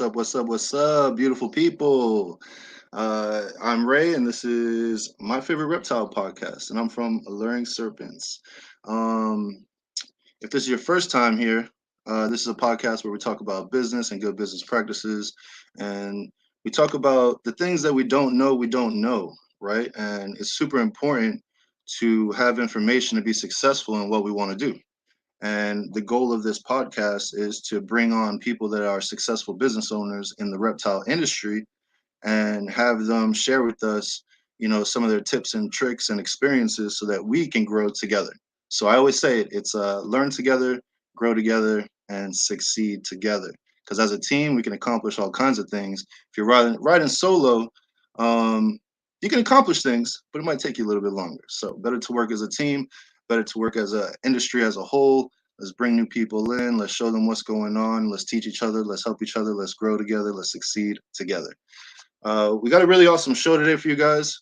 up? What's up? What's up, beautiful people? I'm Ray, and this is my favorite reptile podcast, and I'm from Alluring Serpents. Um, if this is your first time here, this is a podcast where we talk about business and good business practices, and we talk about the things that we don't know, right? And it's super important to have information to be successful in what we want to do. And the goal of this podcast is to bring on people that are successful business owners in the reptile industry and have them share with us, some of their tips and tricks and experiences so that we can grow together. So I always say it's learn together, grow together, and succeed together. Because as a team, we can accomplish all kinds of things. If you're riding solo, um, you can accomplish things, but it might take you a little bit longer. So better to work as a team, better to work as an industry as a whole. Let's bring new people in. Let's show them what's going on. Let's teach each other. Let's help each other. Let's grow together. Let's succeed together. We got a really awesome show today for you guys.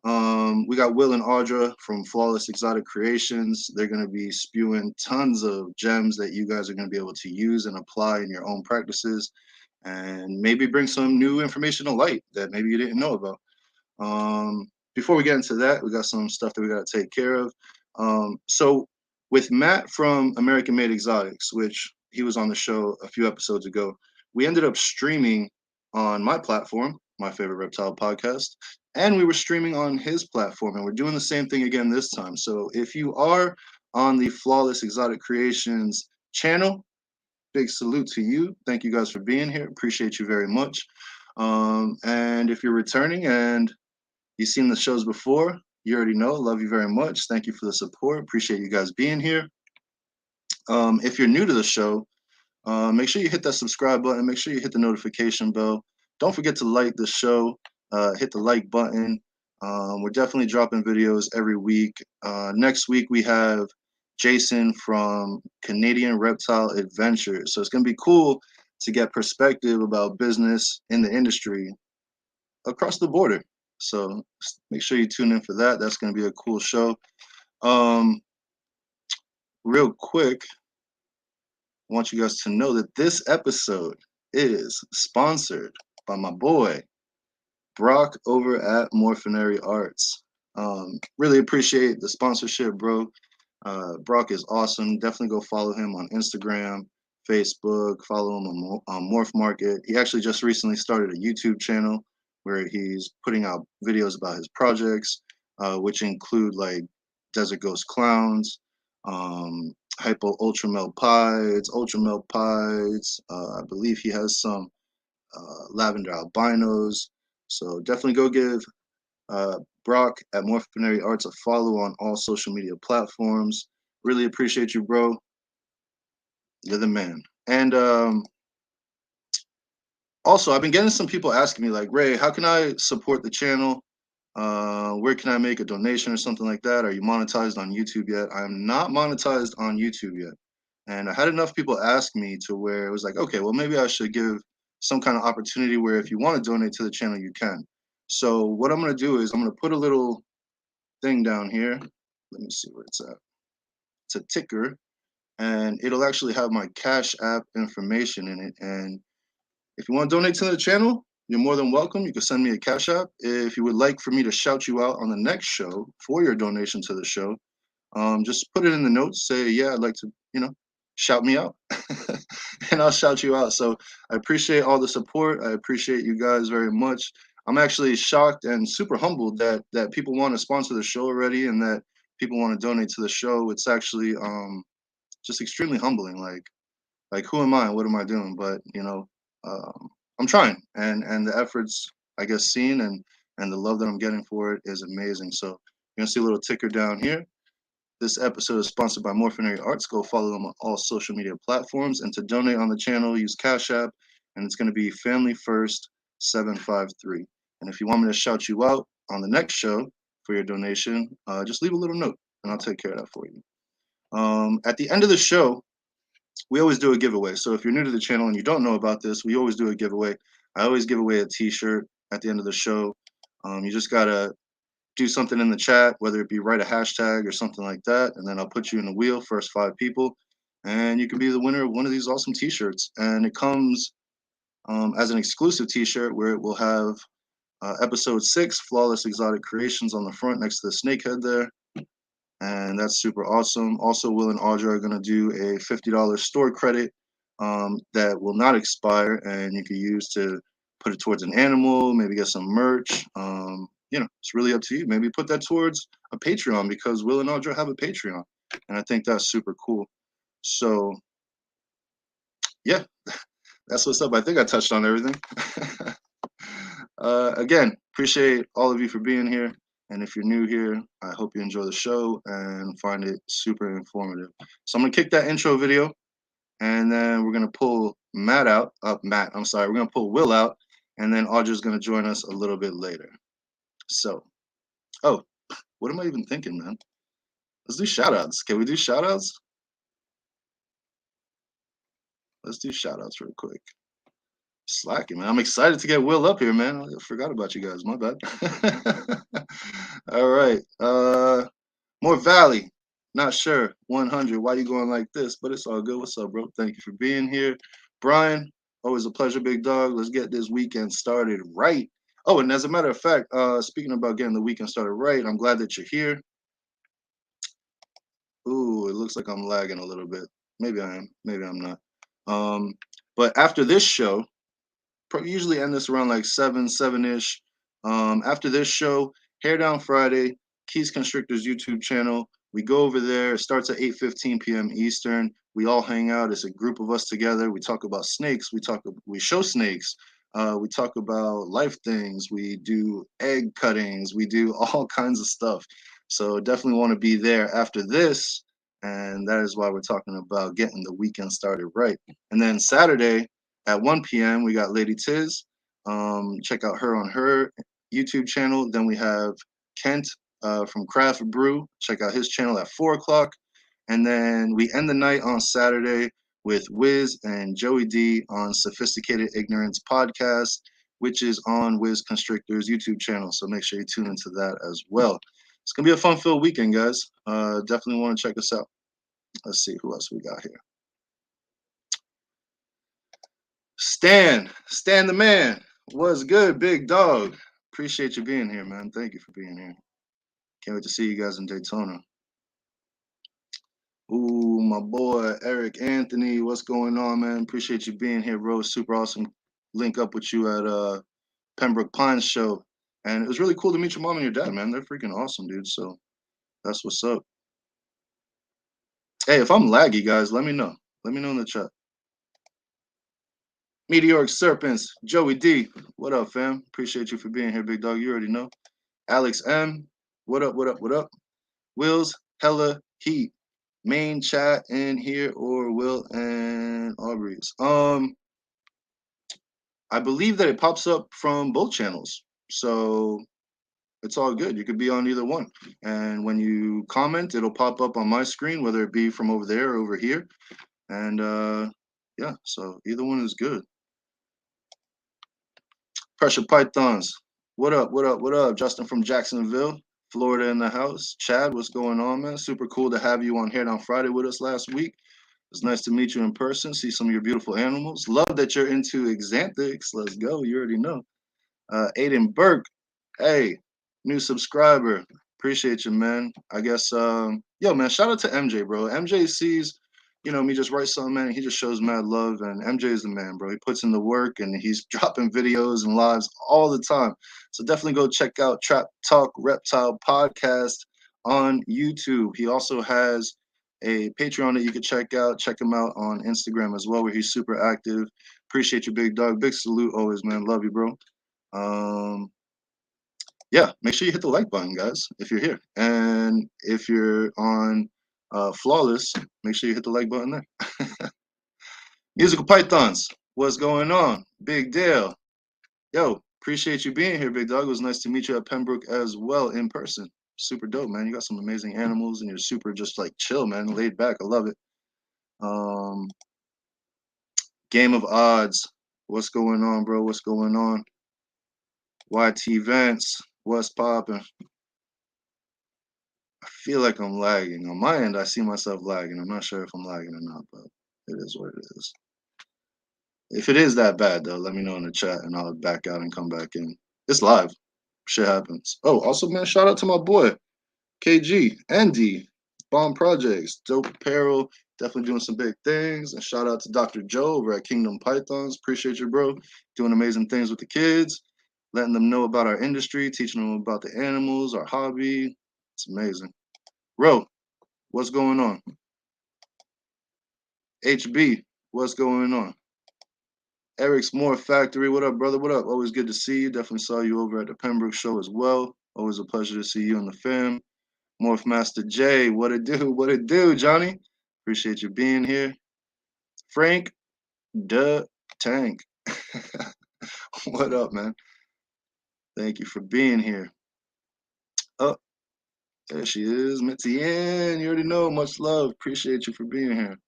We got Will and Audra from Flawless Exotic Creations. They're going to be spewing tons of gems that you guys are going to be able to use and apply in your own practices and maybe bring some new information to light that maybe you didn't know about. Before we get into that, we got some stuff that we got to take care of. So with Matt from American Made Exotics, which he was on the show a few episodes ago, we ended up streaming on my platform, my favorite reptile podcast, and we were streaming on his platform, and we're doing the same thing again this time. So if you are on the Flawless Exotic Creations channel, big salute to you. Thank you guys for being here. Appreciate you very much. And if you're returning and you've seen the shows before, you already know. Love you very much. Thank you for the support. Appreciate you guys being here. If you're new to the show, make sure you hit that subscribe button. Make sure you hit the notification bell. Don't forget to like the show. Hit the like button. We're definitely dropping videos every week. Next week, we have Jason from Canadian Reptile Adventures. So it's going to be cool to get perspective about business in the industry across the border. So make sure you tune in for that. That's going to be a cool show. Real quick, I want you guys to know that this episode is sponsored by my boy, Brock, over at Morphinary Arts. Really appreciate the sponsorship, bro. Brock is awesome. Definitely go follow him on Instagram, Facebook, follow him on MorphMarket. He actually just recently started a YouTube channel where he's putting out videos about his projects, which include like Desert Ghost Clowns, Hypo Ultra Melt Pies. I believe he has some Lavender Albinos. So definitely go give Brock at Morphinary Arts a follow on all social media platforms. Really appreciate you, bro. You're the man. And also, I've been getting some people asking me, like, Ray, how can I support the channel? Where can I make a donation or something like that? Are you monetized on YouTube yet? I am not monetized on YouTube yet. And I had enough people ask me to where it was like, okay, well, maybe I should give some kind of opportunity where if you want to donate to the channel, you can. So what I'm going to do is I'm going to put a little thing down here. Let me see where it's at. It's a ticker, and it'll actually have my Cash App information in it. And if you want to donate to the channel, you're more than welcome. You can send me a Cash App. If you would like for me to shout you out on the next show for your donation to the show, just put it in the notes. Say, yeah, I'd like to, shout me out, and I'll shout you out. So I appreciate all the support. I appreciate you guys very much. I'm actually shocked and super humbled that people want to sponsor the show already and that people want to donate to the show. It's actually just extremely humbling. Like who am I? What am I doing? But I'm trying, and the efforts I guess seen and the love that I'm getting for it is amazing. So you're gonna see a little ticker down here. This episode is sponsored by Morphinary Arts. Go follow them on all social media platforms. And to donate on the channel, use Cash App, and it's going to be Family First 753. And if you want me to shout you out on the next show for your donation, just leave a little note, and I'll take care of that for you. At the end of the show, we always do a giveaway. So if you're new to the channel and you don't know about this, we always do a giveaway. I always give away a T-shirt at the end of the show. You just gotta do something in the chat, whether it be write a hashtag or something like that, and then I'll put you in the wheel, first 5 people, and you can be the winner of one of these awesome T-shirts. And it comes as an exclusive T-shirt where it will have episode 6, Flawless Exotic Creations, on the front next to the snake head there. And that's super awesome. Also, Will and Audra are going to do a $50 store credit that will not expire, and you can use to put it towards an animal, maybe get some merch. It's really up to you. Maybe put that towards a Patreon, because Will and Audra have a Patreon, and I think that's super cool. So, yeah, that's what's up. I think I touched on everything. Again, appreciate all of you for being here. And if you're new here, I hope you enjoy the show and find it super informative. So I'm going to kick that intro video, and then we're going to pull we're going to pull Will out, and then Audra's going to join us a little bit later. So, what am I even thinking, man? Let's do shout outs. Can we do shout outs? Let's do shout outs real quick. Slacking, man. I'm excited to get Will up here, man. I forgot about you guys. My bad. All right. More Valley. Not sure. 100. Why you going like this? But it's all good. What's up, bro? Thank you for being here. Brian, always a pleasure, big dog. Let's get this weekend started right. Oh, and as a matter of fact, speaking about getting the weekend started right, I'm glad that you're here. Ooh, it looks like I'm lagging a little bit. Maybe I am. Maybe I'm not. But after this show, usually end this around like 7-ish. After this show, Hair Down Friday, Keys Constrictors YouTube channel. We go over there. It starts at 8:15 p.m. Eastern. We all hang out. It's a group of us together. We talk about snakes. We show snakes. We talk about life things. We do egg cuttings. We do all kinds of stuff. So definitely want to be there after this. And that is why we're talking about getting the weekend started right. And then Saturday, at 1 p.m., we got Lady Tiz. Check out her on her YouTube channel. Then we have Kent from Craft Brew. Check out his channel at 4 o'clock. And then we end the night on Saturday with Wiz and Joey D on Sophisticated Ignorance Podcast, which is on Wiz Constrictor's YouTube channel. So make sure you tune into that as well. It's going to be a fun-filled weekend, guys. Definitely want to check us out. Let's see who else we got here. Stan the man. What's good, big dog? Appreciate you being here, man. Thank you for being here. Can't wait to see you guys in Daytona. Ooh, my boy, Eric Anthony. What's going on, man? Appreciate you being here, bro. Super awesome. Link up with you at Pembroke Pines show. And it was really cool to meet your mom and your dad, man. They're freaking awesome, dude. So that's what's up. Hey, if I'm laggy, guys, let me know. Let me know in the chat. Meteoric Serpents, Joey D. What up, fam? Appreciate you for being here, big dog. You already know. Alex M. What up, what up, what up? Will's hella heat. Main chat in here or Will and Aubrey's? I believe that it pops up from both channels. So it's all good. You could be on either one. And when you comment, it'll pop up on my screen, whether it be from over there or over here. And yeah, so either one is good. Pressure Pythons. What up, what up, what up? Justin from Jacksonville, Florida in the house. Chad, what's going on, man? Super cool to have you on Hair Down Friday with us last week. It's nice to meet you in person, see some of your beautiful animals. Love that you're into Xanthics. Let's go. You already know. Aiden Burke, hey, new subscriber. Appreciate you, man. I guess, yo, man, shout out to MJ, bro. MJ sees, me just write something, man, and he just shows mad love. And MJ is the man, bro. He puts in the work, and he's dropping videos and lives all the time. So definitely go check out Trap Talk Reptile Podcast on YouTube. He also has a Patreon that you can check out. Check him out on Instagram as well, where he's super active. Appreciate you, big dog. Big salute always, man. Love you, bro. Yeah, make sure you hit the like button, guys, if you're here. And if you're on Flawless, make sure you hit the like button there. Musical Pythons, what's going on? Big deal. Yo, appreciate you being here, big dog. It was nice to meet you at Pembroke as well in person. Super dope, man. You got some amazing animals and you're super just like chill, man, laid back. I love it. Game of Odds, what's going on, bro? What's going on? YT Vents, what's popping? I feel like I'm lagging. On my end, I see myself lagging. I'm not sure if I'm lagging or not, but it is what it is. If it is that bad though, let me know in the chat and I'll back out and come back in. It's live. Shit happens. Oh, also man, shout out to my boy KG and D. Bomb Projects, dope apparel, definitely doing some big things. And shout out to Dr. Joe over at Kingdom Pythons. Appreciate you, bro. Doing amazing things with the kids, letting them know about our industry, teaching them about the animals, our hobby. It's amazing. Ro, what's going on? HB, what's going on? Eric's More Factory, what up, brother? What up? Always good to see you. Definitely saw you over at the Pembroke show as well. Always a pleasure to see you and the fam. Morph Master J, what it do? What it do, Johnny? Appreciate you being here. Frank the Tank. What up, man? Thank you for being here. Oh, there she is. Mitzi Ann. You already know. Much love. Appreciate you for being here.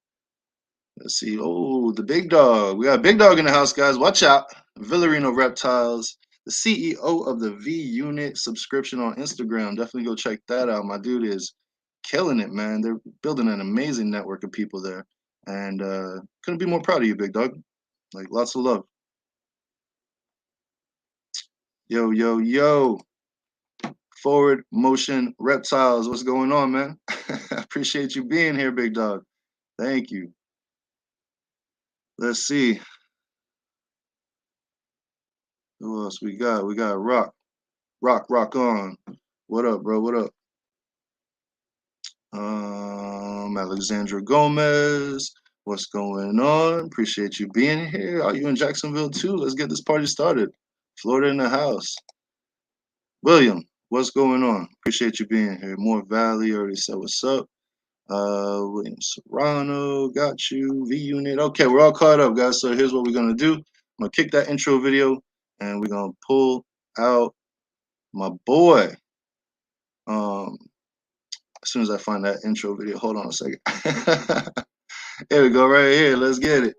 Let's see. Oh, the big dog. We got a big dog in the house, guys. Watch out. Villarino Reptiles, the CEO of the V Unit subscription on Instagram. Definitely go check that out. My dude is killing it, man. They're building an amazing network of people there. And couldn't be more proud of you, big dog. Like, lots of love. Yo, yo, yo. Forward Motion Reptiles. What's going on, man? Appreciate you being here, big dog. Thank you. Let's see. Who else we got? We got Rock. Rock on. What up, bro? What up? Alexandra Gomez. What's going on? Appreciate you being here. Are you in Jacksonville too? Let's get this party started. Florida in the house. William, what's going on? Appreciate you being here. More Valley already said what's up. William Serrano, got you. V Unit. Okay, we're all caught up, guys. So here's what we're gonna do. I'm gonna kick that intro video and we're gonna pull out my boy. As soon as I find that intro video, hold on a second. Here we go, right here. Let's get it.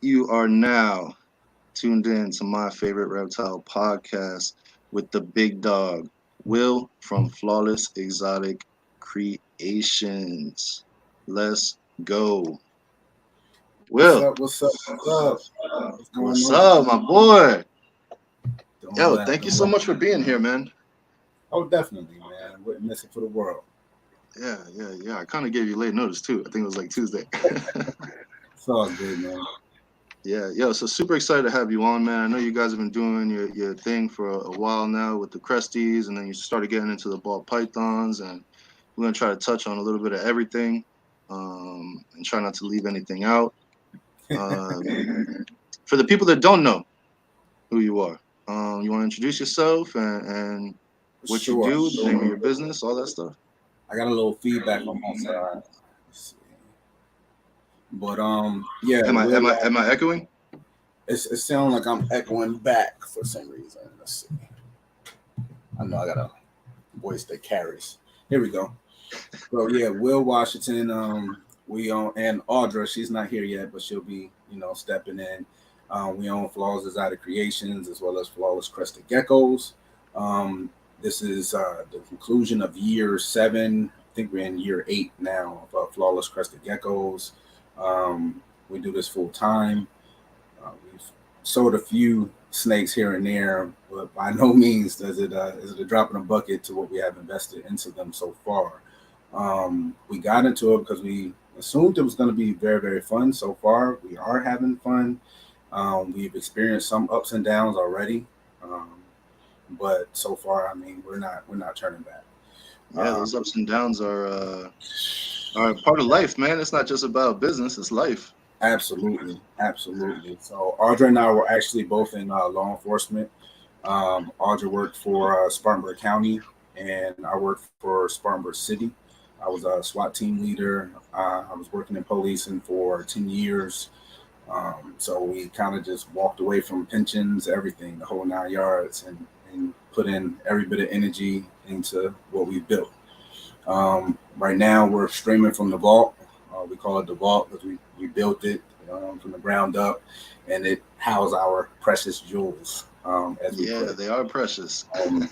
You are now tuned in to my favorite reptile podcast with the big dog, Will from Flawless Exotic Creations. Let's go. Will. What's up? What's up, my boy? Yo, thank you so much for being here, man. Oh, definitely, man. Wouldn't miss it for the world. Yeah. I kind of gave you late notice too. I think it was like Tuesday. It's all good, man. Yeah, yo, so super excited to have you on, man. I know you guys have been doing your thing for a while now with the Cresties, and then you started getting into the ball pythons, and we're gonna try to touch on a little bit of everything, and try not to leave anything out. For the people that don't know who you are, you want to introduce yourself and what you do, the name of your business, all that stuff. I got a little feedback on my side. But yeah. Am I echoing? It sounds like I'm echoing back for some reason. Let's see. I know I got a voice that carries. Here we go. So yeah, Will Washington. We own, and Audra. She's not here yet, but she'll be, stepping in. We own Flawless Exotic Creations as well as Flawless Crested Geckos. This is the conclusion of year 7. I think we're in year 8 now of Flawless Crested Geckos. We do this full time. We've sold a few snakes here and there, but by no means is it a drop in a bucket to what we have invested into them so far. We got into it because we assumed it was going to be very, very fun. So far, we are having fun. We've experienced some ups and downs already, but so far, I mean, we're not turning back. Yeah, those ups and downs are part of life, man. It's not just about business; it's life. Absolutely. So Audra and I were actually both in law enforcement. Audra worked for Spartanburg County, and I worked for Spartanburg City. I was a SWAT team leader. I was working in policing for 10 years. So we kind of just walked away from pensions, everything, the whole 9 yards, and put in every bit of energy into what we built. Right now, we're streaming from the vault. We call it the vault because we built it from the ground up, and it houses our precious jewels, as we put Yeah, it. they are precious. Um,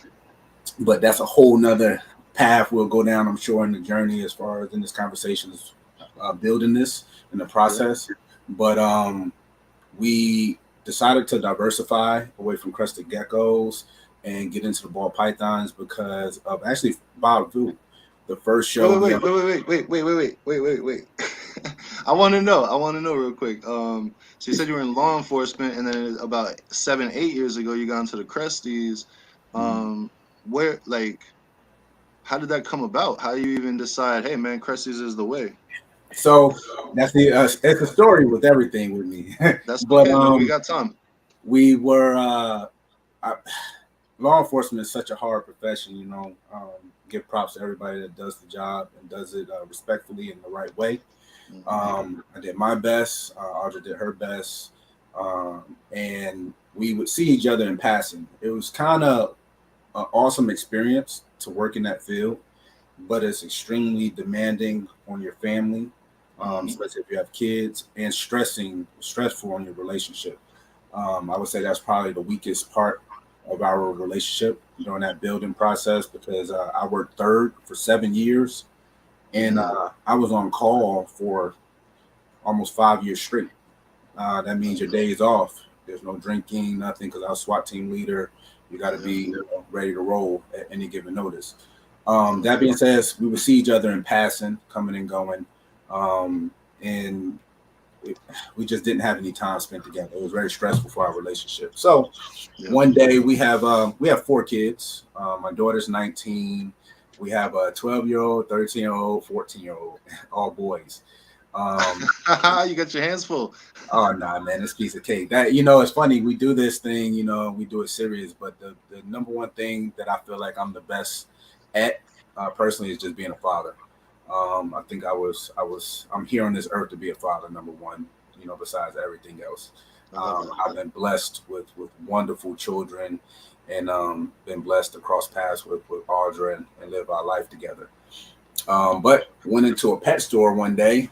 but that's a whole nother path we'll go down, I'm sure, in the journey as far as in this conversation is building this in the Yeah. process. But we decided to diversify away from crested geckos and get into the ball pythons because of actually Bob Vu. The first Wait, show wait, we wait, ever. wait, wait, wait, wait, wait, wait, wait, wait, wait. I want to know. I want to know real quick. So you said you were in law enforcement, and then about 7, 8 years ago, you got into the Cresties. Um, where, like, how did that come about? How do you even decide, hey, man, Cresties is the way? So that's the it's a story with everything with me. That's But okay, man. We got time. we were I, law enforcement is such a hard profession, give props to everybody that does the job and does it respectfully in the right way. Hmm. I did my best. Audra did her best, and we would see each other in passing. It was kind of an awesome experience to work in that field, but it's extremely demanding on your family, Hmm. especially if you have kids, and stressful on your relationship. I would say that's probably the weakest part of our relationship during that building process because I worked third for 7 years, and Hmm. I was on call for almost 5 years straight. That means your days off. There's no drinking, nothing, because I was SWAT team leader. You got to Yeah. be ready to roll at any given notice. Yeah. That being said, we would see each other in passing, coming and going, um, and it, we just didn't have any time spent together. It was very stressful for our relationship. So Yeah. one day we have 4 kids. My daughter's 19. We have a 12-year-old, 13-year-old, 14-year-old, all boys. Um, You got your hands full. Oh no, nah, man, this piece of cake. That it's funny. We do this thing, we do it serious, but the number one thing that I feel like I'm the best at, personally, is just being a father. I think I'm here on this earth to be a father. Number one, besides everything else, I love it. I've been blessed with wonderful children, and been blessed to cross paths with Audra and live our life together. But went into a pet store one day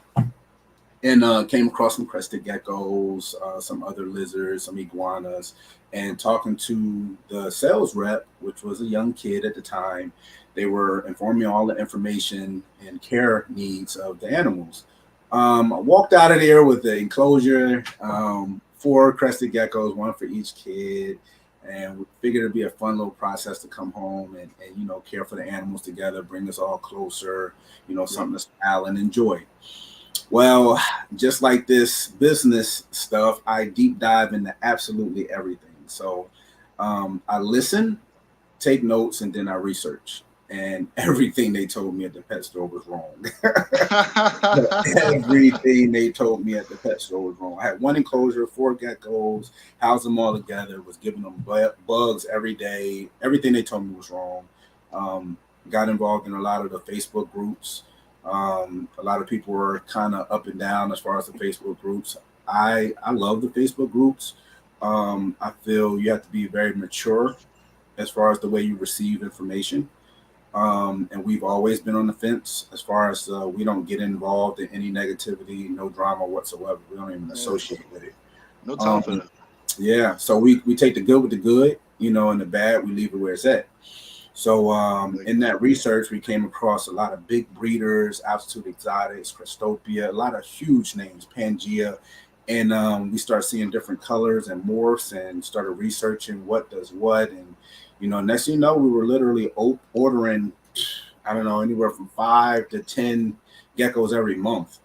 and came across some crested geckos, some other lizards, some iguanas, and talking to the sales rep, which was a young kid at the time. They were informing me all the information and care needs of the animals. I walked out of there with the enclosure, 4 crested geckos, one for each kid, and we figured it'd be a fun little process to come home and care for the animals together, bring us all closer, Yep. something to smile and enjoy. Well, just like this business stuff, I deep dive into absolutely everything. So I listen, take notes, and then I research. And everything they told me at the pet store was wrong. Everything they told me at the pet store was wrong. I had one enclosure, 4 geckos, housed them all together, was giving them bugs every day. Everything they told me was wrong. Um, got involved in a lot of the Facebook groups. A lot of people were kind of up and down as far as the Facebook groups. I love the Facebook groups. I feel you have to be very mature as far as the way you receive information. And we've always been on the fence as far as we don't get involved in any negativity, no drama whatsoever. We don't even Yeah. associate with it. No time for Um, that. yeah, so we take the good with the good, and the bad we leave it where it's at. So Like, in that research, we came across a lot of big breeders, Altitude Exotics, Crystopia, a lot of huge names, Pangea, and we start seeing different colors and morphs, and started researching what does what, and next thing you know, we were literally ordering, I don't know, anywhere from 5 to 10 geckos every month.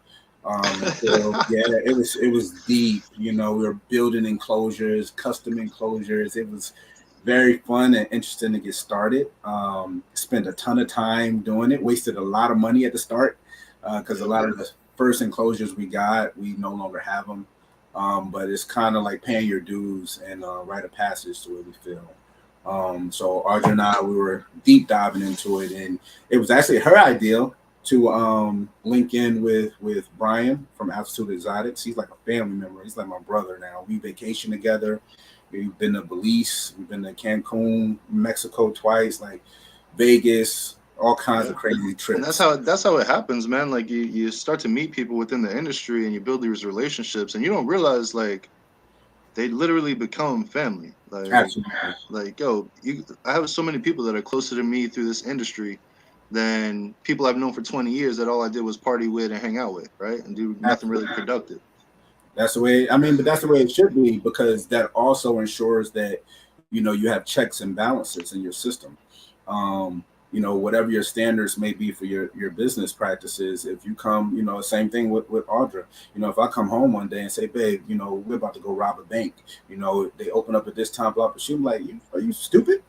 Until yeah, it was deep. We were building enclosures, custom enclosures. It was very fun and interesting to get started. Spent a ton of time doing it. Wasted a lot of money at the start because a yep. lot of the first enclosures we got, we no longer have them. But it's kind of like paying your dues and rite of passage to where we feel. So Audrey and I, we were deep diving into it, and it was actually her idea to link in with Brian from Altitude Exotics. He's like a family member. He's like my brother now. We vacation together. We've been to Belize. We've been to Cancun, Mexico twice, like Vegas. all kinds Yeah. of crazy And trips. that's how it happens, man. Like you start to meet people within the industry and you build these relationships and you don't realize like they literally become family. Absolutely. Yo, I have so many people that are closer to me through this industry than people I've known for 20 years that all I did was party with and hang out with, right? And do nothing really Absolutely. productive. That's the way. I mean, but that's the way it should be because that also ensures that you have checks and balances in your system. Um, whatever your standards may be for your business practices. If you come, same thing with Audra. If I come home one day and say, "Babe, we're about to go rob a bank," they open up at this time, blah blah. She's like, "Are you stupid?"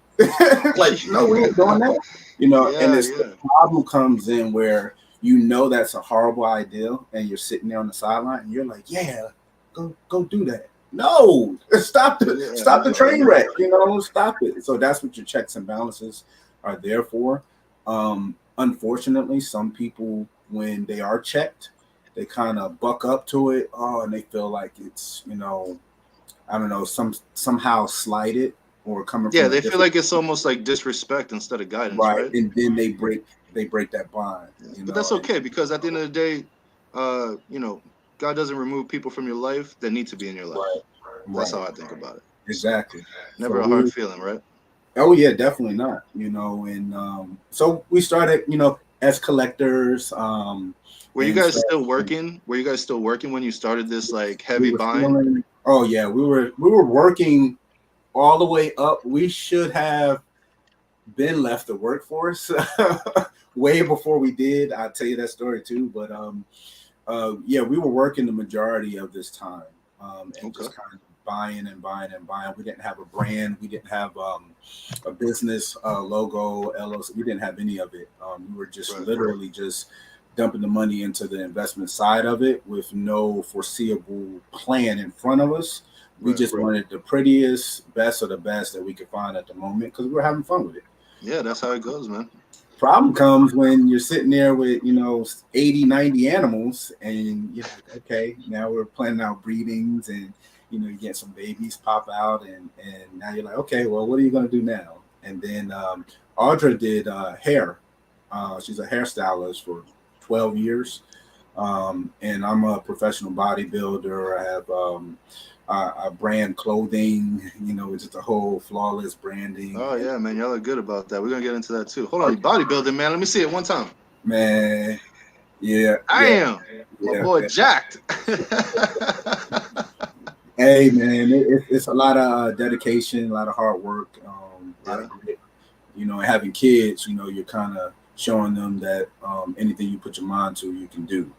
Like, no, we ain't doing that. And Yeah, it's the yeah. problem comes in where that's a horrible idea, and you're sitting there on the sideline, and you're like, "Yeah, go do that." No, Yeah, stop the train yeah. wreck. Stop it. So that's what your checks and balances are there for. Unfortunately, some people when they are checked, they kind of buck up to it. Oh, and they feel like it's I don't know somehow slighted or coming Yeah, from a they feel different like it's almost like disrespect instead of guidance, right, right? and then they break that bond. Yeah. But that's And okay because at the end of the day, you know, God doesn't remove people from your life that need to be in your life. right, That's right, how I think about it. So exactly. So never a hard we feeling, right? Oh yeah, definitely not. And so we started, as collectors, Were you and guys started, still working? Were you guys still working when you started this like we heavy were buying? feeling. Oh yeah, we were working all the way up. We should have been left the workforce way before we did. I'll tell you that story too. But yeah, we were working the majority of this time, and Okay. just kind of buying and buying and buying. We didn't have a brand. We didn't have a business logo, LLC. We didn't have any of it. We were just Right. literally just dumping the money into the investment side of it with no foreseeable plan in front of us. We Right. just wanted the prettiest, best of the best that we could find at the moment because we were having fun with it. Yeah, that's how it goes, man. Problem comes when you're sitting there with 80, 90 animals and you're like, okay, now we're planning out breedings, and you get some babies pop out, and now you're like, okay, well, what are you going to do now? And then Audra did hair. She's a hairstylist for 12 years, and I'm a professional bodybuilder. I have a brand clothing, it's just a whole flawless branding. Oh And yeah, man, y'all are good about that. We're gonna get into that too. Hold on, you bodybuilding, man. Let me see it one time. man, yeah, I yeah, am. My yeah. boy jacked. Hey man, it's a lot of dedication, a lot of hard work, a lot Yeah, of grit. And having kids, you're kind of showing them that anything you put your mind to, you can do.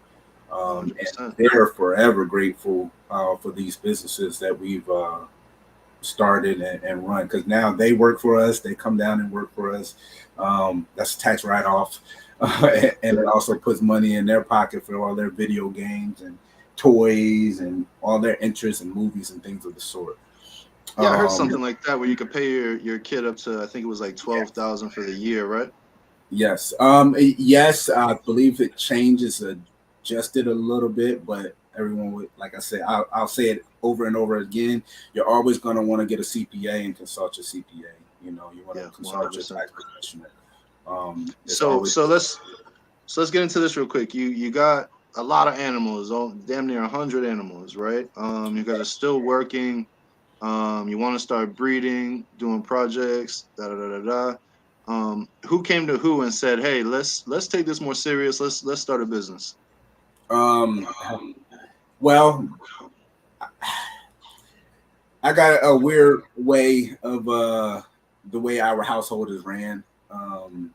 And 100%. they're forever grateful for these businesses that we've started and run because now they work for us. They come down and work for us. That's a tax write off, Yeah. and it also puts money in their pocket for all their video games and toys and all their interests in movies and things of the sort. Yeah, I heard Um, something like that where you could pay your kid up to I think it was like 12,000 for the year, right? yes, yes, I believe it changes adjusted a little bit, but everyone would, like I said, I'll say it over and over again. You're always going to want to get a CPA and consult your CPA. You want to Yeah, consult your 100%. tax professional. It's So always so let's so let's get into this real quick. You got a lot of animals, damn near 100 animals, right? You guys are still working. You want to start breeding, doing projects, da da da da da. Who came to who and said, "Hey, let's take this more serious. Let's start a business." um, well, I got a weird way of the way our household is ran. Um,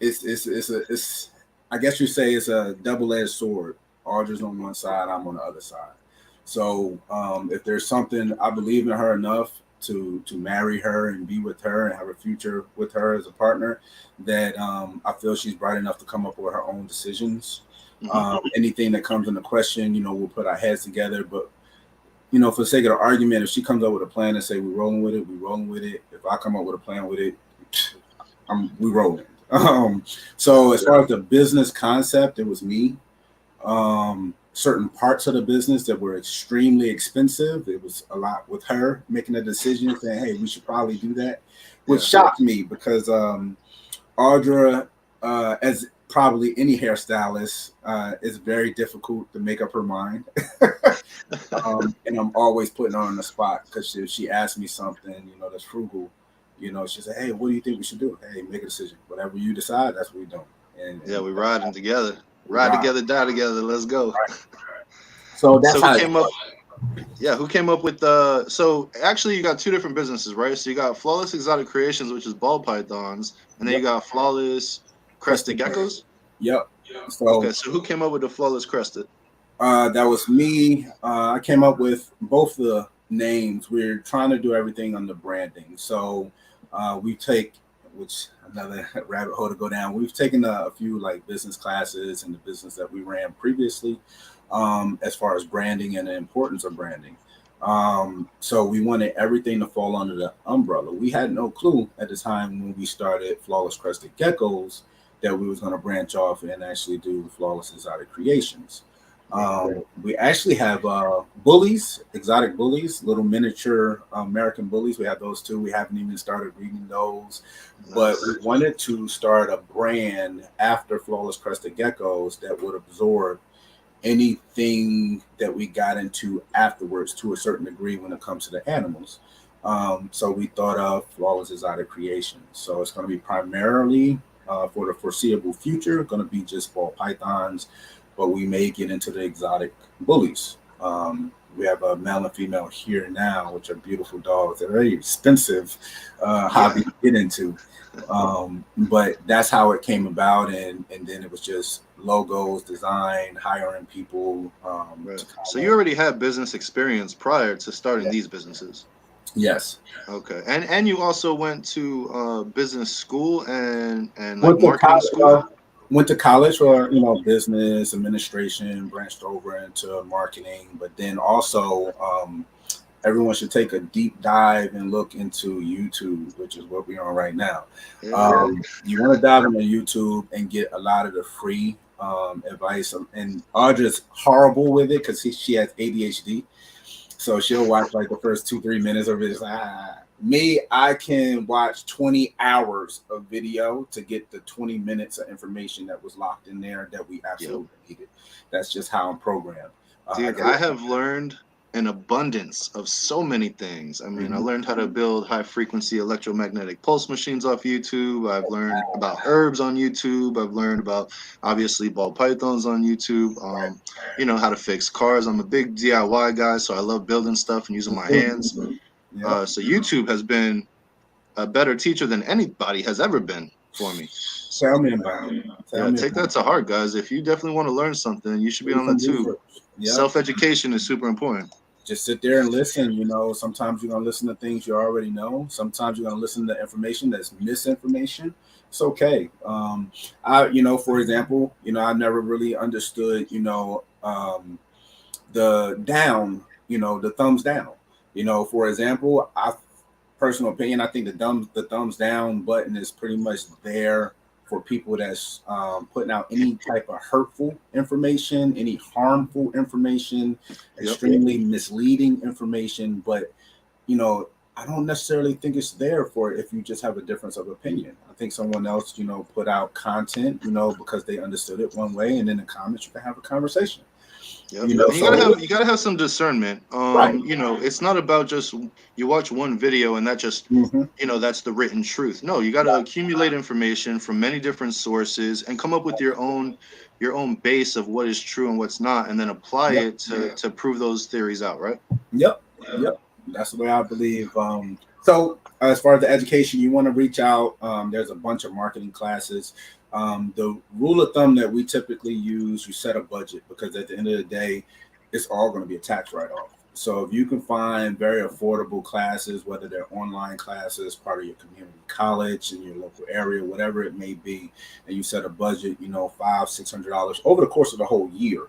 it's I guess you say it's a double-edged sword. Audra's on one side, I'm on the other side. So if there's something I believe in her enough to marry her and be with her and have a future with her as a partner, that I feel she's bright enough to come up with her own decisions. Hmm. Anything that comes into question, we'll put our heads together. But for the sake of the argument, if she comes up with a plan and say we're rolling with it, we're rolling with it. If I come up with a plan with it, we rolling. Yeah, So as far as the business concept, it was me. Certain parts of the business that were extremely expensive, it was a lot with her making a decision saying, "Hey, we should probably do that," which yeah, shocked me because Audra, as probably any hairstylist, is very difficult to make up her mind. And I'm always putting her on the spot because she asks me something, that's frugal. She said, "Hey, what do you think we should do? Hey, make a decision. Whatever you decide, that's what we're doing." Yeah, And we that's riding together. we Ride ride. together, die together. Let's go. Right. So that's So who how. came up? Yeah, who came up with the? So actually, you got two different businesses, right? So you got Flawless Exotic Creations, which is ball pythons, and then you Yep. got Flawless Crested Crested. Geckos. Yep. Okay, So so who came up with the Flawless Crested? that was me. I came up with both the names. We're trying to do everything on the branding. So we take, which another rabbit hole to go down. We've taken a few like business classes in the business that we ran previously, as far as branding and the importance of branding. So we wanted everything to fall under the umbrella. We had no clue at the time when we started Flawless Crested Geckos that we was going to branch off and actually do Flawless Exotic Creations. Right. We actually have bullies, exotic bullies, little miniature American bullies. We have those too. We haven't even started reading those, but we Nice. wanted to start a brand after Flawless Crested Geckos that would absorb anything that we got into afterwards to a certain degree when it comes to the animals. So we thought of Flawless Exotic Creations. So it's going to be primarily for the foreseeable future, going to be just ball pythons, but we may get into the exotic bullies. We have a male and female here now, which are beautiful dogs. They're very expensive Yeah. hobby to get into. But that's how it came about, and then it was just logos, design, hiring people Right. to So kind you of. already had business experience prior to starting Yeah. these businesses. Yes. Okay. And you also went to business school and like Went to marketing college. school. Went to college for business administration, branched over into marketing, but then also everyone should take a deep dive and look into YouTube, which is what we're on right now. Yeah. You want to dive into YouTube and get a lot of the free advice. And Audra's horrible with it because she has ADHD. So she'll watch like the first 2-3 minutes of it. It's like, me, I can watch 20 hours of video to get the 20 minutes of information that was locked in there that we Yep. absolutely needed. That's just how I'm programmed. I Dude, got I have learned an abundance of so many things. I mean, I Mhm. learned how to build high frequency electromagnetic pulse machines off YouTube. I've learned about herbs on YouTube. I've learned about obviously ball pythons on YouTube. How to fix cars. I'm a big DIY guy, so I love building stuff and using my hands. Yep. So YouTube has been a better teacher than anybody has ever been for me. Tell me about it. Tell Yeah, me take about that to heart, guys. If you definitely want to learn something, you should it. be Do on that some too. research. Yep. Self education is super important. Just sit there and listen. Sometimes you're gonna listen to things you already know. Sometimes you're gonna listen to information that's misinformation. It's okay. For example, I never really understood, the down, the thumbs down. For example, I personal opinion, I think the thumbs down button is pretty much there for people that's putting out any type of hurtful information, any harmful information, Yep. extremely misleading information. But you know, I don't necessarily think it's there for if you just have a difference of opinion. I think someone else, put out content, because they understood it one way, and in the comments you can have a conversation. Yep. And you gotta So have some discernment. right. It's not about just you watch one video and that just Hmm. that's the written truth. No, you gotta accumulate information from many different sources and come up with your own base of what is true and what's not, and then apply Yep. it to prove those theories out, right? Yep. Yep. That's the way I believe. So as far as the education, you want to reach out. There's a bunch of marketing classes. The rule of thumb that we typically use, you set a budget because at the end of the day, it's all going to be a tax write-off. So if you can find very affordable classes, whether they're online classes, part of your community college in your local area, whatever it may be, and you set a budget, $500-600 over the course of the whole year,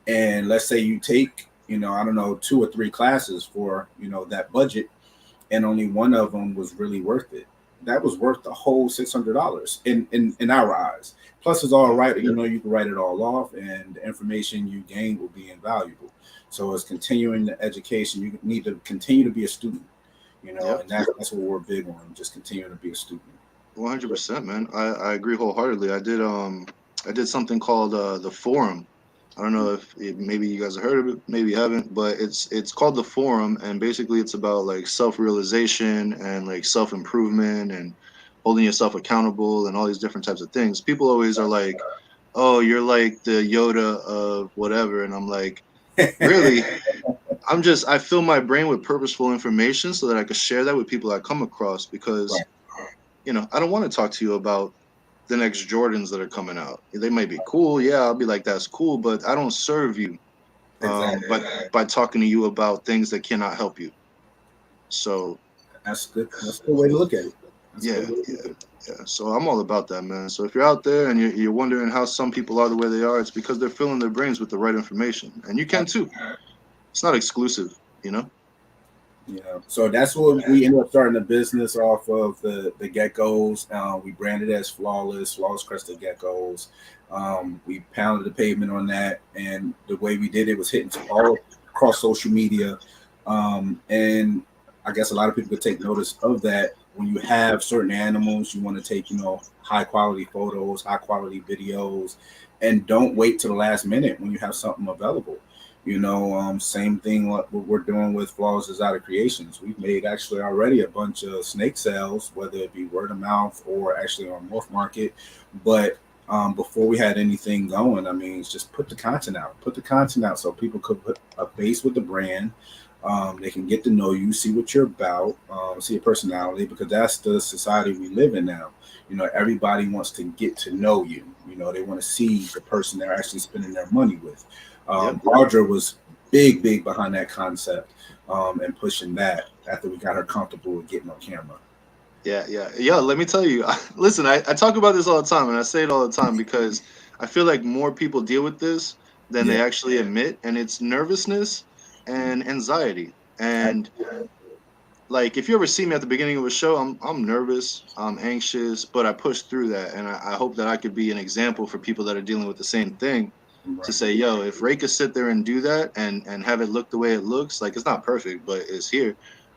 and let's say you take I don't know 2 or 3 classes for that budget, and only one of them was really worth it. That was worth the whole $600 in our eyes. Plus, it's all right. You can write it all off, and the information you gain will be invaluable. So, it's continuing the education. You need to continue to be a student. Yep. And that's what we're big on. Just continuing to be a student. 100%, man. I agree wholeheartedly. I did something called the Forum. I don't know if maybe you guys have heard of it, maybe you haven't, but it's called the Forum, and basically it's about like self realization and like self improvement and holding yourself accountable and all these different types of things. People always are like, "Oh, you're like the Yoda of whatever," and I'm like, really? I fill my brain with purposeful information so that I could share that with people I come across because Right. I don't want to talk to you about the next Jordans that are coming out. They might be cool, yeah. I'll be like, that's cool, but I don't serve you, Exactly. by talking to you about things that cannot help you. So That's good. That's a good way to look at it. That's a yeah, good way to look yeah, at it. yeah. So I'm all about that, man. So if you're out there and you're wondering how some people are the way they are, it's because they're filling their brains with the right information, and you can too. It's not exclusive, you know. Yeah. So that's what we ended up starting a business off of the geckos. We branded it as flawless crested geckos. We pounded the pavement on that, and the way we did it was hitting all across social media. And I guess a lot of people could take notice of that. When you have certain animals, you want to take high quality photos, high quality videos, and don't wait to the last minute when you have something available. Same thing what we're doing with Flawless Exotic Creations. We've made actually already a bunch of snake sales, whether it be word of mouth or actually on MorphMarket. But before we had anything going, I mean, it's just put the content out. Put the content out so people could put a face with the brand. They can get to know you, see what you're about, see your personality, because that's the society we live in now. Everybody wants to get to know you. They want to see the person they're actually spending their money with. Yep. Audra was big behind that concept and pushing that after we got her comfortable with getting on camera. Yeah, yeah, yeah. Let me tell you. Listen, I talk about this all the time, and I say it all the time because I feel like more people deal with this than Yeah, they actually admit, and it's nervousness and anxiety. And like, if you ever see me at the beginning of a show, I'm nervous, I'm anxious, but I push through that, and I hope that I could be an example for people that are dealing with the same thing. To right. say, yo, if Ray could sit there and do that and have it look the way it looks, like it's not perfect, but it's here.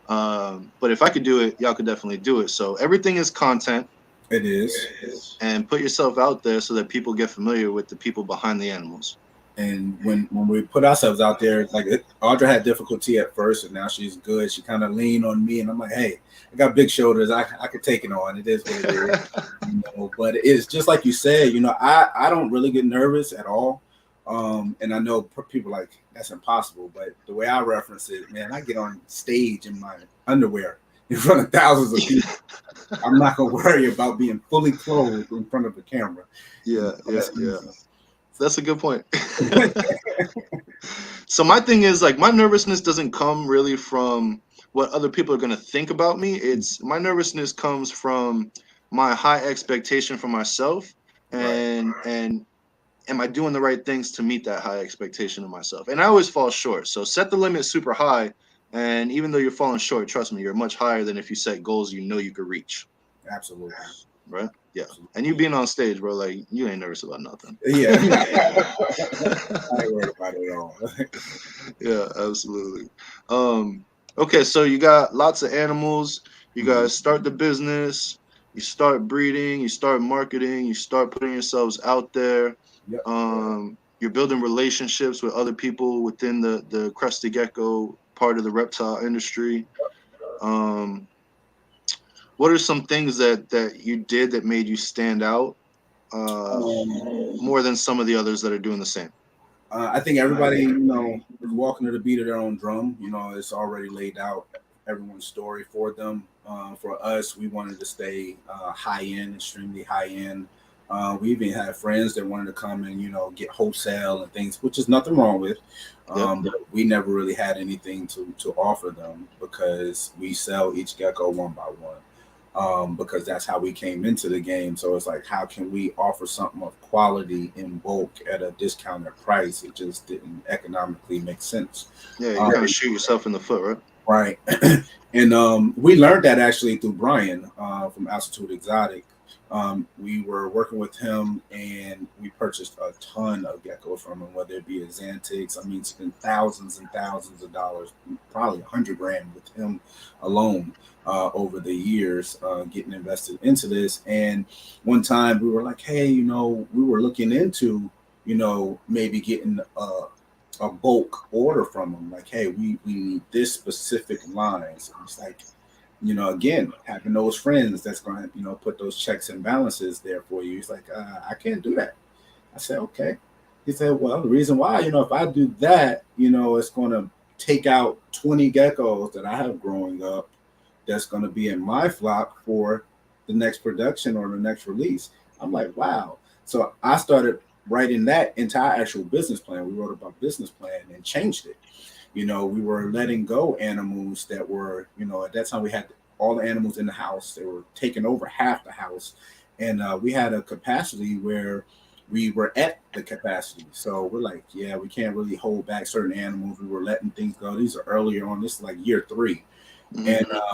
But if I could do it, y'all could definitely do it. So everything is content, It is. and put yourself out there so that people get familiar with the people behind the animals. And when we put ourselves out there, Audra had difficulty at first, and now she's good. She kind of leaned on me, and I'm like, hey, I got big shoulders. I could take it on. It is what it is. But it's just like you said. I don't really get nervous at all. And I know people like that's impossible, but the way I reference it, man, I get on stage in my underwear in front of thousands of people. I'm not gonna worry about being fully clothed in front of the camera. Yeah, yeah, That's yeah. easy. That's a good point. So my thing is, like, my nervousness doesn't come really from what other people are going to think about me. It's my nervousness comes from my high expectation for myself, Right. and am I doing the right things to meet that high expectation of myself? And I always fall short. So set the limit super high, and even though you're falling short, trust me, you're much higher than if you set goals you could reach. Absolutely. Right? Yeah. Absolutely. And you being on stage, bro, like, you ain't nervous about nothing. Yeah. I ain't worried about it at all. Yeah, absolutely. Um, okay, so you got lots of animals. You Mhm. guys start the business. You start breeding. You start marketing. You start putting yourselves out there. Yep. You're building relationships with other people within the crested gecko part of the reptile industry. Um, what are some things that you did that made you stand out uh, Um, more than some of the others that are doing the same? I think everybody, is walking to the beat of their own drum. It's already laid out everyone's story for them. For us, we wanted to stay high end, extremely high end. We even had friends that wanted to come and get wholesale and things, which is nothing wrong with. Yep. But we never really had anything to offer them because we sell each gecko one by one. Because that's how we came into the game. So it's like, how can we offer something of quality in bulk at a discounted price? It just didn't economically make sense. Yeah, you Um, kind of shoot yourself in the foot, right? right. And we learned that actually through Brian from Altitude Exotic. We were working with him, and we purchased a ton of geckos from him, whether it be Xanthics. I mean, spent thousands and thousands of dollars, probably 100 grand with him alone over the years, getting invested into this. And one time we were like, hey, we were looking into, maybe getting a bulk order from them. Like, hey, we need this specific lines. And it's like, again, having those friends that's going to, put those checks and balances there for you. He's like, I can't do that. I said, okay. He said, well, the reason why, if I do that, it's going to take out 20 geckos that I have growing up that's going to be in my flock for the next production or the next release. I'm like, wow. So I started writing that into our actual business plan. We wrote about business plan and changed it. We were letting go animals that were, at that time we had all the animals in the house. They were taking over half the house. And we had a capacity where we were at the capacity. So we're like, yeah, we can't really hold back certain animals. We were letting things go. These are earlier on. This is like year 3. Mm-hmm.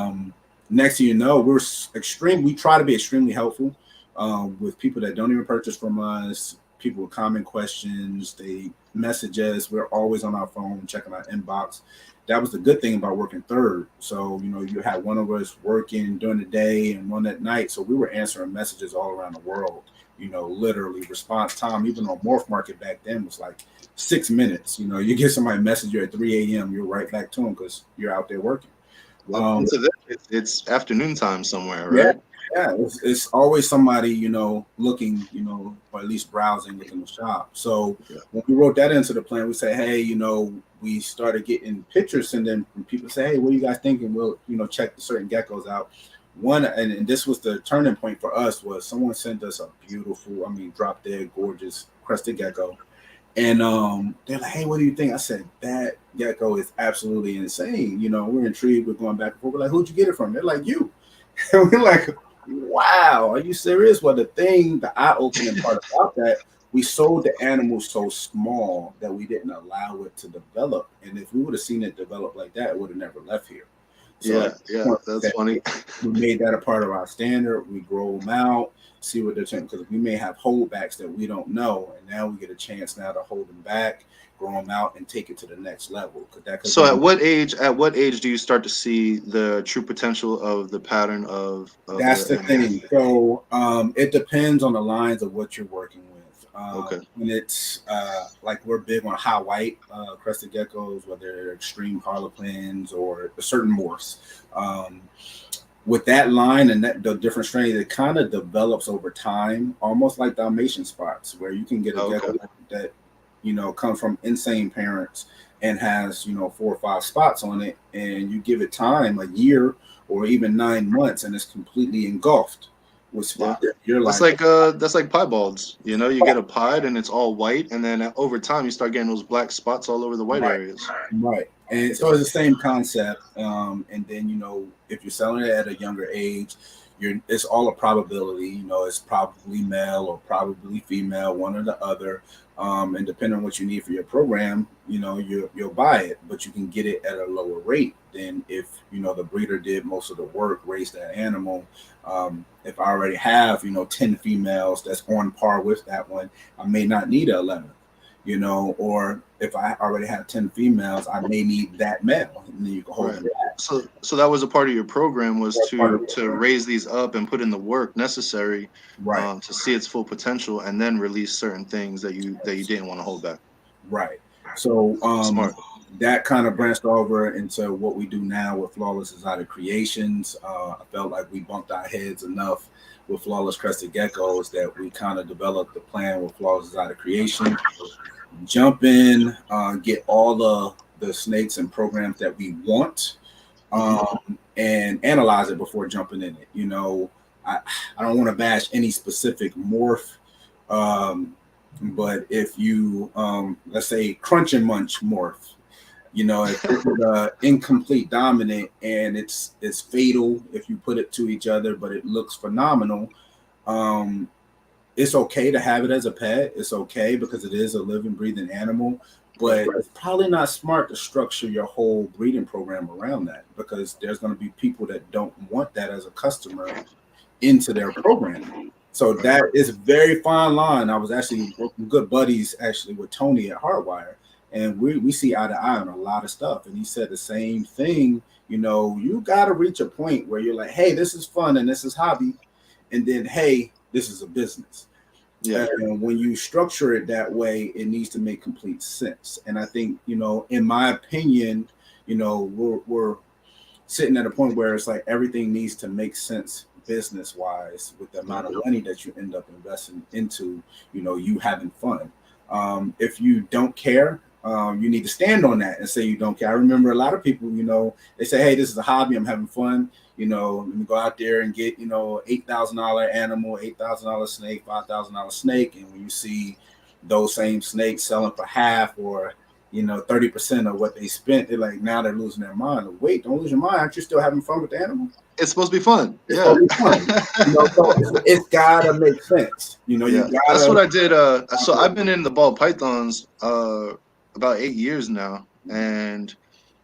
And next thing you know, we try to be extremely helpful with people that don't even purchase from us, people with common questions. They message us. We're always on our phone, checking our inbox. That was the good thing about working third. So, you had one of us working during the day and one at night. So we were answering messages all around the world, literally response time, even on MorphMarket back then was like 6 minutes. You get somebody message you at 3 a.m., you're right back to them because you're out there working. Well, it's afternoon time somewhere, right? Yeah, it's always somebody, looking, or at least browsing within the shop. So when we wrote that into the plan, we say, hey, we started getting pictures and then people say, hey, what are you guys thinking? We'll, check the certain geckos out. One, and this was the turning point for us, was someone sent us a beautiful, drop dead, gorgeous crested gecko. And they're like, hey, what do you think? I said, that gecko is absolutely insane. We're intrigued. We're going back and forth. We're like, who'd you get it from? They're like, you. And we're like, wow, are you serious? Well, the eye-opening part about that, we sold the animal so small that we didn't allow it to develop. And if we would have seen it develop like that, it would have never left here. So that's funny. We made that a part of our standard. We grow them out, see what they're saying, because we may have holdbacks that we don't know, and now we get a chance now to hold them back, grow them out, and take it to the next level. So at what age do you start to see the true potential of the pattern of that's the thing. So it depends on the lines of what you're working with. Okay. When it's like we're big on high white crested geckos, whether they're extreme harlequins or certain morphs. With that line and the different strains, it kind of develops over time, almost like Dalmatian spots, where you can get a gecko that comes from insane parents and has 4 or 5 spots on it, and you give it time, a year or even 9 months, and it's completely engulfed with spots. Yeah. You're that's like piebalds. You get a pied and it's all white, and then over time you start getting those black spots all over the white areas. Right. And so it's the same concept. And then if you're selling it at a younger age, it's all a probability. It's probably male or probably female, one or the other. And depending on what you need for your program, you'll buy it, but you can get it at a lower rate than if the breeder did most of the work, raised that animal. If I already have 10 females that's on par with that one, I may not need an 11. Or if I already have 10 females, I may need that male, and then you can hold it back. So that was a part of your program, was to raise these up and put in the work necessary, to see its full potential, and then release certain things that you didn't want to hold back. Right. So Smart. That kind of branched over into what we do now with Flawless Exotic Creations. I felt like we bumped our heads enough with Flawless Crested Geckos that we kind of developed the plan with Flawless Exotic Creations. Jump in, get all the snakes and programs that we want, and analyze it before jumping in it. I don't want to bash any specific morph, but if you let's say crunch and munch morph, if it's an incomplete dominant and it's fatal if you put it to each other, but it looks phenomenal. It's okay to have it as a pet. It's okay because it is a living, breathing animal, but it's probably not smart to structure your whole breeding program around that, because there's going to be people that don't want that as a customer into their programming. So that is a very fine line. I was actually good buddies actually with Tony at Hardwire, and we see eye to eye on a lot of stuff. And he said the same thing. You know, you got to reach a point where you're like, hey, this is fun and this is hobby, and then hey, this is a business. Yeah. And when you structure it that way, it needs to make complete sense. And I think, you know, in my opinion, you know, we're sitting at a point where it's like everything needs to make sense business wise with the amount of money that you end up investing into, you know, you having fun. If you don't care, you need to stand on that and say you don't care. I remember a lot of people, you know, they say, hey, this is a hobby, I'm having fun. You know, let me go out there and get, you know, $8,000 animal, $8,000 snake, $5,000 snake. And when you see those same snakes selling for half or, you know, 30% of what they spent, they're like, now they're losing their mind. Wait, don't lose your mind. Aren't you still having fun with the animal? It's supposed to be fun. It's supposed to be fun. You know, so it's gotta make sense. You know, Yeah, you that's gotta. what I did. So I've been in the ball pythons about 8 years now, and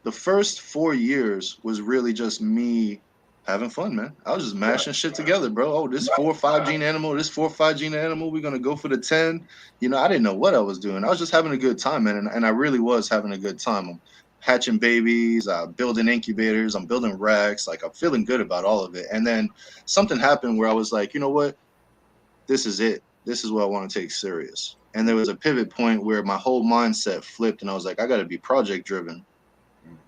the first 4 years was really just me having fun, man. I was just mashing shit together, bro. Oh, this 4 or 5 gene animal, this 4 or 5 gene animal. We're gonna go for the 10. You know, I didn't know what I was doing. I was just having a good time, man, and I really was having a good time. I'm hatching babies, building incubators, I'm building racks. Like I'm feeling good about all of it. And then something happened where I was like, you know what? This is it. This is what I want to take serious. And there was a pivot point where my whole mindset flipped, and I was like, I got to be project driven.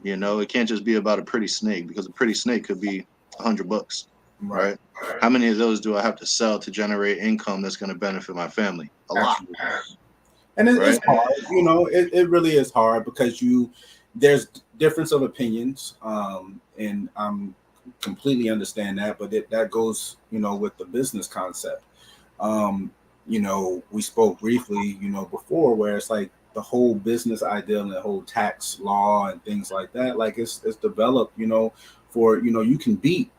You know, it can't just be about a pretty snake, because a pretty snake could be $100, right? How many of those do I have to sell to generate income that's going to benefit my family? A lot. And Right? it's hard, you know, it really is hard because there's difference of opinions, and I'm completely understand that, but that goes, you know, with the business concept. You know, we spoke briefly, you know, before, where it's like the whole business idea and the whole tax law and things like that, like it's developed, you know, for, you know, you can beat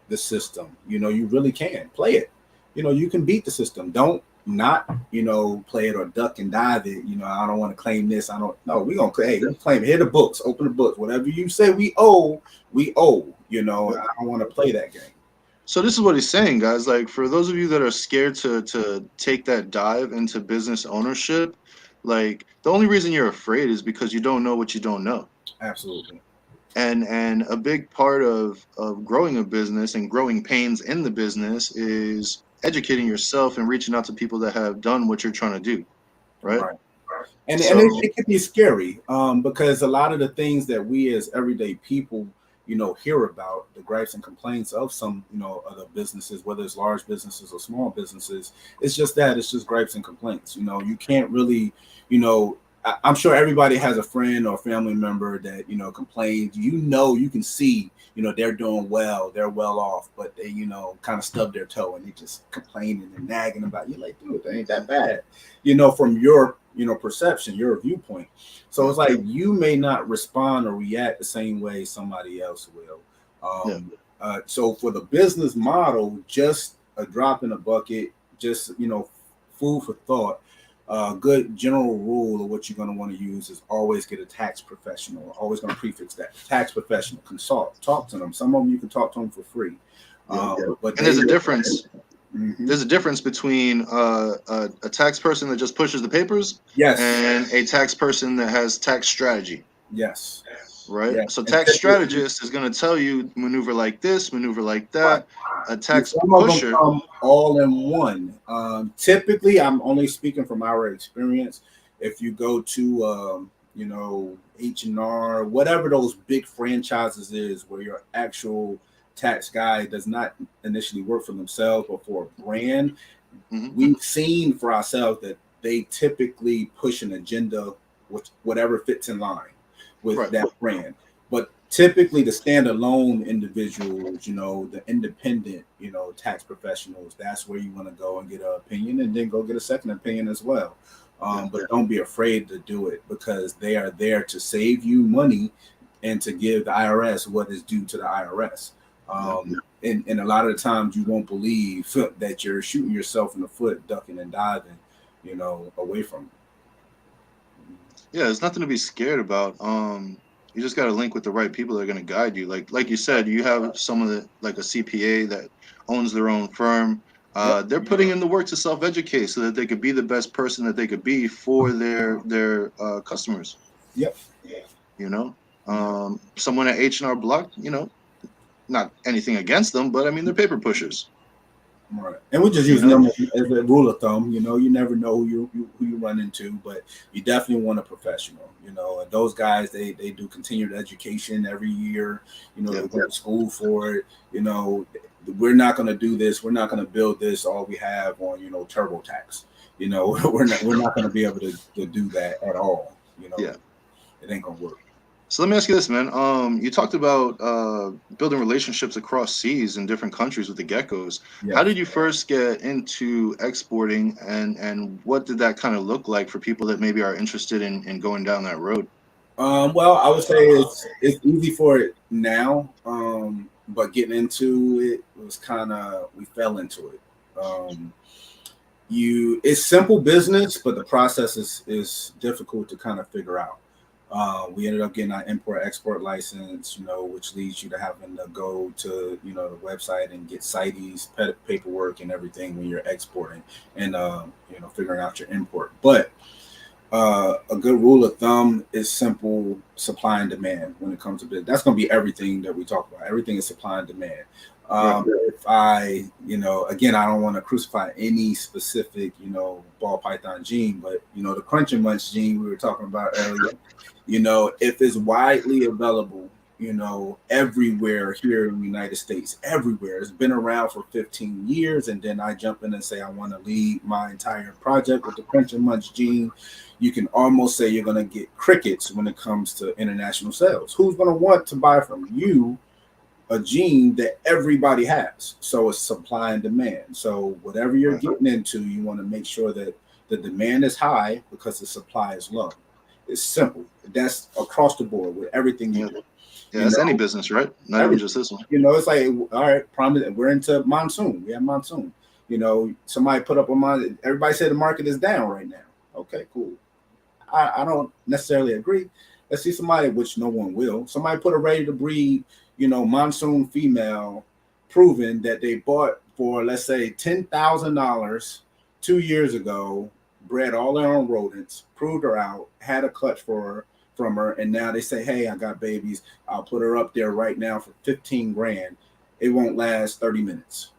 the system, you know, you really can play it, you know, you can beat the system. Don't not, you know, play it or duck and dive it. You know, I don't want to claim this. I don't know. We're gonna claim it. Here the books, open the books. Whatever you say we owe, we owe. You know, I don't want to play that game. So this is what he's saying, guys. Like, for those of you that are scared to take that dive into business ownership, like, the only reason you're afraid is because you don't know what you don't know. Absolutely. And a big part of growing a business and growing pains in the business is educating yourself and reaching out to people that have done what you're trying to do, right? And So it can be scary, because a lot of the things that we as everyday people, you know, hear about, the gripes and complaints of some, you know, other businesses, whether it's large businesses or small businesses, it's just gripes and complaints. You know, you can't really, you know, I'm sure everybody has a friend or family member that, you know, complains. You know, you can see, you know, they're doing well, they're well off, but they, you know, kind of stub their toe and they just complaining and nagging about you. Like, dude, they ain't that bad, you know, from your, you know, perception, your viewpoint. So it's like you may not respond or react the same way somebody else will. So for the business model, just a drop in a bucket, just, you know, food for thought. Good general rule of what you're going to want to use is always get a tax professional. Always going to prefix that tax professional. Consult, talk to them. Some of them you can talk to them for free. But there's a difference. Mm-hmm. There's a difference between a tax person that just pushes the papers, and a tax person that has tax strategy. Yes. Right. So tax strategist is going to tell you maneuver like this, maneuver like that. A tax pusher, come all in one. Typically, I'm only speaking from our experience. If you go to you know, H&R, whatever those big franchises is, where your actual tax guy does not initially work for themselves or for a brand, we've seen for ourselves that they typically push an agenda with whatever fits in line with that brand. But typically the standalone individuals, you know, the independent, you know, tax professionals, that's where you want to go and get an opinion, and then go get a second opinion as well. But don't be afraid to do it, because they are there to save you money and to give the IRS what is due to the IRS. And a lot of the times you won't believe that you're shooting yourself in the foot, ducking and diving, you know, away from it. Yeah, there's nothing to be scared about. You just got to link with the right people that are going to guide you. Like you said, you have someone that like a CPA that owns their own firm. Yep. They're putting in the work to self-educate so that they could be the best person that they could be for their customers. Yep. You know, Yep. someone at H&R Block, not anything against them, but I mean they're paper pushers. Right. And we're just You using know, them as a rule of thumb. You never know who you run into, but you definitely want a professional. And those guys they do continued education every year. They yeah, go to school for it. We're not going to do this. We're not going to build this. All we have on TurboTax. We're not going to be able to do that at all. yeah. It ain't going to work. So let me ask you this, man. You talked about building relationships across seas in different countries with the geckos. How Yes. did you first get into exporting, and what did that kind of look like for people that maybe are interested in going down that road? Well, I would say it's easy for it now, but getting into it was kind of we fell into it. Um, it's simple business, but the process is difficult to kind of figure out. We ended up getting our import export license, which leads you to having to go to the website and get CITES paperwork and everything when you're exporting and figuring out your import. But a good rule of thumb is simple supply and demand when it comes to business. That's going to be everything that we talk about. Everything is supply and demand. Right. If I, again, I don't want to crucify any specific, ball python gene, but the crunch and munch gene we were talking about earlier, if it's widely available, everywhere here in the United States, everywhere. It's been around for 15 years, and then I jump in and say I want to lead my entire project with the crunch and munch gene. You can almost say you're going to get crickets when it comes to international sales. Who's going to want to buy from you a gene that everybody has? So it's supply and demand. So whatever you're Right. getting into, you want to make sure that the demand is high because the supply is low. It's simple. That's across the board with everything you Yeah. do. Yeah. You That's any know, business, right? Not even every just this one. it's like, all right, promise we're into monsoon. We have monsoon. Somebody put up a mon. Everybody said the market is down right now. Okay, cool. I don't necessarily agree. Let's see somebody, which no one will. Somebody put a ready to breed, monsoon female, proven that they bought for let's say $10,000 2 years ago, bred all their own rodents, proved her out, had a clutch for her from her, and now they say, hey, I got babies. I'll put her up there right now for 15 grand. It won't last 30 minutes.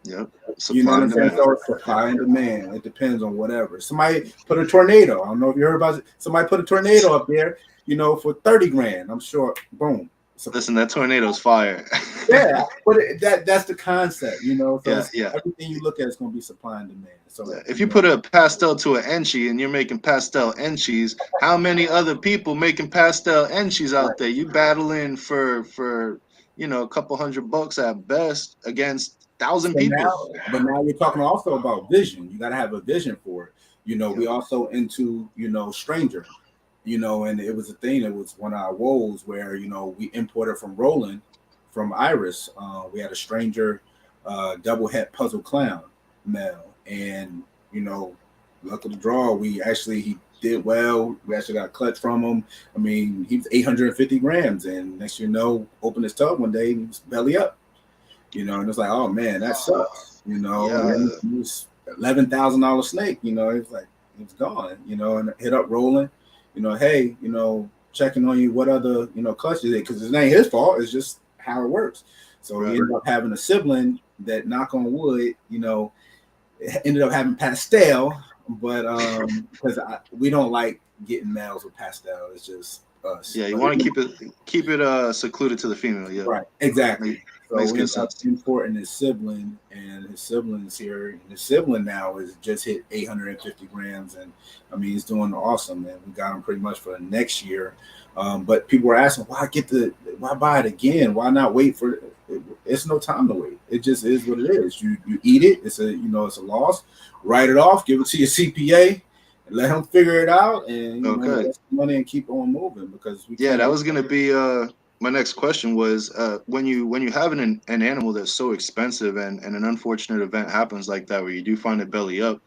Yep. You know Supply what and I'm saying? demand. So it's supply and demand. It depends on whatever. Somebody put a tornado. I don't know if you heard about it. Somebody put a tornado up there, for 30 grand. I'm sure. Boom. So, Listen, that tornado's fire. yeah, but that's the concept, So Yeah. it's Yeah. everything you look at is going to be supply and demand. So Yeah. If you put a pastel to an enchi and you're making pastel enchis, how many other people making pastel enchis right. out there? You battling for a couple $100 at best against 1,000 So people. now you're talking also about vision. You got to have a vision for it. We Yep. also into stranger. And it was a thing. It was one of our woes where we imported from Roland, from Iris. We had a stranger, double het puzzle clown male, and luck of the draw, he did well. We actually got a clutch from him. I mean, he was 850 grams, and next opened his tub one day and he was belly up. And it's like, oh man, that sucks. Yeah. And he was $11,000 snake. It's like it's gone. And hit up Roland. Hey, checking on you. What other clutch is it? Because it ain't his fault. It's just how it works. So he Right. ended up having a sibling that, knock on wood, ended up having pastel. But because we don't like getting males with pastel. It's just us. Yeah. You But want to keep it secluded to the female. Yeah. right, exactly. Make, So makes we good ended up sense. importing his sibling, and his sibling's here. And his sibling now is just hit 850 grams, and I mean he's doing awesome. And we got him pretty much for the next year. But people were asking, why buy it again? Why not wait for it? It's no time to wait. It just is what it is. You eat it. It's a loss. Write it off. Give it to your CPA. Let him figure it out, and Okay. invest the money and keep on moving because we Yeah, can't. that was gonna be my next question was when you have an animal that's so expensive and an unfortunate event happens like that where you do find it belly up,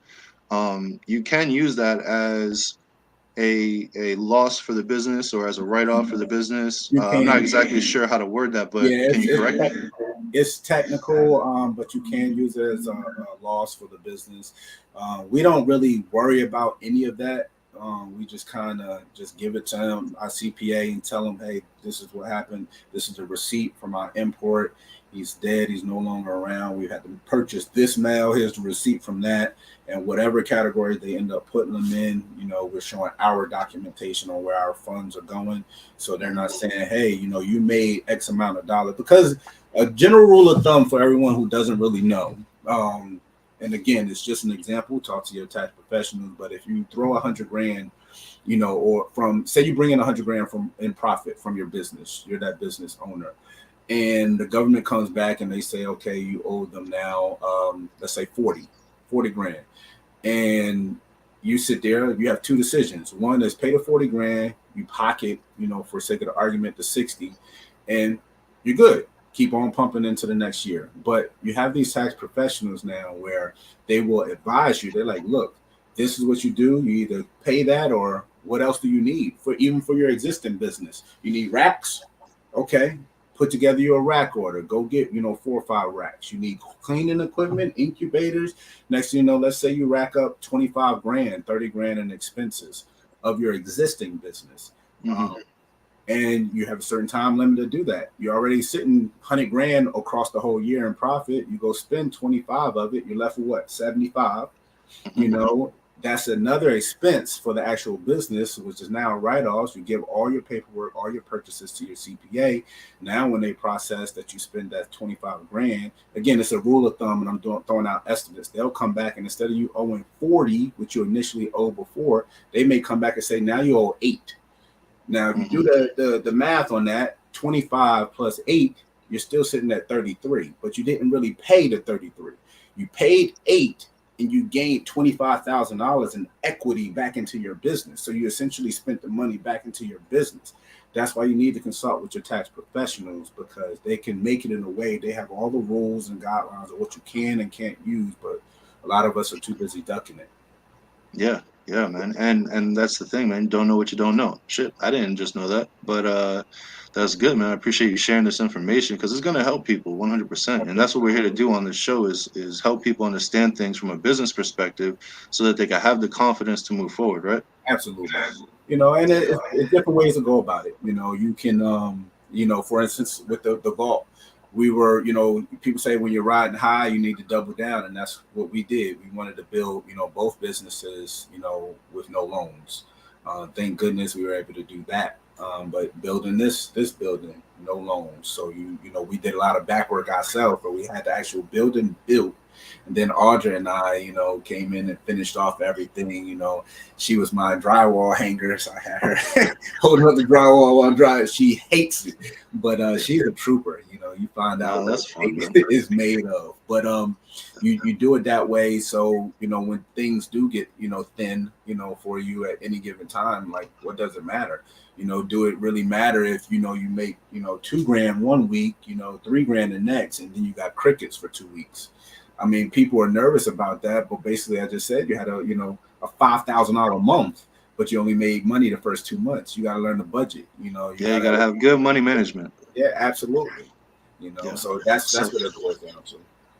you can use that as a loss for the business or as a write off for the business. You I'm not can, exactly sure how to word that, but yeah, can you correct me? it's technical, but you can use it as a loss for the business. We don't really worry about any of that. We just kind of just give it to them, our CPA, and tell them, hey, this is what happened. This is a receipt from our import. He's dead. He's no longer around. We had to purchase this mail. Here's the receipt from that. And whatever category they end up putting them in, we're showing our documentation on where our funds are going. So they're not saying, hey, you made X amount of dollars. Because a general rule of thumb for everyone who doesn't really know, and again, it's just an example, talk to your tax professionals, but if you throw 100 grand, or from, say you bring in 100 grand from in profit from your business, you're that business owner, and the government comes back and they say, okay, you owe them now, let's say 40 grand. And you sit there, you have two decisions. One is pay the 40 grand, you pocket, for sake of the argument, the 60, and you're good. Keep on pumping into the next year. But you have these tax professionals now where they will advise you. They're like, look, this is what you do. You either pay that, or what else do you need for, even for your existing business? You need racks. Okay, put together your rack order. Go get, 4 or 5 racks. You need cleaning equipment, incubators. Next thing you know, let's say you rack up 25 grand, 30 grand in expenses of your existing business. Mm-hmm. And you have a certain time limit to do that. You're already sitting 100 grand across the whole year in profit. You go spend 25 of it, you're left with what, 75? That's another expense for the actual business, which is now write-offs. You give all your paperwork, all your purchases to your CPA. Now, when they process that you spend that 25 grand, again, it's a rule of thumb, and I'm throwing out estimates. They'll come back, and instead of you owing 40, which you initially owed before, they may come back and say, now you owe 8. Now, if you do the math on that, 25 plus 8, you're still sitting at 33, but you didn't really pay the 33. You paid 8, and you gained $25,000 in equity back into your business. So you essentially spent the money back into your business. That's why you need to consult with your tax professionals, because they can make it in a way, they have all the rules and guidelines of what you can and can't use, but a lot of us are too busy ducking it. Yeah, man. And that's the thing, man. You don't know what you don't know. Shit, I didn't just know that. But that's good, man. I appreciate you sharing this information because it's gonna help people 100%. And that's what we're here to do on this show is help people understand things from a business perspective so that they can have the confidence to move forward, right? Absolutely. And it's different ways to go about it. You can, for instance, with the vault, we were, people say when you're riding high, you need to double down. And that's what we did. We wanted to build, both businesses, with no loans. Thank goodness we were able to do that. But building this building, no loans. So, we did a lot of back work ourselves, but we had the actual building built. And then Audra and I, came in and finished off everything. She was my drywall hanger, so I had her holding up the drywall while dry. She hates it, but she's a trooper. You find out That's fun, what man. it is made of. But you do it that way, so when things do get thin, for you at any given time, like what does it matter? Do it really matter if you make 2 grand one week, 3 grand the next, and then you got crickets for 2 weeks? I mean, people are nervous about that, but basically, I just said you had a $5,000 month, but you only made money the first 2 months. You got to learn the budget. You Yeah, you gotta have good money management. Yeah, absolutely. Yeah. So that's So what it boils down to.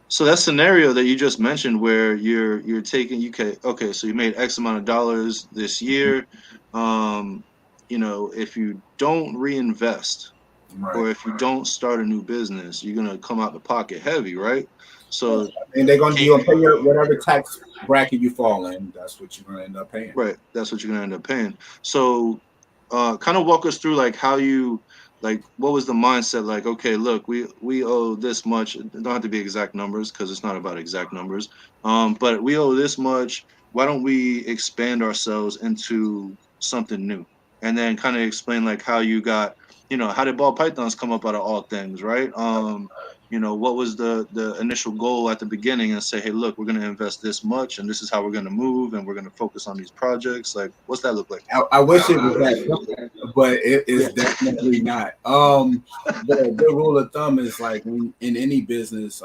so that scenario that you just mentioned where you're taking okay, so you made X amount of dollars this year. Um, if you don't reinvest Right. or if you don't start a new business, you're gonna come out the pocket heavy, right? So And can you're gonna pay you, whatever tax bracket you fall in. That's what you're gonna end up paying. right, that's what you're gonna end up paying. So kind of walk us through like how you what was the mindset like, okay, look, we owe this much. It don't have to be exact numbers because it's not about exact numbers. But we owe this much. Why don't we expand ourselves into something new? And then kind of explain like how you got, how did ball pythons come up out of all things, right? What was the initial goal at the beginning, and say, hey, look, we're going to invest this much and this is how we're going to move and we're going to focus on these projects. Like, what's that look like? I wish it was that simple, but it Yeah. is definitely not. The rule of thumb is like when in any business,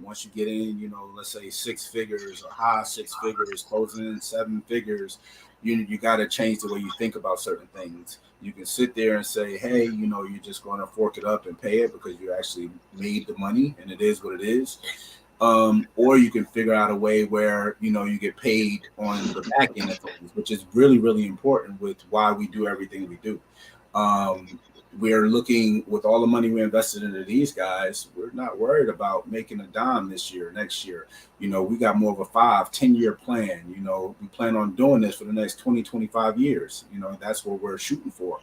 once you get in, let's say 6 figures or high 6 figures, closing in 7 figures, you got to change the way you think about certain things. You can sit there and say, hey, you're just going to fork it up and pay it because you actually made the money and it is what it is. Or you can figure out a way where you get paid on the back end of things, which is really, really important with why we do everything we do. We're looking with all the money we invested into these guys. We're not worried about making a dime this year, next year. We got more of a 5-10 year plan. We plan on doing this for the next 20, 25 years. That's what we're shooting for.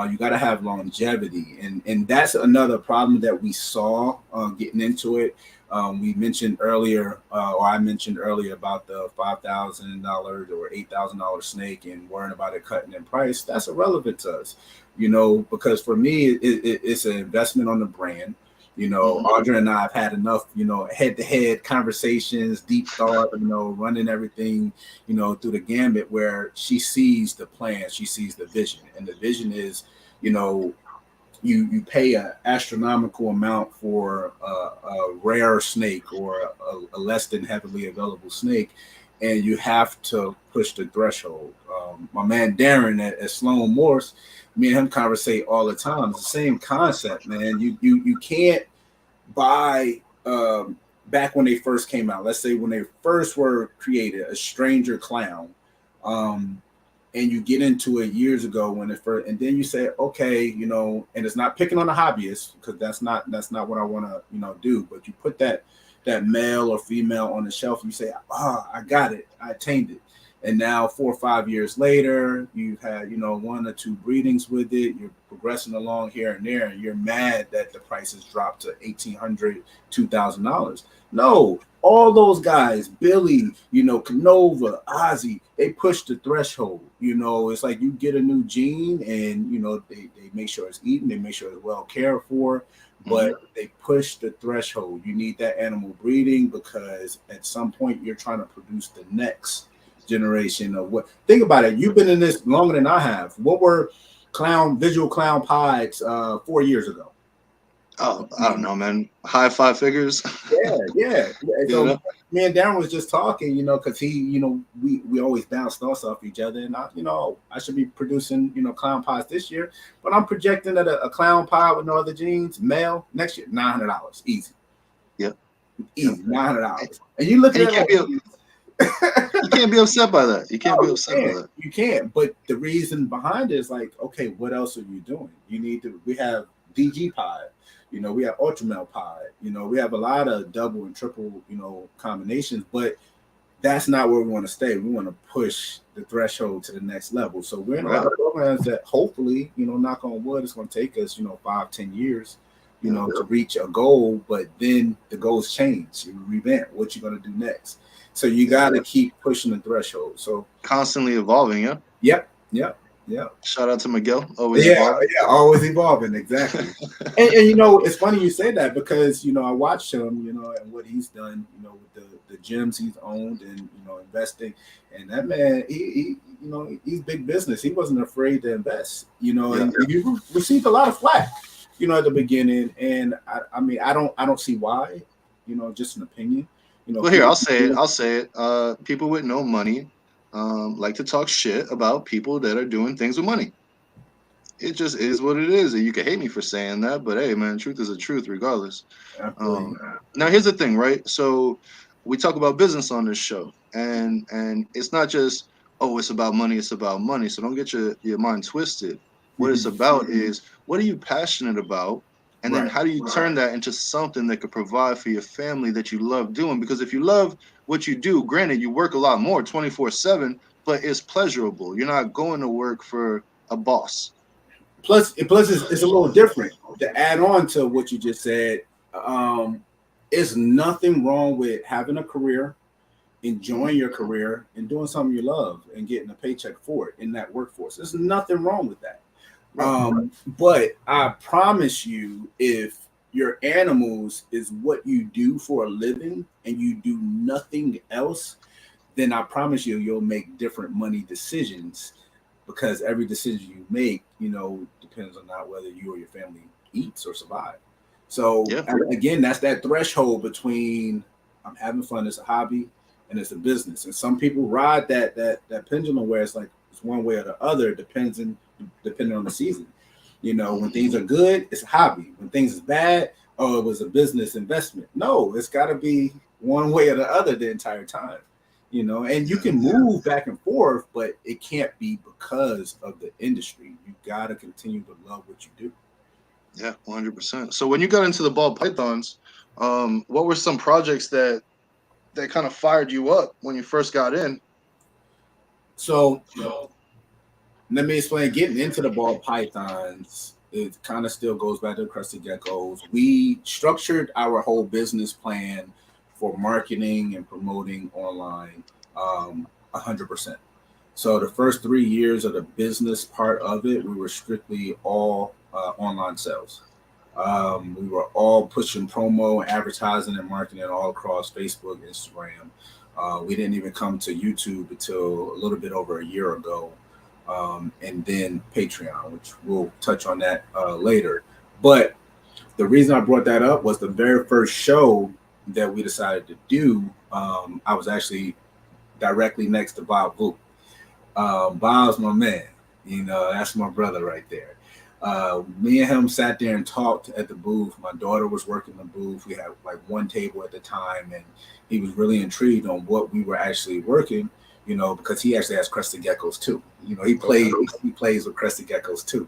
You got to have longevity. And that's another problem that we saw getting into it. We mentioned earlier, or I mentioned earlier about the $5,000 or $8,000 snake and worrying about it cutting in price. That's irrelevant to us, because for me, it's an investment on the brand. Audra and I have had enough, head-to-head conversations, deep thought, running everything, through the gambit where she sees the plan, she sees the vision. And the vision is, you pay an astronomical amount for a rare snake or a less than heavily available snake, and you have to push the threshold. My man Darren at Sloan Morse, me and him conversate all the time. It's the same concept, man. You can't buy back when they first came out. Let's say when they first were created, a stranger clown. And you get into it years ago when it first, and then you say, okay, and it's not picking on the hobbyists because that's not what I want to, do. But you put that male or female on the shelf, and you say, I got it, I attained it. And now 4 or 5 years later, you've had, 1 or 2 breedings with it. You're progressing along here and there, and you're mad that the price has dropped to $1,800, $2,000. No, all those guys, Billy, Canova, Ozzy, they push the threshold. It's like you get a new gene and, they make sure it's eaten, they make sure it's well cared for, but they push the threshold. You need that animal breeding because at some point you're trying to produce the next generation of what. Think about it. You've been in this longer than I have. What were visual clown pies 4 years ago? Oh, I don't know, man. High 5 figures. Yeah. So me and Darren was just talking, because he, we always bounced off each other, and I should be producing, clown pies this year, but I'm projecting that a clown pie with no other genes, male, next year, $900, easy. Yep. Easy, $900. And you look at it. You can't be upset by that. You can't be upset by that. You can't. But the reason behind it is like, okay, what else are you doing? We have DG pie. We have ultramel pie. We have a lot of double and triple, combinations, but that's not where we want to stay. We want to push the threshold to the next level. So we're in a lot of programs that hopefully, knock on wood, it's going to take us, 5-10 years, to reach a goal, but then the goals change. You revamp what you're going to do next. So you got to keep pushing the threshold. So constantly evolving, yeah. Yep. Shout out to Miguel. Always evolving. Yeah, always evolving, exactly. and it's funny you say that because I watch him, and what he's done, with the gyms he's owned and investing, and that man, he he's big business. He wasn't afraid to invest, and he received a lot of flack, at the beginning, and I don't see why, just an opinion. Well, here I'll say it. People with no money like to talk shit about people that are doing things with money. It just is what it is. And you can hate me for saying that, but hey, man, truth is a truth regardless. Now, here's the thing, right? So we talk about business on this show, and it's not just, it's about money. It's about money. So don't get your mind twisted. What it's about is, what are you passionate about? And then how do you turn that into something that could provide for your family that you love doing? Because if you love what you do, granted, you work a lot more 24/7, but it's pleasurable. You're not going to work for a boss. Plus it's a little different. To add on to what you just said, there's nothing wrong with having a career, enjoying your career, and doing something you love and getting a paycheck for it in that workforce. There's nothing wrong with that. But I promise you, if your animals is what you do for a living and you do nothing else, then I promise you'll make different money decisions, because every decision you make, depends on not whether you or your family eats or survive. So again, that's that threshold between I'm having fun, it's a hobby, and it's a business. And some people ride that pendulum where it's like, It's one way or the other, depending on the season. When things Mhm. are good, it's a hobby. When things is bad, oh, it was a business investment. No, it's got to be one way or the other the entire time. And you Yeah, can move back and forth, but it can't be because of the industry. You got to continue to love what you do. yeah, 100%. So when you got into the ball pythons, what were some projects that kind of fired you up when you first got in? So let me explain. Getting into the ball pythons, it kind of still goes back to the crusty geckos. We structured our whole business plan for marketing and promoting online 100%. So the first 3 years of the business part of it, we were strictly all online sales. We were all pushing promo, advertising, and marketing all across Facebook, Instagram. We didn't even come to YouTube until a little bit over a year ago, and then Patreon, which we'll touch on that later. But the reason I brought that up was the very first show that we decided to do. I was actually directly next to Bob Boop. Bob's my man. That's my brother right there. Me and him sat there and talked at the booth. My daughter was working the booth. We had like one table at the time, and he was really intrigued on what we were actually working. Because he actually has crested geckos too. Okay. He plays with crested geckos too.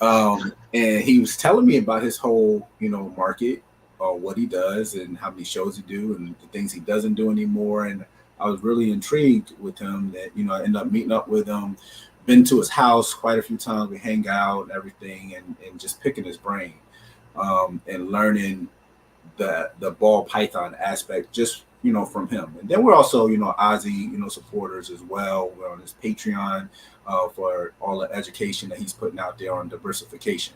And he was telling me about his whole market, what he does and how many shows he do and the things he doesn't do anymore. And I was really intrigued with him that I ended up meeting up with him, been to his house quite a few times. We hang out and everything, and just picking his brain, and learning the ball python aspect just from him. And then we're also Ozzy supporters as well. We're on his Patreon for all the education that he's putting out there on diversification.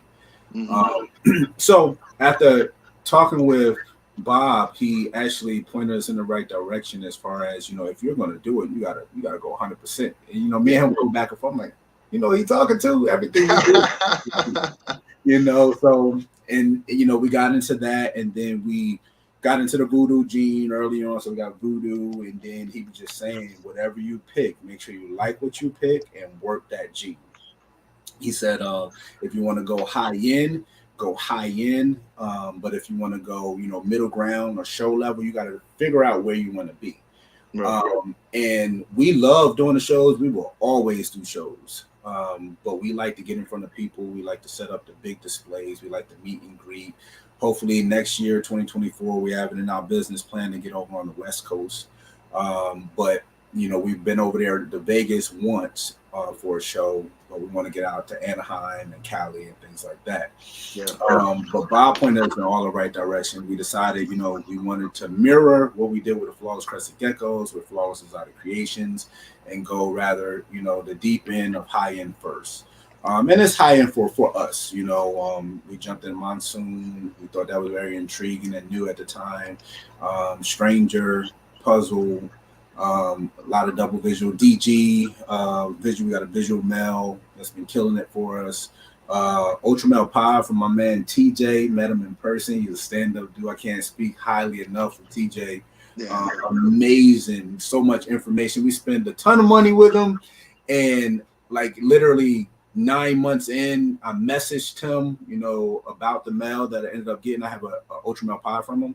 Hmm. Um, so after talking with Bob, he actually pointed us in the right direction as far as if you're going to do it, you gotta go 100%. And me Yeah. and him go back and forth. I'm like, he talking to everything we do. So and we got into that, and then we got into the voodoo gene early on. So we got voodoo, and then he was just saying, whatever you pick, make sure you like what you pick and work that gene. He said, if you want to go high end. But if you want to go, middle ground or show level, you got to figure out where you want to be. Right. And we love doing the shows. We will always do shows. But we like to get in front of people. We like to set up the big displays. We like to meet and greet. Hopefully next year, 2024, we have it in our business plan to get over on the West Coast. But we've been over there to Vegas once for a show, but we want to get out to Anaheim and Cali and things like that. Yeah. But Bob pointed us in all the right direction. We decided, we wanted to mirror what we did with the Flawless Crested Geckos, with Flawless Exotic Creations, and go rather, the deep end of high end first. And it's high end for us. We jumped in Monsoon. We thought that was very intriguing and new at the time. Stranger, Puzzle, a lot of double visual DG visual. We got a visual mail that's been killing it for us. Ultra Male Pie from my man TJ. Met him in person. He's a stand-up dude. I can't speak highly enough of TJ. Yeah. Amazing. So much information. We spend a ton of money with him, and like literally 9 months in, I messaged him, about the mail that I ended up getting. I have a Ultra Male Pie from him,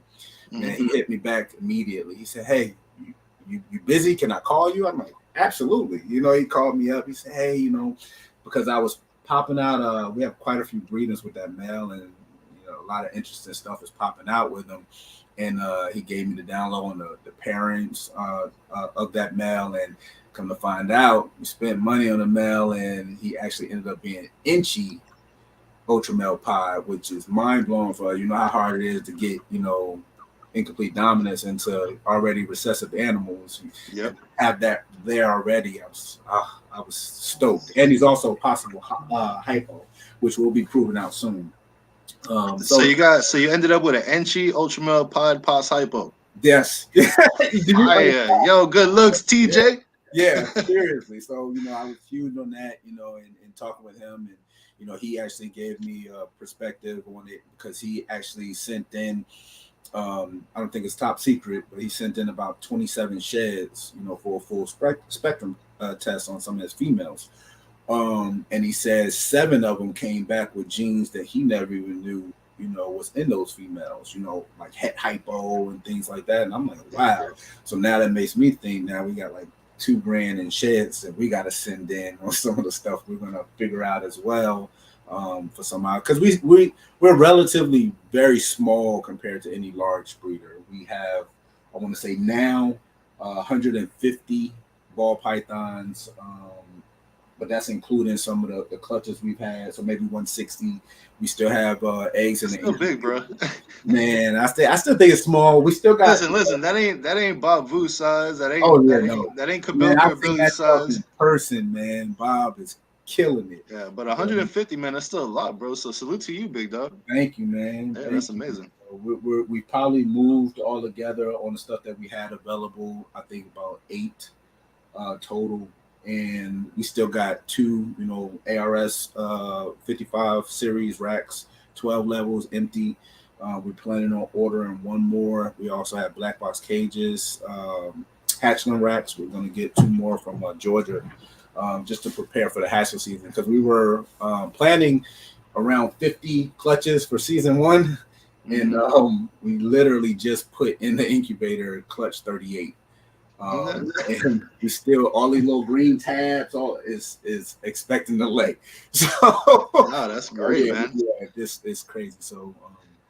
and Hmm. he hit me back immediately. He said, "Hey, you busy? Can I call you?" I'm like, "Absolutely." He called me up. He said, "Hey, because I was popping out. We have quite a few breeders with that mail, and a lot of interesting stuff is popping out with them." And he gave me the download on the parents of that mail, and come to find out, we spent money on the mail, and he actually ended up being inchy Ultra Male Pie, which is mind blowing for how hard it is to get incomplete dominance into already recessive animals, Yep. and have that there already. I was stoked, and he's also possible hypo, which will be proven out soon. So So you ended up with an Enchi Ultramel Pod Pos Hypo. yes, did you Fire. Yo, good looks, yeah, TJ. yeah, seriously. So I was huge on that, and talking with him, and he actually gave me a perspective on it because he actually sent in. I don't think it's top secret, but he sent in about 27 sheds, for a full spectrum tests on some of his females. And he says 7 of them came back with genes that he never even knew, was in those females, like het hypo and things like that. And I'm like, wow. So now that makes me think now we got like $2,000 in sheds that we got to send in on some of the stuff we're going to figure out as well. For somehow, because we're relatively very small compared to any large breeder. We have, I want to say now, 150 ball pythons, but that's including some of the clutches we've had. So maybe 160. We still have eggs in the still big, bro. Man, I still think it's small. We still got listen. That ain't Bob Vu size. That ain't that ain't Kabelka ability size. In person, man. Bob is killing it. Yeah, but 150, man, that's still a lot, bro. So salute to you, big dog. Thank you, man. Yeah, that's amazing. We probably moved all together on the stuff that we had available. I think about 8 total, and we still got 2, ARS 55 series racks, 12 levels empty. We're planning on ordering 1 more. We also have black box cages, hatchling racks. We're going to get 2 more from Georgia. Just to prepare for the hatchling season, because we were planning around 50 clutches for season 1, and we literally just put in the incubator clutch 38. And we still, all these little green tabs, all is expecting to lay. So, that's great, man. Yeah, this is crazy. So,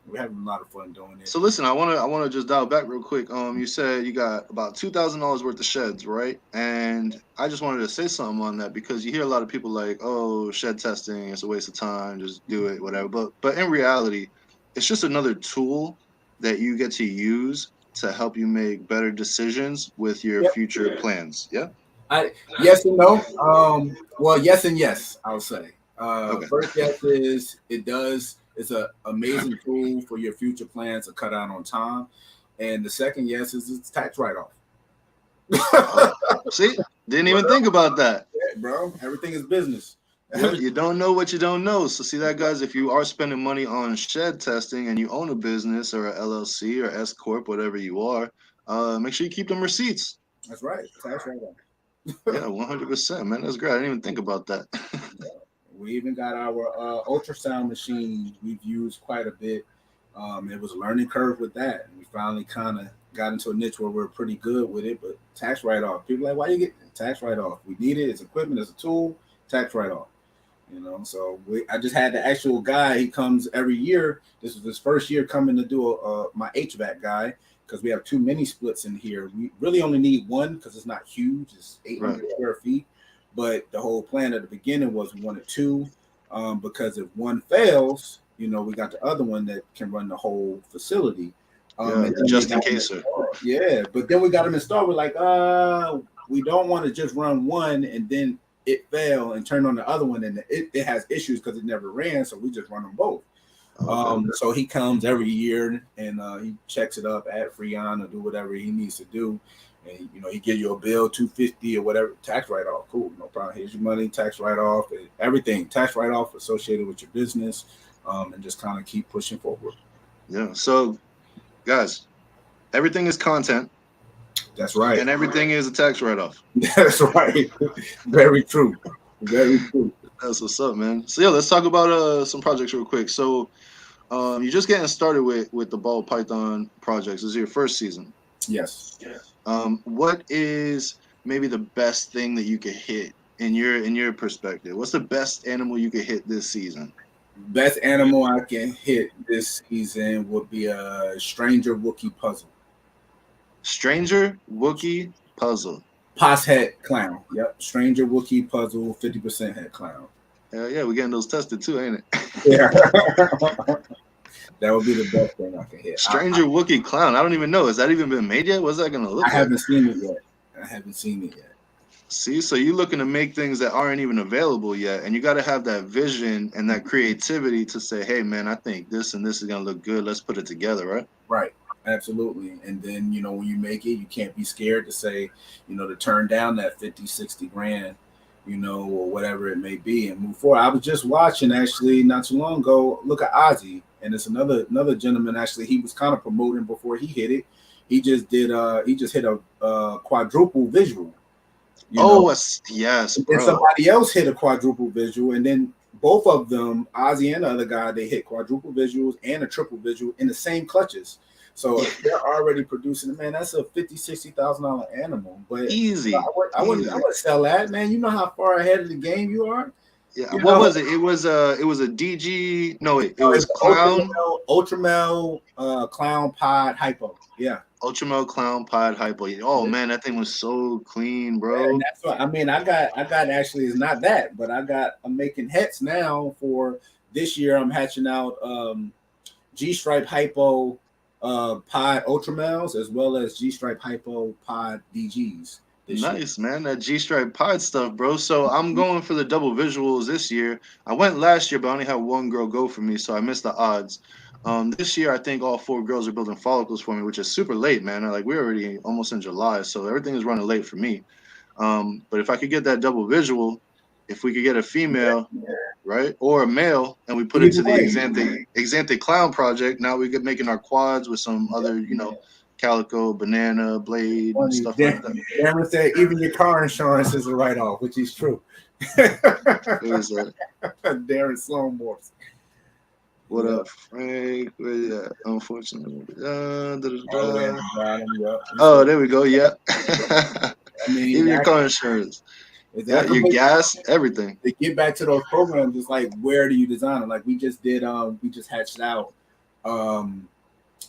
we're having a lot of fun doing it. So listen, I wanna just dial back real quick. You said you got about $2,000 worth of sheds, right? And I just wanted to say something on that, because you hear a lot of people like, oh, shed testing, it's a waste of time, just do it, whatever. But in reality, it's just another tool that you get to use to help you make better decisions with your future plans. Yeah. Yes and no. Well, yes and yes, I'll say. Okay. First yes is it does. It's an amazing tool for your future plans to cut out on time. And the second yes is it's tax write-off. See, didn't even think about that. Yeah, bro, everything is business. You don't know what you don't know. So see that, guys, if you are spending money on shed testing and you own a business or a LLC or S Corp, whatever you are, make sure you keep them receipts. That's right. Tax write-off. Yeah, 100%, man. That's great. I didn't even think about that. We even got our ultrasound machine we've used quite a bit. It was a learning curve with that. And we finally kind of got into a niche where we're pretty good with it, but tax write-off. People are like, why you get tax write-off? We need it. It's equipment, it's a tool, tax write-off. So I just had the actual guy. He comes every year. This was his first year coming to do my HVAC guy, because we have 2 mini splits in here. We really only need 1 because it's not huge. It's 800 square feet. But the whole plan at the beginning was we wanted 2, because if 1 fails, we got the other one that can run the whole facility. Just in case, sir. Yeah, but then we got them installed. We're like, we don't want to just run 1 and then it fail and turn on the other one, and it has issues because it never ran, so we just run them both. So he comes every year and he checks it up at Freon or do whatever he needs to do. And he give you a bill, $250 or whatever, tax write-off. Cool, no problem. Here's your money, tax write-off, everything, tax write-off associated with your business, and just kind of keep pushing forward. Yeah. So, guys, everything is content. That's right. And everything is a tax write-off. That's right. Very true. Very true. That's what's up, man. So, let's talk about some projects real quick. So, you're just getting started with the ball python projects. This is your first season. Yes. What is maybe the best thing that you could hit in your perspective? What's the best animal you could hit this season? Best animal I can hit this season would be a Stranger Wookiee puzzle. Stranger Wookiee puzzle. Pos head clown. Yep. Stranger Wookiee puzzle, 50% head clown. Hell yeah, we're getting those tested too, ain't it? Yeah. That would be the best thing I can hit. Stranger Wookiee clown. I don't even know. Has that even been made yet? What's that going to look like? I haven't seen it yet. See, so you're looking to make things that aren't even available yet, and you got to have that vision and that creativity to say, hey, man, I think this and this is going to look good. Let's put it together, right? Right. Absolutely. And then, when you make it, you can't be scared to say, to turn down that 50, 60 grand, or whatever it may be and move forward. I was just watching, actually, not too long ago, look at Ozzy. And it's another gentleman, actually, he was kind of promoting before he hit it. He just hit a quadruple visual. You know, Oh, yes, and then bro. somebody else hit a quadruple visual, and then both of them, Ozzy and the other guy, they hit quadruple visuals and a triple visual in the same clutches. So if they're already producing, man, that's a $50,000-$60,000 animal. But Easy, I easy. would sell that, man. You know how far ahead of the game you are. Yeah. You What know, was it? It was a DG. No, wait. It it's was the Clown. Ultramel Clown Pod Hypo. Yeah. Ultramel Clown Pod Hypo. Oh Yeah. man, that thing was so clean, And bro. that's what I mean. I got actually it's not that, but I'm making hets now for this year. I'm hatching out G Stripe Hypo Pod Ultramels as well as G Stripe Hypo Pod DGs this year. Nice, man. That G Stripe Pod stuff, bro. So I'm going for the double visuals this year. I went last year, but I only had one girl go for me, so I missed the odds. This year I think all four girls are building follicles for me, which is super late, man. Like we're already almost in July, so everything is running late for me. But if I could get that double visual, if we could get a female, right, or a male, and we put it Either to the way, Exanthic Clown project, now we get making our quads with some other, calico, banana, blade, and funny. stuff like that. Darren said even your car insurance is a write off, which is true. What is that? Darren Sloan Morse. What Yeah. up, Frank? Where you at? Unfortunately. All the way at the bottom. Yep. Oh, there we go. Yeah. I mean, Even your car insurance. Yeah, your exactly. gas, everything. To get back to those programs, it's like where do you design them? Like we just hatched out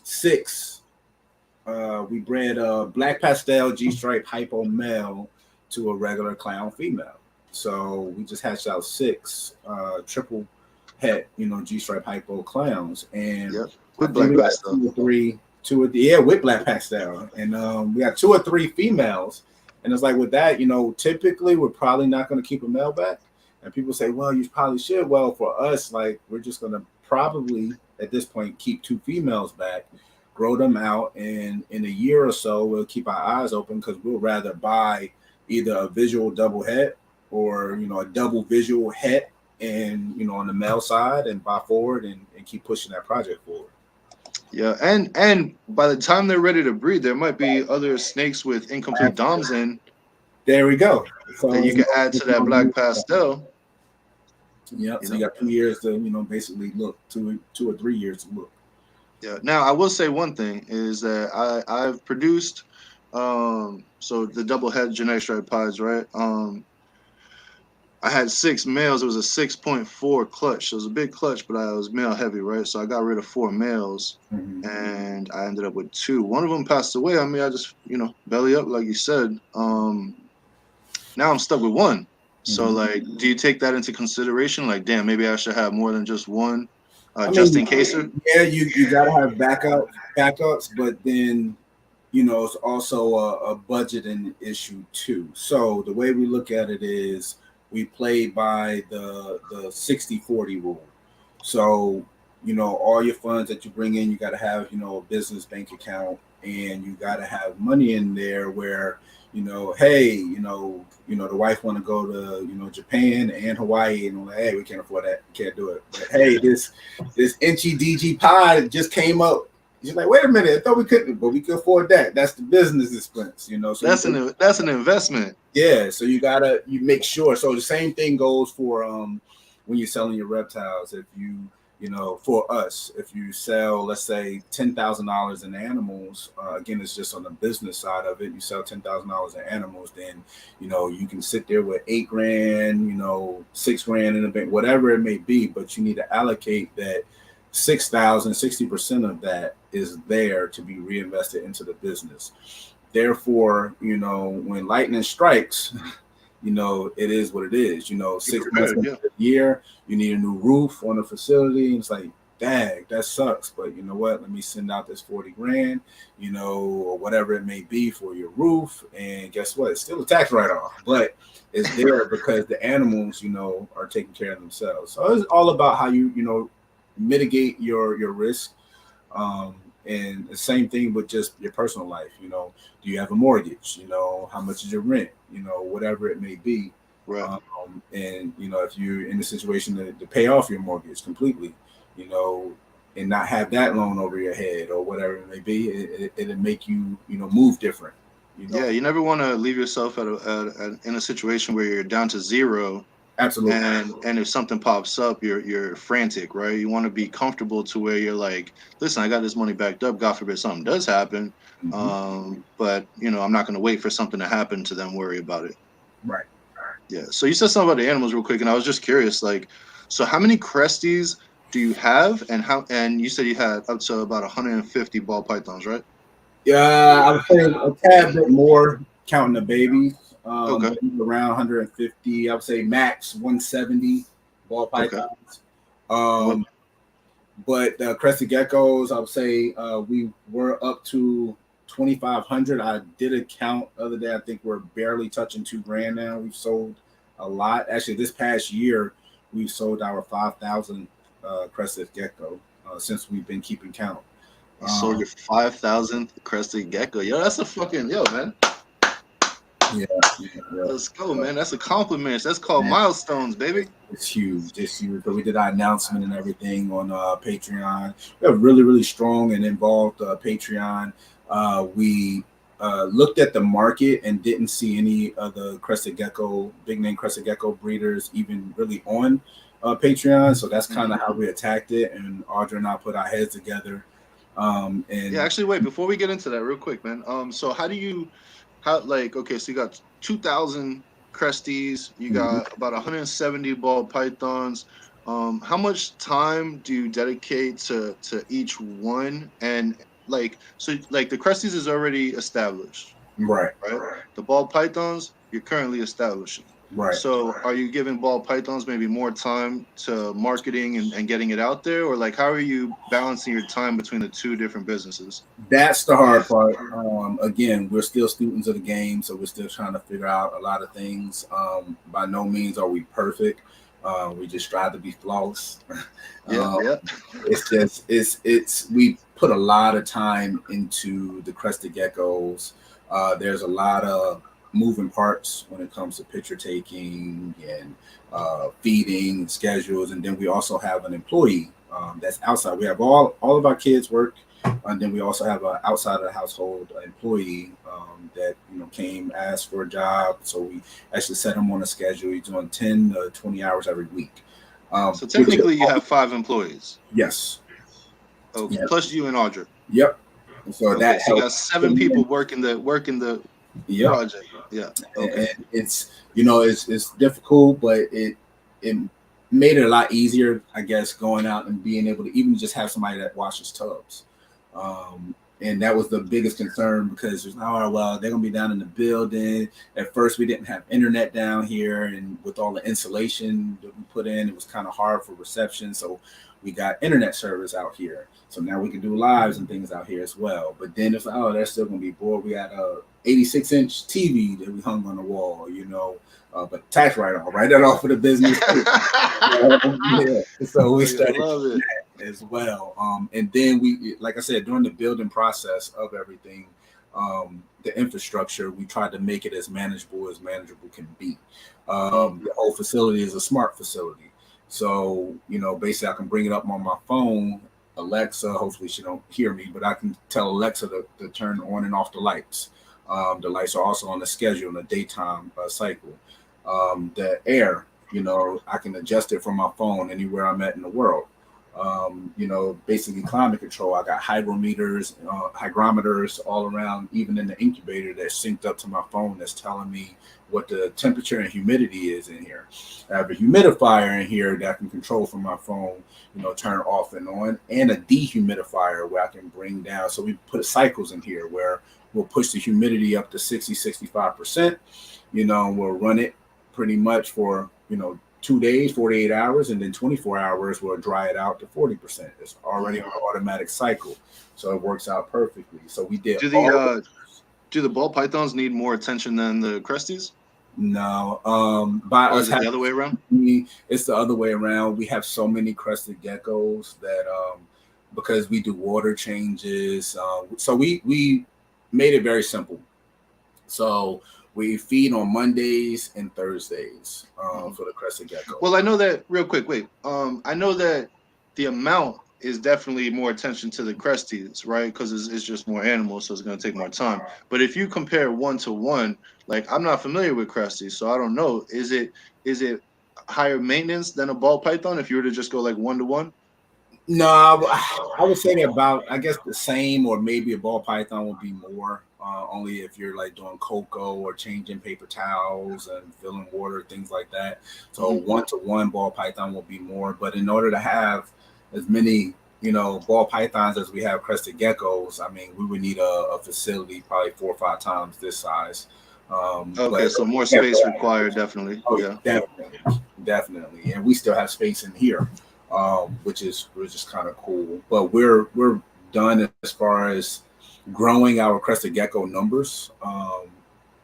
6. We bred a black pastel G stripe hypo male to a regular clown female. So we just hatched out 6 triple het, G stripe hypo clowns, and Yep. I With think black we got pastel. 2 or 3, yeah, with black pastel, and we got 2 or 3 females. And it's like with that, typically we're probably not going to keep a male back. And people say, well, you probably should. Well, for us, like we're just going to probably at this point keep 2 females back, grow them out, and in a year or so we'll keep our eyes open because we'll rather buy either a visual double het or a double visual het and on the male side and buy forward and keep pushing that project forward. Yeah, and by the time they're ready to breed, there might be other snakes with incomplete doms in There we go. So that you can add to that black pastel. Yep. So you got 2 years to basically look 2 or 3 years to look. Yeah. Now I will say one thing is that I've produced so the double head genetic stripe pods, right? I had 6 males. It was a 6.4 clutch. So it was a big clutch, but I was male heavy, right? So I got rid of 4 males, and I ended up with 2. One of them passed away. I mean, I just belly up, like you said. Now I'm stuck with 1. So like, do you take that into consideration? Like, damn, maybe I should have more than just 1, just in case. Yeah, you gotta have backups, but then it's also a budgeting issue too. So the way we look at it is we play by the 60-40 rule. So all your funds that you bring in, you got to have a business bank account, and you got to have money in there where hey, the wife want to go to Japan and Hawaii, and hey, we can't afford that, we can't do it. But hey, this Inchy DG pod just came up. You're like, wait a minute, I thought we couldn't, but we could afford that. That's the business expense, So that's an investment. Yeah, so you make sure. So the same thing goes for when you're selling your reptiles. If for us, if you sell, let's say $10,000 in animals, again, it's just on the business side of it. You sell $10,000 in animals, then you can sit there with $8 grand, $6 grand in a bank, whatever it may be. But you need to allocate that 60% of that is there to be reinvested into the business. Therefore, when lightning strikes, it is what it is. 6 months a year, you need a new roof on the facility. And it's like, dang, that sucks. But you know what? Let me send out this 40 grand, or whatever it may be for your roof. And guess what? It's still a tax write-off, but it's there because the animals, are taking care of themselves. So it's all about how you, mitigate your risk. And the same thing with just your personal life. Do you have a mortgage? How much is your rent? Whatever it may be. Right. And if you're in a situation to pay off your mortgage completely, and not have that loan over your head or whatever it may be, it'll make you, move different. Yeah, you never want to leave yourself in a situation where you're down to zero, Absolutely. and if something pops up, you're frantic, right? You want to be comfortable to where you're like, listen, I got this money backed up. God forbid something does happen, Mm-hmm. but I'm not going to wait for something to happen to then worry about it. Right. Yeah. So you said something about the animals real quick, and I was just curious, like, so how many cresties do you have, and how? And you said you had up to about 150 ball pythons, right? Yeah, I would say a tad bit more counting the babies. Okay. Maybe around 150. I would say max 170 ball Okay. pythons. What? Um, but crested geckos, I would say we were up to 2,500. I did a count the other day. I think we're barely touching 2 grand now. We've sold a lot. Actually, this past year, we've sold our 5,000 crested gecko since we've been keeping count. You sold Um, your 5,000th crested gecko. Yo, that's a fucking man. yeah, yeah, Let's go, yeah. man. That's a compliment. That's called Man, milestones, baby. it's huge. It's huge. But we did our announcement and everything on Patreon. We have really, really strong and involved Patreon. We looked at the market and didn't see any of the crested gecko, big name crested gecko breeders even really on Patreon. So that's kind of Mhm. how we attacked it. And Audra and I put our heads together. Yeah, And actually, wait, before we get into that, real quick, man. So like, so you got 2,000 cresties, you Mhm. got about 170 ball pythons. How much time do you dedicate to each one? And like the cresties is already established, Right, right? The ball pythons, you're currently establishing. right. So are you giving ball pythons maybe more time to marketing and getting it out there? Or like how are you balancing your time between the two different businesses? That's the hard part. Again, we're still students of the game, so we're still trying to figure out a lot of things. By no means are we perfect. We just strive to be flawless. Yeah, um, yeah. it's just it's we put a lot of time into the crested geckos. There's a lot of moving parts when it comes to picture taking and feeding schedules, and then we also have an employee that's outside. We have all of our kids work, and then we also have an outside of the household employee that came asked for a job. So we actually set him on a schedule. He's doing 10 to 20 hours every week. So Which is, technically you have 5 employees. yes, Okay. yes, Plus you and Audra. yep. So Okay. that So you got helps. 7 people working the Yep. project. Yeah. Okay. And it's it's difficult, but it made it a lot easier, I guess, going out and being able to even just have somebody that washes tubs. And that was the biggest concern because there's oh well, they're gonna be down in the building. At first we didn't have internet down here, and with all the insulation that we put in, it was kind of hard for reception. So we got internet service out here. So now we can do lives and things out here as well. But then it's like, oh, they're still gonna be bored. We got a 86-inch TV that we hung on the wall, but tax write-off, write that off for the business. Yeah. So we I started love it. as well. And then we, like I said, during the building process of everything, the infrastructure, we tried to make it as manageable can be. Mm. The whole facility is a smart facility. So, basically I can bring it up on my phone. Alexa, hopefully she don't hear me, but I can tell Alexa to turn on and off the lights. The lights are also on the schedule in the daytime cycle. The air, I can adjust it from my phone anywhere I'm at in the world. Basically climate control. I got hygrometers all around, even in the incubator that's synced up to my phone that's telling me what the temperature and humidity is in here. I have a humidifier in here that I can control from my phone, turn off and on, and a dehumidifier where I can bring down. So we put cycles in here where we'll push the humidity up to 60, 65%, we'll run it pretty much for, 2 days, 48 hours, and then 24 hours will dry it out to 40%. It's already Mm. on an automatic cycle. So it works out perfectly. So we did Do the all uh do the ball pythons need more attention than the cresties? no. By Or us is it the having other way around? it's the other way around. We have so many crested geckos that because we do water changes, so we made it very simple. So we feed on Mondays and Thursdays Mhm. for the crested geckos. Well, I know that real quick. Wait, I know that the amount is definitely more attention to the cresties, right? Because it's just more animals, so it's going to take more time. But if you compare one to one, like I'm not familiar with cresties, so I don't know. Is it higher maintenance than a ball python if you were to just go like one to one? No, I would say they're about, I guess, the same, or maybe a ball python would be more. Only if you're like doing cocoa or changing paper towels and filling water, things like that. So Hmm. 1 to 1 ball python will be more. But in order to have as many, ball pythons as we have crested geckos, I mean, we would need a facility probably 4 or 5 times this size. Okay, But so more yeah, space required, definitely. oh, Yeah. definitely, definitely, and we still have space in here, which is kind of cool. But we're done as far as growing our crested gecko numbers.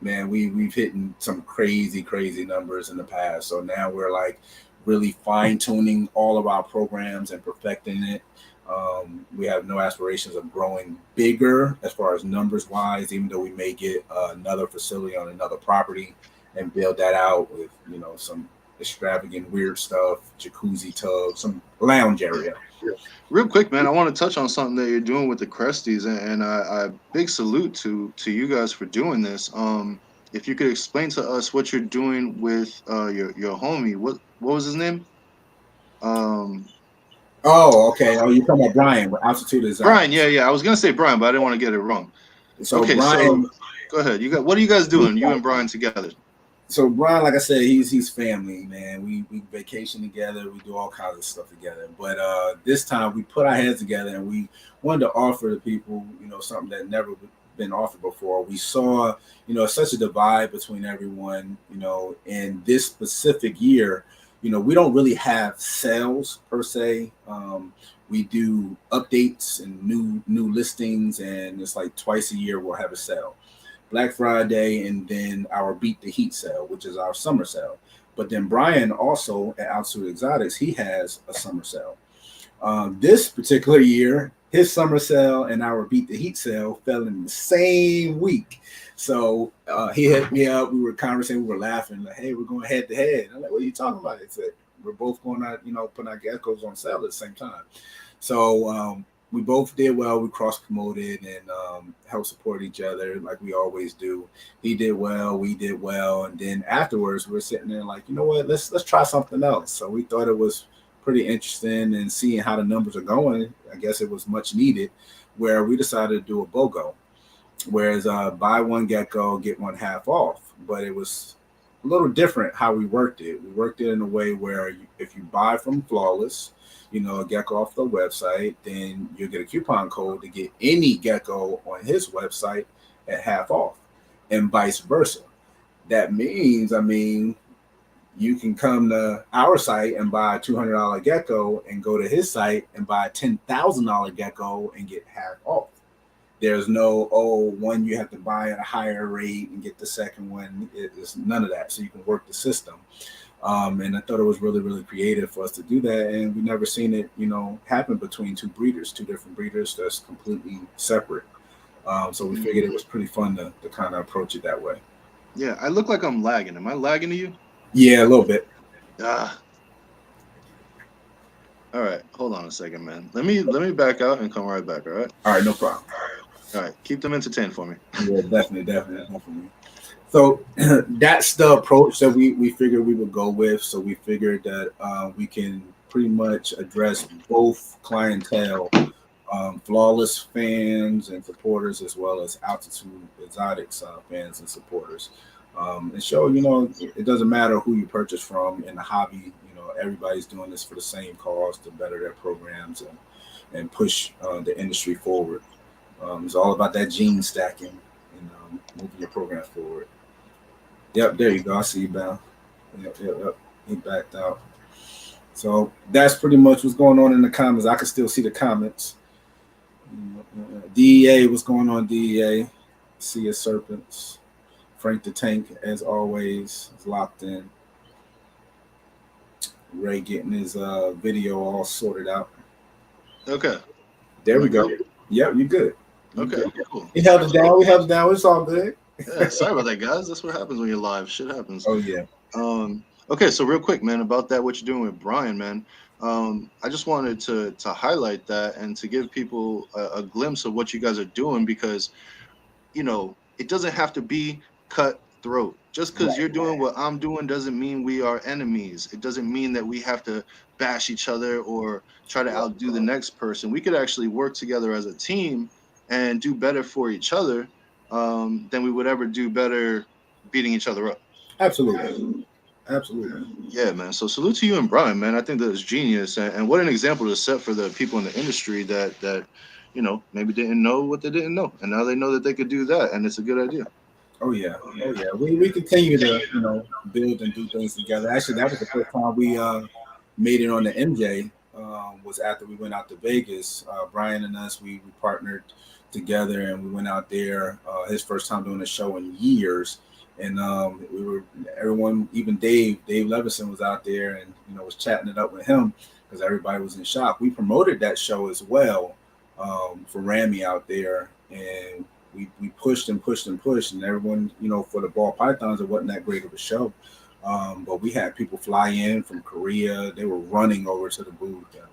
Man, we've hit some crazy numbers in the past. So now we're like really fine tuning all of our programs and perfecting it. We have no aspirations of growing bigger as far as numbers wise, even though we may get another facility on another property and build that out with some extravagant weird stuff, jacuzzi tub, some lounge area. Real quick, man, I want to touch on something that you're doing with the Cresties, and I big salute to you guys for doing this. If you could explain to us what you're doing with your homie, what was his name? Um, Oh, okay. Oh, you're talking about Brian with Altitude Brian. Yeah, Exotics. yeah. I was gonna say Brian, but I didn't want to get it wrong. So Okay, so Brian, go ahead. What are you guys doing? You and Brian together? so Brian, like I said, he's family, man. We vacation together. We do all kinds of stuff together. But this time we put our heads together and we wanted to offer the people, something that never been offered before. We saw, such a divide between everyone, in this specific year. We don't really have sales per se. We do updates and new listings, and it's like twice a year we'll have a sale. Black Friday, and then our Beat the Heat sale, which is our summer sale. But then Brian also at Altitude Exotics, he has a summer sale. This particular year, his summer sale and our Beat the Heat sale fell in the same week. So he hit me up. We were conversing, we were laughing, like, hey, we're going head to head. I'm like, what are you talking about? He said, we're both going out, putting our geckos on sale at the same time. So we both did well. We cross promoted and helped support each other like we always do. He did well, we did well, and then afterwards we're sitting there like, you know what? Let's try something else. So we thought it was pretty interesting and seeing how the numbers are going. I guess it was much needed. Where we decided to do a BOGO, whereas buy one gecko get one half off. But it was a little different how we worked it. We worked it in a way where if you buy from Flawless, a gecko off the website, then you'll get a coupon code to get any gecko on his website at half off, and vice versa. That means, I mean, you can come to our site and buy a $200 gecko and go to his site and buy a $10,000 gecko and get half off. There's no, one you have to buy at a higher rate and get the second one. It's none of that. So you can work the system. And I thought it was really, really creative for us to do that. And we never seen it, happen between two different breeders that's completely separate. So we figured it was pretty fun to kind of approach it that way. Yeah, I look like I'm lagging. Am I lagging to you? Yeah, a little bit. Ah. All right, hold on a second, man. Let me back out and come right back. All right. All right, no problem. All right, keep them entertained for me. Yeah, definitely. So that's the approach that we figured we would go with. So we figured that we can pretty much address both clientele, Flawless fans and supporters, as well as Altitude Exotics fans and supporters. And show, it doesn't matter who you purchase from in the hobby. Everybody's doing this for the same cause to better their programs and push the industry forward. It's all about that gene stacking and moving your programs forward. Yep, there you go. I see you, Bal. Yep. He backed out. So that's pretty much what's going on in the comments. I can still see the comments. DEA, what's going on, DEA? Sea of Serpents. Frank the Tank, as always, is locked in. Ray getting his video all sorted out. Okay. There we go. Yep, you good. Okay, cool. He held it down. We held it down. It's all good. Yeah, sorry about that, guys. That's what happens when you're live. Shit happens. Oh yeah. Okay, so real quick, man, about that, what you're doing with Brian, man. I just wanted to highlight that and to give people a glimpse of what you guys are doing because it doesn't have to be cutthroat. Just because Right. you're doing what I'm doing doesn't mean we are enemies. It doesn't mean that we have to bash each other or try to outdo the next person. We could actually work together as a team and do better for each other than we would ever do better beating each other up. Absolutely. Absolutely. Yeah, man. So salute to you and Brian, man. I think that is genius, and what an example to set for the people in the industry that maybe didn't know what they didn't know, and now they know that they could do that, and it's a good idea. Oh yeah, oh yeah. We continue to build and do things together. Actually, that was the first time we made it on the MJ. Was after we went out to Vegas. Brian and us we partnered together and we went out there. His first time doing a show in years, and we were everyone, even Dave Levison was out there and was chatting it up with him because everybody was in shock. We promoted that show as well for Rami out there, and we pushed and pushed and pushed, and everyone, for the ball pythons, it wasn't that great of a show. But we had people fly in from Korea. They were running over to the booth. And,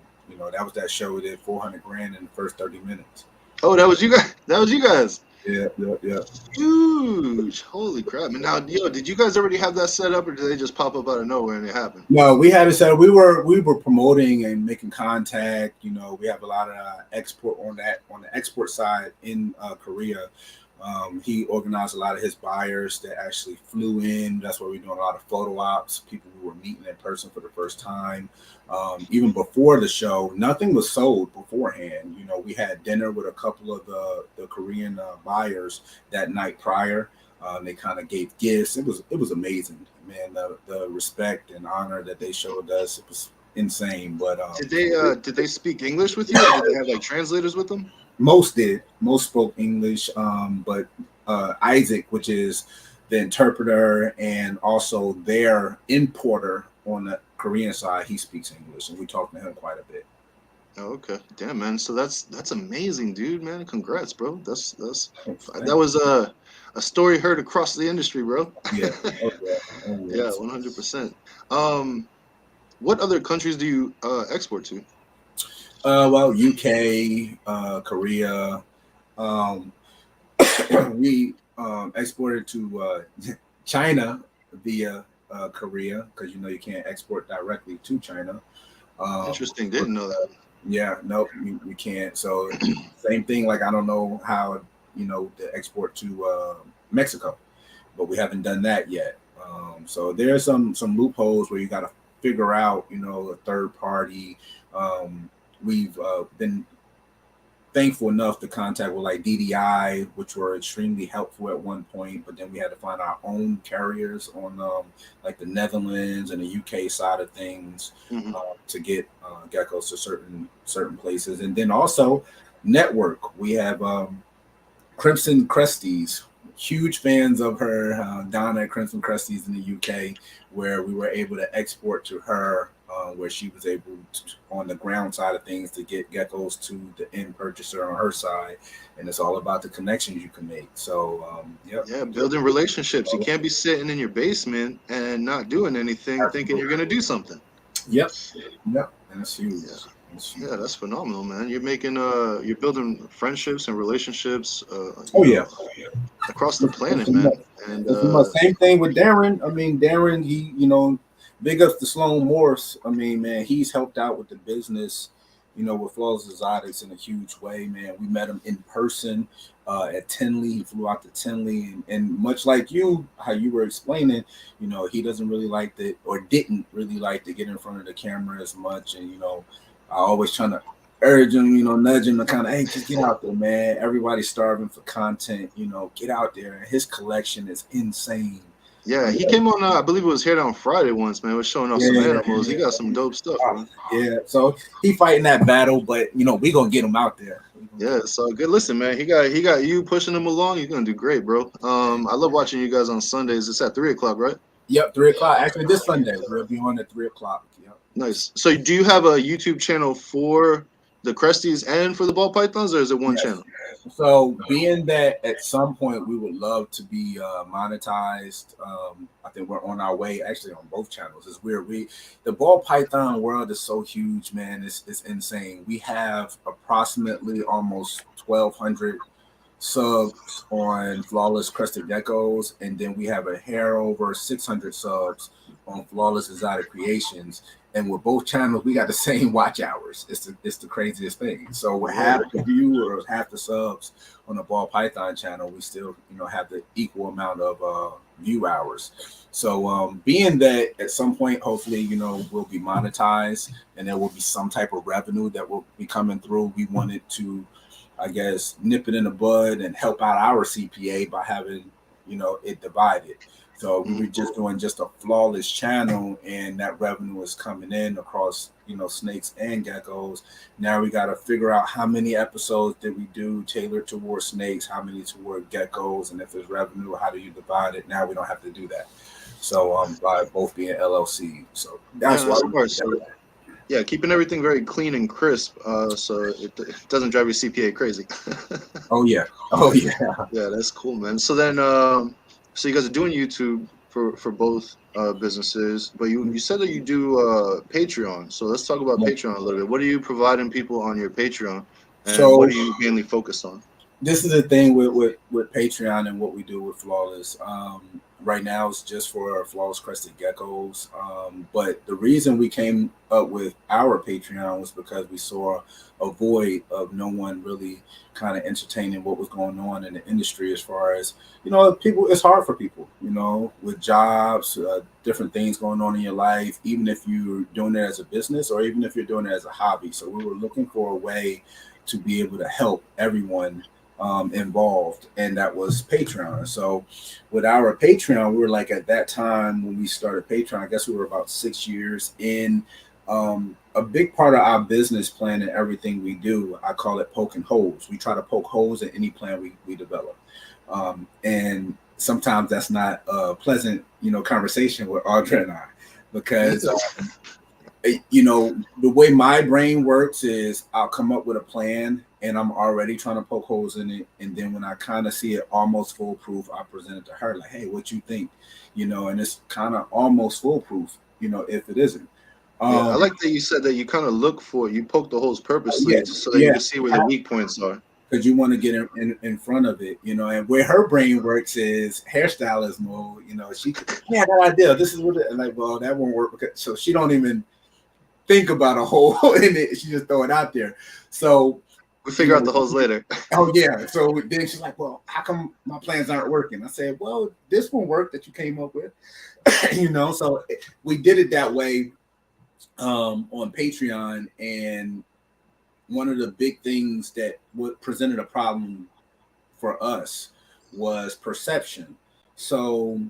that was that show. We did 400 grand in the first 30 minutes. Oh, that was you guys. That was you guys. Yeah, yeah, yeah. Huge. Holy crap. And now, did you guys already have that set up, or did they just pop up out of nowhere and it happened? No, we had it set. We were promoting and making contact. We have a lot of export on the export side in Korea. He organized a lot of his buyers that actually flew in. That's why we're doing a lot of photo ops. People who were meeting in person for the first time. Even before the show, nothing was sold beforehand. We had dinner with a couple of the Korean buyers that night prior. They kind of gave gifts. It was amazing, man. The respect and honor that they showed us, it was insane. But Did they speak English with you, or did they have like translators with them? most did. Most spoke English, but Isaac, which is the interpreter and also their importer on the Korean side, he speaks English, and we talked to him quite a bit. Oh, okay. Damn, man. So that's amazing, dude, man. Congrats, bro. Thanks, That was a story heard across the industry, bro. yeah. Oh, yeah. Oh, Yeah, yes. 100%. Um, what other countries do you export to? Well, UK, Korea. Um, we exported to China via Korea because you can't export directly to China. Interesting. Didn't know that. Yeah, nope, we can't. So same thing. Like I don't know how to export to Mexico, but we haven't done that yet. So there's some loopholes where you got to figure out a third party. We've been thankful enough to contact with like DDI, which were extremely helpful at one point, but then we had to find our own carriers on like the Netherlands and the UK side of things Hmm. to get geckos to certain places, and then also network. We have Crimson Cresties, huge fans of her, Donna at Crimson Cresties in the UK, where we were able to export to her, where she was able to, on the ground side of things, to get geckos to the end purchaser on her side. And it's all about the connections you can make. So, yep. Yeah, building relationships. You can't be sitting in your basement and not doing anything, thinking you're gonna do something. Yep. Yep. And it's huge. Yeah. It's huge. Yeah, that's phenomenal, man. You're building friendships and relationships, Oh, yeah. across the planet, It's a man. must. And It's a must. Same thing with Darren. I mean, Darren, he, big ups to Sloan Morse. I mean, man, he's helped out with the business, with Flawless Exotics in a huge way, man. We met him in person at Tinley. He flew out to Tinley. And much like you, how you were explaining, he doesn't really like to, or didn't really like to get in front of the camera as much. And, I always trying to urge him, nudge him to kind of, hey, just get out there, man. Everybody's starving for content, get out there. And his collection is insane. yeah, he came on. I believe it was here on Friday once, man. Was showing off some Yeah, animals. He got some dope stuff, man. Yeah, so he fighting that battle, but we gonna get him out there. Yeah, so good. Listen, man, he got you pushing him along. You're gonna do great, bro. I love watching you guys on Sundays. It's at 3 o'clock, right? Yep, 3 o'clock. Actually, this Sunday we'll be on at 3 o'clock. Yep. Nice. So, do you have a YouTube channel for the Cresties and for the ball pythons, or is it one Yes. channel? So, being that at some point we would love to be monetized, I think we're on our way. Actually, on both channels. It's weird. The ball python world is so huge, man. It's insane. We have approximately almost 1,200 subs on Flawless Crested Geckos, and then we have a hair over 600 subs on Flawless Exotic Creations. And with both channels, we got the same watch hours. It's the craziest thing. So with half Word. the viewers, half the subs on the Ball Python channel, we still have the equal amount of view hours. So being that at some point, hopefully, we'll be monetized and there will be some type of revenue that will be coming through. We wanted to, I guess, nip it in the bud and help out our CPA by having, it divided. So we were Mhm. just doing just a flawless channel, and that revenue is coming in across, snakes and geckos. Now we got to figure out how many episodes did we do tailored towards snakes, how many toward geckos, and if it's revenue, how do you divide it? Now we don't have to do that. So by both being LLC, so Yeah, that's why that's we smart. did So that. yeah, keeping everything very clean and crisp, so it doesn't drive your CPA crazy. Oh yeah, oh yeah. Yeah, that's cool, man. So then, so you guys are doing YouTube for both businesses, but you said that you do Patreon. So let's talk about Patreon a little bit. What are you providing people on your Patreon, and what So are you mainly focused on? this is the thing with Patreon and what we do with Flawless. Right now, it's just for Flawless Crested Geckos. But the reason we came up with our Patreon was because we saw a void of no one really kind of entertaining what was going on in the industry as far as, people, it's hard for people, with jobs, different things going on in your life, even if you're doing it as a business or even if you're doing it as a hobby. So we were looking for a way to be able to help everyone involved, and that was Patreon. So, with our Patreon, we were like at that time when we started Patreon, I guess we were about 6 years in. A big part of our business plan and everything we do, I call it poking holes. We try to poke holes in any plan we develop. And sometimes that's not a pleasant, conversation with Audra and I, because the way my brain works is I'll come up with a plan and I'm already trying to poke holes in it. And then when I kind of see it almost foolproof, I present it to her like, hey, what you think? And it's kind of almost foolproof, if it isn't. Yeah, I Um, like that you said that you kind of look for you poke the holes purposely yeah, so that you yeah, can see where the weak points are. because you want to get in front of it, and where her brain works is hairstylist mode. She, hey, I got an idea. This is what it, and like, well, that won't work because so she don't even think about a hole in it. She just throw it out there. So, We you figure out know, the holes later. oh yeah. So then she's like, well, how come my plans aren't working? I said, well, this one worked that you came up with, So we did it that way on Patreon, and one of the big things that what presented a problem for us was perception. So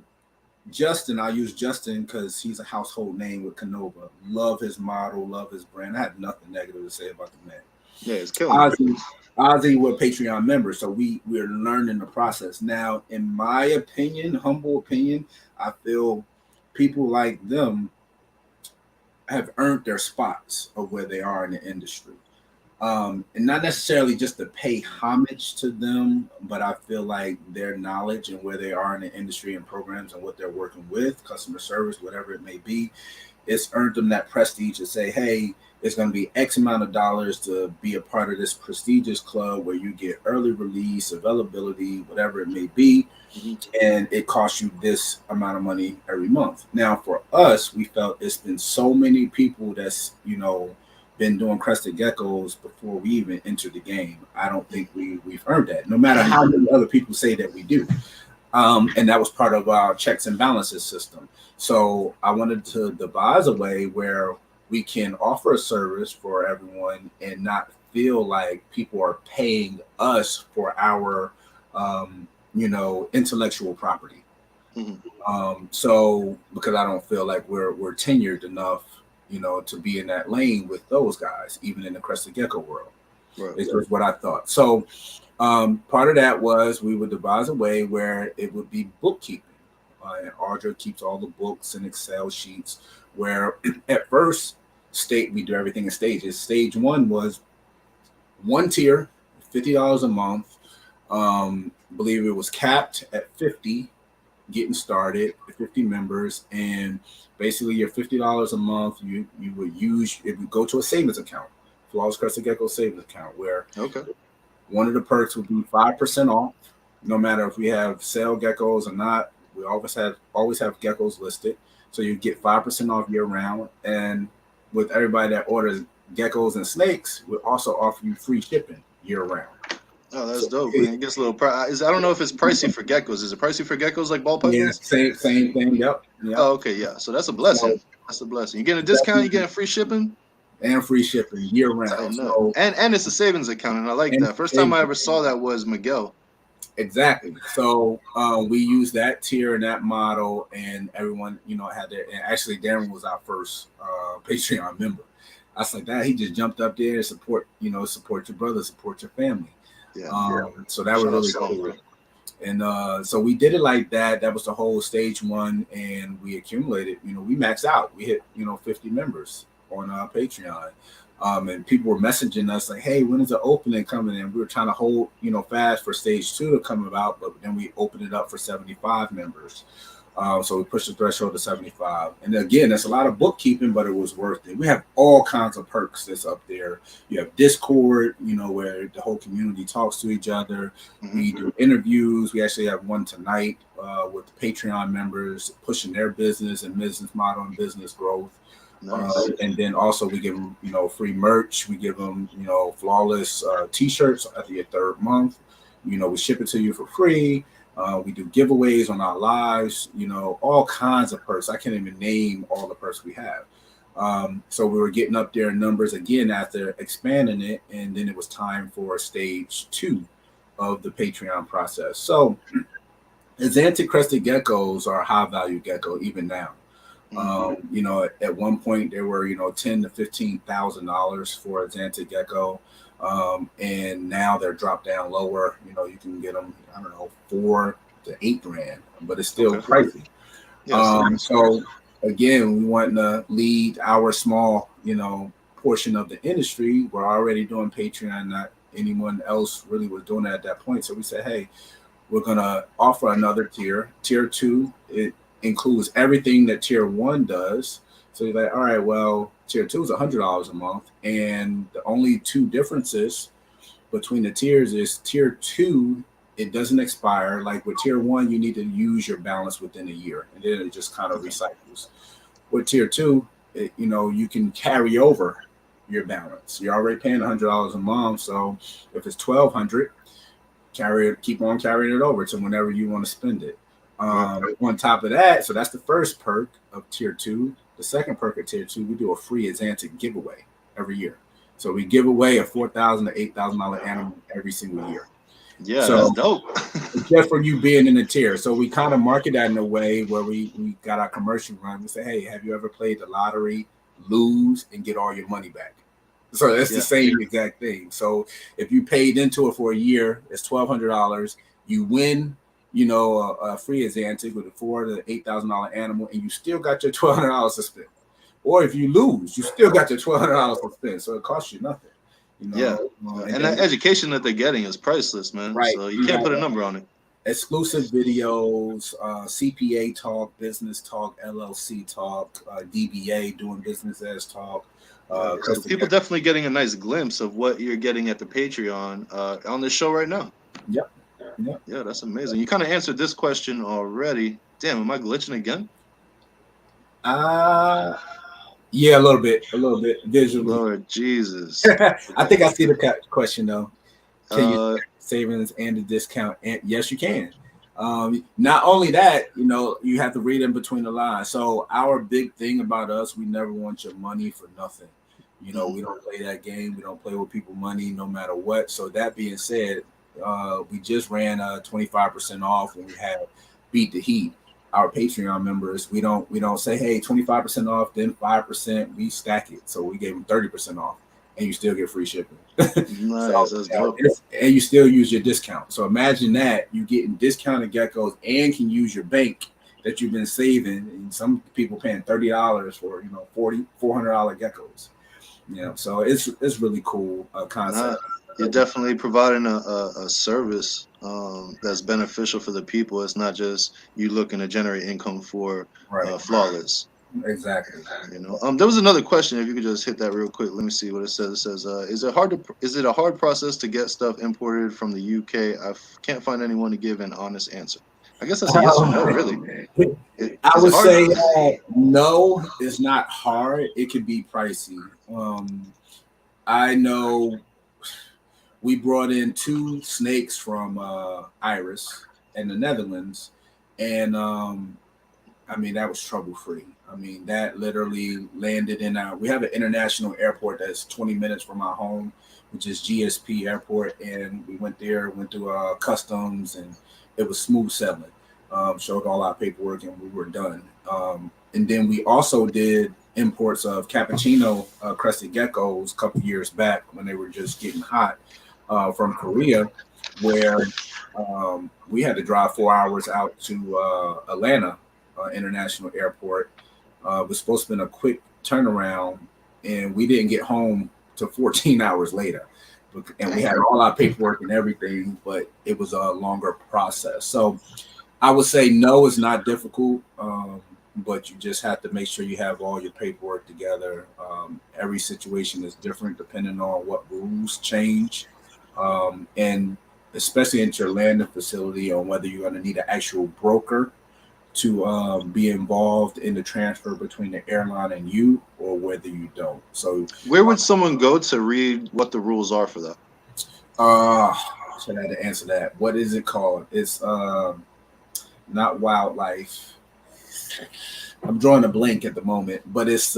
Justin, I'll use Justin because he's a household name with Canova. Love his model, love his brand. I have nothing negative to say about the man. Yeah, it's killing it. Ozzy, we're Patreon members, so we're learning the process. Now, in my opinion, humble opinion, I feel people like them have earned their spots of where they are in the industry. And not necessarily just to pay homage to them, but I feel like their knowledge and where they are in the industry and programs and what they're working with, customer service, whatever it may be, it's earned them that prestige to say, hey, it's going to be X amount of dollars to be a part of this prestigious club where you get early release, availability, whatever it may be, Mhm. and it costs you this amount of money every month. Now, for us, we felt it's been so many people that's been doing crested geckos before we even entered the game. I don't think we've earned that, no matter how many other people say that we do. And that was part of our checks and balances system. So I wanted to devise a way where we can offer a service for everyone and not feel like people are paying us for our, intellectual property. Mhm. So because I don't feel like we're tenured enough, to be in that lane with those guys, even in the Crested Gecko world. Right. Is just what I thought. So part of that was we would devise a way where it would be bookkeeping. And Audra keeps all the books and Excel sheets. Where at first state we do everything in stages. Stage one was one tier, $50 a month. Believe it was capped at 50 getting started, 50 members, and basically your $50 a month you would use if you go to a savings account, Flawless Crested Gecko savings account, where Okay. one of the perks would be 5% off, no matter if we have sale geckos or not. We always have geckos listed, so you get 5% off year round. And with everybody that orders geckos and snakes, we also offer you free shipping year round. Oh, that's So dope, man. It gets a little I don't know if it's pricey for geckos. Is it pricey for geckos like ball yeah, pythons? same thing. Yep. Oh, okay, yeah. So that's a So blessing. That's a blessing. You getting a discount, you definitely, getting free shipping? and free shipping year round. Tighten up. So And it's a savings account, and I like and that. First time I ever saw that was Miguel. exactly. So we use that tier and that model, and everyone, had their. And actually, Darren was our first Patreon member. I was like that. He just jumped up there and support your brother, support your family. Yeah. So that was Shout out really Sloan, cool. bro. And so we did it like that. That was the whole stage one, and we accumulated. We maxed out. We hit 50 members on Patreon. And people were messaging us like, "Hey, when is the opening coming in?" We were trying to hold, fast for stage two to come about, but then we opened it up for 75 members. So we pushed the threshold to 75. And again, that's a lot of bookkeeping, but it was worth it. We have all kinds of perks that's up there. You have Discord, where the whole community talks to each other. We do interviews. We actually have one tonight with the Patreon members pushing their business and business model and business growth. Nice. And then also we give them, free merch. We give them, flawless T-shirts at the third month. We ship it to you for free. We do giveaways on our lives. All kinds of perks. I can't even name all the perks we have. So we were getting up there in numbers again after expanding it, and then it was time for stage two of the Patreon process. So Xanthic crested geckos are a high value gecko even now. At one point there were, $10,000 to $15,000 for a Xanthic gecko. And now they're dropped down lower. You can get them, I don't know, 4 to 8 grand, but it's still pricey. Yes. So again, we want to lead our small, portion of the industry. We're already doing Patreon. Not anyone else really was doing that at that point. So we said, hey, we're gonna offer another tier. Tier 2, it includes everything that tier 1 does. So you're like, all right, well, tier 2 is $100 a month, and the only two differences between the tiers is tier 2, it doesn't expire. Like with tier 1, you need to use your balance within a year, and then it just kind of recycles. With tier 2, you can carry over your balance. You're already paying $100 a month, so if it's $1,200, keep on carrying it over to whenever you want to spend it. On top of that, so that's the first perk of tier 2. The second perk of tier 2, we do a free Xanthic giveaway every year. So we give away a $4,000 to $8,000 animal every single year. Yeah, So that's dope. just for you being in the tier. So we kind of market that in a way where we got our commercial run. We say, hey, have you ever played the lottery, lose, and get all your money back? So that's the same exact thing. So if you paid into it for a year, it's $1,200. You win, a free Xanthic with a $4,000 to $8,000 animal, and you still got your $1,200 to spend. Or if you lose, you still got your $1,200 to spend. So it costs you nothing. And that education that they're getting is priceless, man. Right. So you can't put a number on it. Exclusive videos, CPA talk, business talk, LLC talk, DBA, doing business as talk. So people definitely getting a nice glimpse of what you're getting at the Patreon on this show right now. Yep. Yeah, that's amazing. You kind of answered this question already. Damn, am I glitching again? Yeah, a little bit visually. Lord Jesus. I think I see the question though. Can you savings and the discount? And yes, you can. Not only that, you have to read in between the lines. So our big thing about us, we never want your money for nothing. We don't play that game. We don't play with people money no matter what. So that being said, we just ran 25% off when we had Beat the Heat. Our Patreon members, we don't say, hey, 25% off, then 5%. We stack it. So we gave them 30% off, and you still get free shipping. Nice, that's dope. And you still use your discount. So imagine that you getting discounted geckos and can use your bank that you've been saving. And some people paying $30 for $400 geckos. So it's really cool concept. you're definitely providing a service that's beneficial for the people. It's not just you looking to generate income for Right. flawless. Exactly. There was another question. If you could just hit that real quick. Let me see what it says. It says, is it a hard process to get stuff imported from the UK? Can't find anyone to give an honest answer. I guess that's a yes or no, really. I Is it would hard? say no, it's not hard. It could be pricey. I know we brought in two snakes from Iris in the Netherlands, and I mean that was trouble free. I mean that literally landed in our. We have an international airport that's 20 minutes from our home, which is GSP Airport, and we went there, went through customs, and it was smooth sailing. Showed all our paperwork, and we were done. And then we also did imports of cappuccino crested geckos a couple years back when they were just getting hot from Korea, where we had to drive 4 hours out to Atlanta International Airport. It was supposed to be a quick turnaround, and we didn't get home till 14 hours later. And we had all our paperwork and everything, but it was a longer process. So I would say no, it's not difficult, but you just have to make sure you have all your paperwork together. Every situation is different depending on what rules change, and especially into your landing facility, on whether you're going to need an actual broker to be involved in the transfer between the airline and you, or whether you don't. So, Where would someone go to read what the rules are for that? should I have to answer that? What is it called? It's not wildlife. I'm drawing a blank at the moment, but it's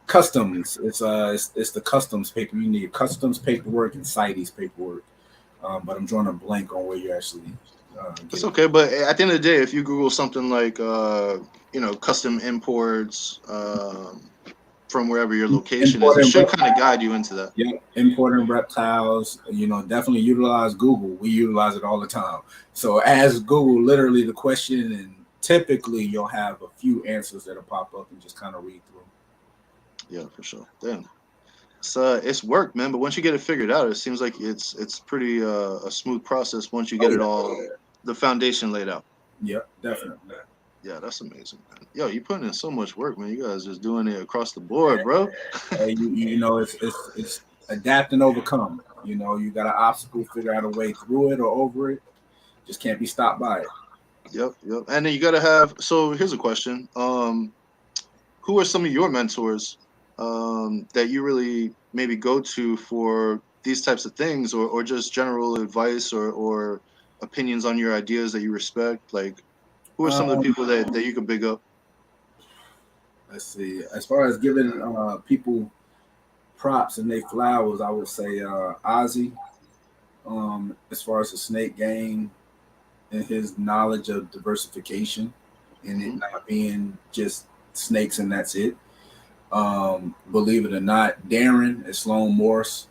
customs. It's the customs paper. You need customs paperwork and CITES paperwork. But I'm drawing a blank on where you actually. It's okay, but at the end of the day, if you Google something like custom imports from wherever your location is, it Importing should kind of guide you into that. Yeah, importing reptiles. Definitely utilize Google. We utilize it all the time. So ask Google literally the question, and typically you'll have a few answers that'll pop up, and just kind of read through. Yeah, for sure. Damn. It's work, man. But once you get it figured out, it seems like it's pretty a smooth process once you get it all, the foundation laid out. Yeah, definitely. Yeah, that's amazing, man. Yo, you putting in so much work, man. You guys just doing it across the board, bro. Hey, it's adapt and overcome. You got an obstacle, figure out a way through it or over it. Just can't be stopped by it. Yep, yep. And then you gotta have. So here's a question. Who are some of your mentors that you really maybe go to for these types of things, or just general advice or opinions on your ideas that you respect? Like, who are some of the Um, people that you could big up? let's see. As far as giving people props and they flowers, I would say Ozzy. As far as the snake game and his knowledge of diversification and it Hmm. not being just snakes and that's it. Believe it or not, Darren at Sloan Morse,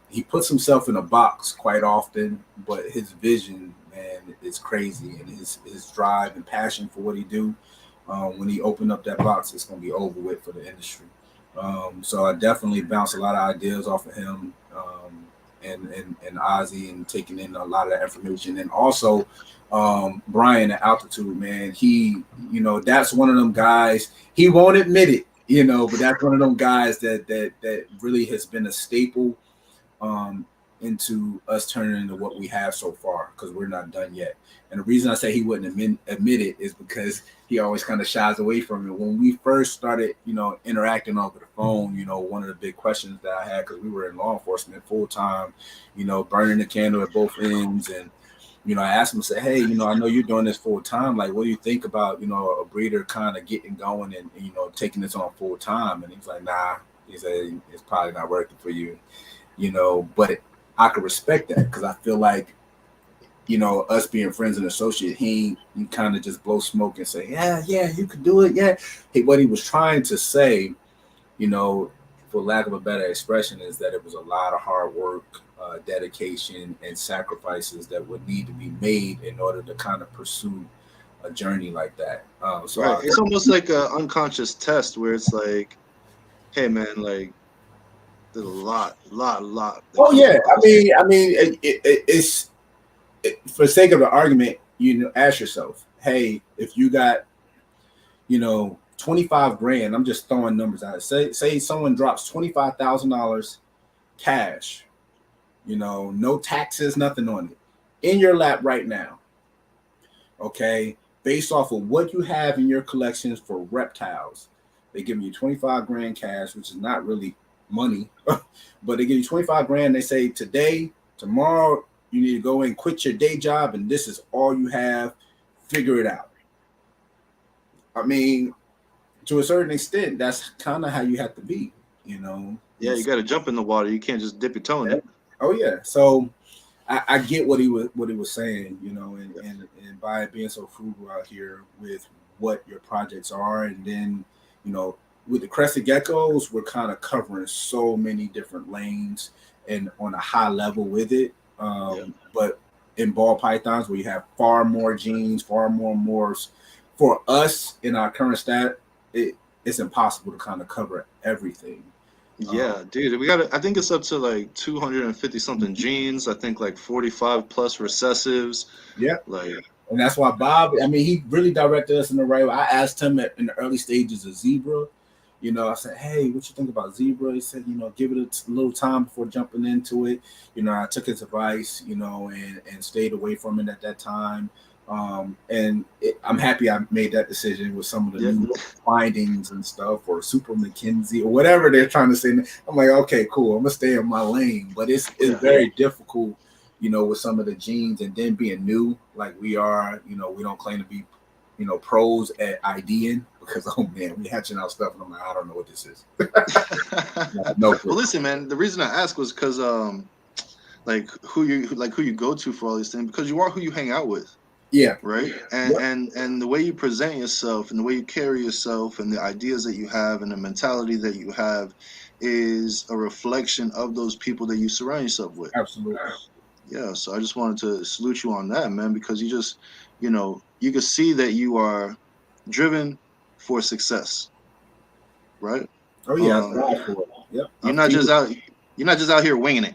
he puts himself in a box quite often, but his vision, man, is crazy, and his drive and passion for what he do. When he opened up that box, it's gonna be over with for the industry. So I definitely bounce a lot of ideas off of him, and Ozzy, and taking in a lot of that information, and also Brian at Altitude, man. That's one of them guys. He won't admit it, but that's one of them guys that really has been a staple um, into us turning into what we have so far, because we're not done yet. And the reason I say he wouldn't admit it is because he always kind of shies away from it. When we first started, interacting over the phone, one of the big questions that I had, because we were in law enforcement full time, burning the candle at both ends. And I asked him, I said, hey, I know you're doing this full time. Like, what do you think about, a breeder kind of getting going and, taking this on full time? And he's like, nah. He said, it's probably not working for you, but I could respect that, because I feel like, us being friends and associates, he kind of just blow smoke and say, yeah, you could do it. Yeah. What he was trying to say, for lack of a better expression, is that it was a lot of hard work, dedication, and sacrifices that would need to be made in order to kind of pursue a journey like that. Right. It's almost like an unconscious test where it's like, hey, man, like Did a lot that Oh goes yeah, with this. it's for sake of the argument, ask yourself, hey, if you got 25 grand, I'm just throwing numbers out. Say someone drops $25,000 cash, no taxes, nothing on it, in your lap right now. Okay, based off of what you have in your collections for reptiles, they give you 25 grand cash, which is not really money, but they give you 25 grand. They say today, tomorrow, you need to go and quit your day job, and this is all you have. Figure it out. I mean, to a certain extent, that's kind of how you have to be, you know. Yeah, you got to jump in the water. You can't just dip your toe in it. Oh yeah. So I get what he was saying, and by being so frugal out here with what your projects are, and then with the crested geckos, we're kind of covering so many different lanes and on a high level with it. Yeah, But in ball pythons, where you have far more genes, far more morphs, for us in our current stat, it's impossible to kind of cover everything. Um, yeah, dude. We got. I think it's up to like 250 something genes. I think like 45 plus recessives. yeah. Like, And that's why Bob, I mean, he really directed us in the right way. I asked him in the early stages of Zebra. I said, hey, what you think about Zebra? He said, give it a little time before jumping into it. I took his advice, and stayed away from it at that time. I'm happy I made that decision with some of the yeah, new findings and stuff, or Super McKinsey or whatever they're trying to say. I'm like, okay, cool. I'm gonna stay in my lane, but it's yeah, very difficult, with some of the genes, and then being new like we are. We don't claim to be, pros at IDing, because oh man, we hatching out stuff, and I'm like, I don't know what this is. No Well, clue. listen, man. The reason I asked was because like who you go to for all these things, because you are who you hang out with, Yeah. right? And Yep. and the way you present yourself and the way you carry yourself and the ideas that you have and the mentality that you have is a reflection of those people that you surround yourself with. Absolutely. Yeah, so I just wanted to salute you on that, man, because you just, you can see that you are driven for success, right? Oh yeah, I Um, strive for it. Yep. I you're not feel just it. out, you're not just out here winging it.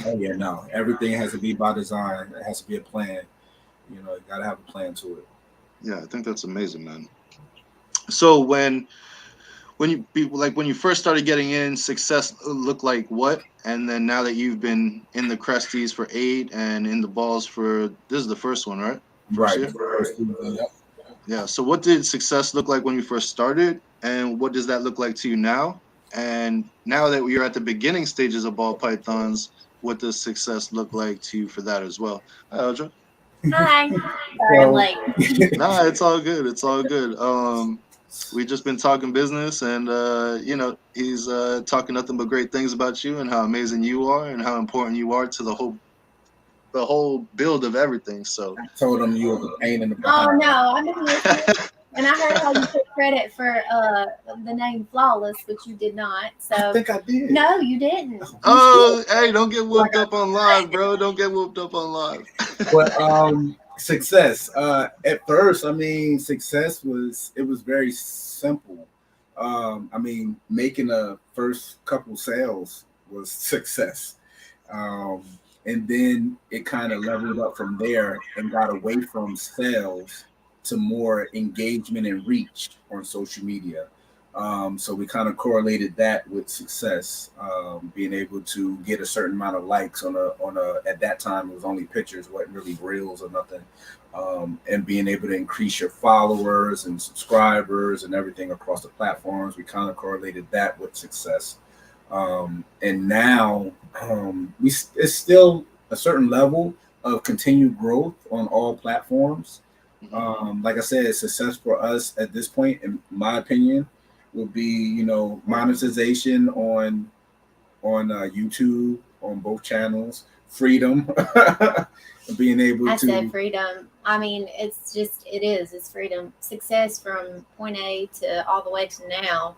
Oh yeah, no. Everything has to be by design. It has to be a plan. You gotta have a plan to it. Yeah, I think that's amazing, man. So when you first started getting in, success looked like what? And then now that you've been in the Cresties for 8 and in the balls for this is the first one, right? First Right. year? This is the first season. Yep. Yeah. So what did success look like when you first started? And what does that look like to you now? And now that you're at the beginning stages of ball pythons, what does success look like to you for that as well? Hi, Audra. Hi. Sorry, I'm So late. Nah, it's all good. It's all good. We just been talking business, and he's talking nothing but great things about you and how amazing you are and how important you are to the whole build of everything. So, I told him you was a pain in the Oh behind. no, I've been listening, and I heard how you took credit for the name Flawless, which you did not. I So think I did. no, you didn't. oh, hey, don't get whooped up on live, bro. Don't get whooped up on live. But success. At first, I mean, success was very simple. I mean, making a first couple sales was success. Um, and then it kind of leveled up from there and got away from sales to more engagement and reach on social media. So we kind of correlated that with success, being able to get a certain amount of likes on a at that time it was only pictures, wasn't really reels or nothing, and being able to increase your followers and subscribers and everything across the platforms. We kind of correlated that with success, and now it's still a certain level of continued growth on all platforms. Like I said, success for us at this point, in my opinion, would be monetization on YouTube on both channels, freedom, being able I said to freedom. I mean, it's freedom. Success from point A to all the way to now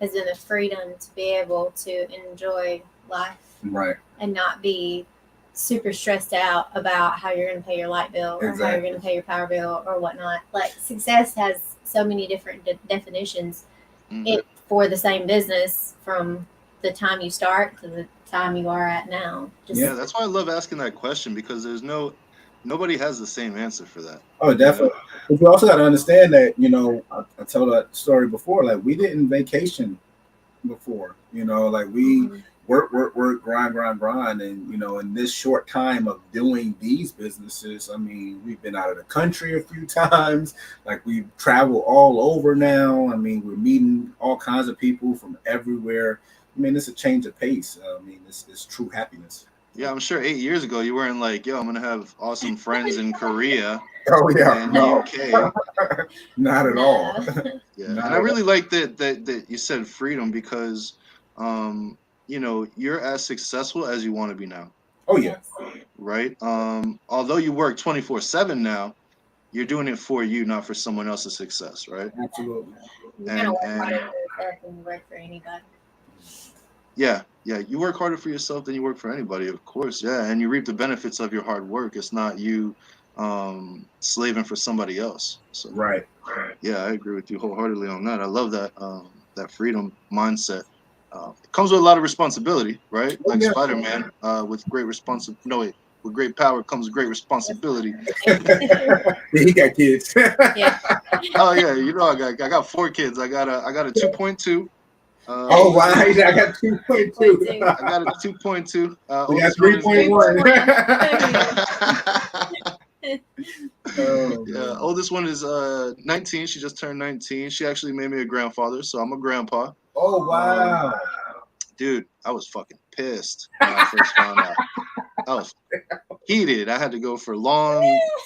has been the freedom to be able to enjoy life right and not be super stressed out about how you're going to pay your light bill or how you're exactly going to pay your power bill or whatnot. Like success has so many different definitions Mhm. it for the same business, from the time you start to the time you are at now. Just Yeah, that's why I love asking that question, because nobody has the same answer for that. Oh, definitely. But you also got to understand that, I told that story before. Like, we didn't vacation before, like we Mhm. work, grind, and in this short time of doing these businesses, I mean, we've been out of the country a few times. Like, we've traveled all over now. I mean, we're meeting all kinds of people from everywhere. I mean, it's a change of pace. I mean, it's true happiness. Yeah, I'm sure 8 years ago you weren't like, yo, I'm gonna have awesome friends in Korea Oh yeah, and no, UK. not at all. No. Yeah, Not and I at all. really like that you said freedom, because um, you're as successful as you want to be now, Oh yeah, Yes. right? Although you work 24/7 now, you're doing it for you, not for someone else's success, right? absolutely. You're gonna And work harder and for yourself than you work for anybody. yeah, you work harder for yourself than you work for anybody, of course. Yeah, and you reap the benefits of your hard work. It's not you slaving for somebody else. So Right. yeah, I agree with you wholeheartedly on that. I love that freedom mindset. It comes with a lot of responsibility, right? Oh Like yeah. Spider-Man, with great no, wait, with great power comes great responsibility. Yeah, he got kids. Yeah. Oh yeah, I got 4 kids. I got a 2.2. Oh wow, Oldest I got 2.2. 2.2. I got a 2.2. We got Oldest one is 3.1. 3.1. Oh yeah, man. oldest one is 19. She just turned 19. She actually made me a grandfather, so I'm a grandpa. Oh Um, wow. dude, I was fucking pissed when I first found out. I was heated. I had to go for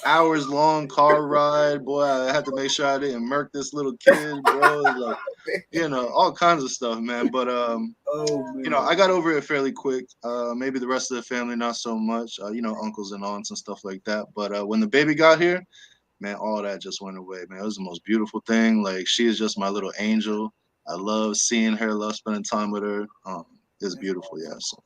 hours long car ride. Boy, I had to make sure I didn't murk this little kid, bro. Like, all kinds of stuff, man. But Oh man. I got over it fairly quick. Maybe the rest of the family not so much. Uncles and aunts and stuff like that. But when the baby got here, man, all that just went away, man. It was the most beautiful thing. Like, she is just my little angel. I love seeing her, love spending time with her. It's beautiful, yeah. So,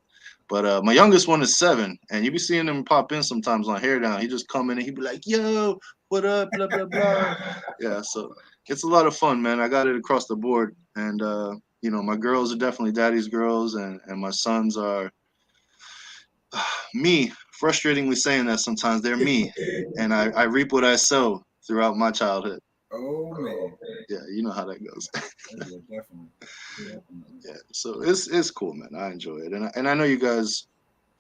but my youngest one is 7, and you be seeing him pop in sometimes on Hair Down. He just come in and he be like, "Yo, what up?" Blah blah blah. Yeah, so it's a lot of fun, man. I got it across the board, and my girls are definitely daddy's girls, and my sons are me. Frustratingly saying that sometimes they're me, and I reap what I sow throughout my childhood. Oh man. Yeah, you know how that goes. Oh, yeah, definitely. Definitely. Yeah, so it's cool, man. I enjoy it, and I know you guys.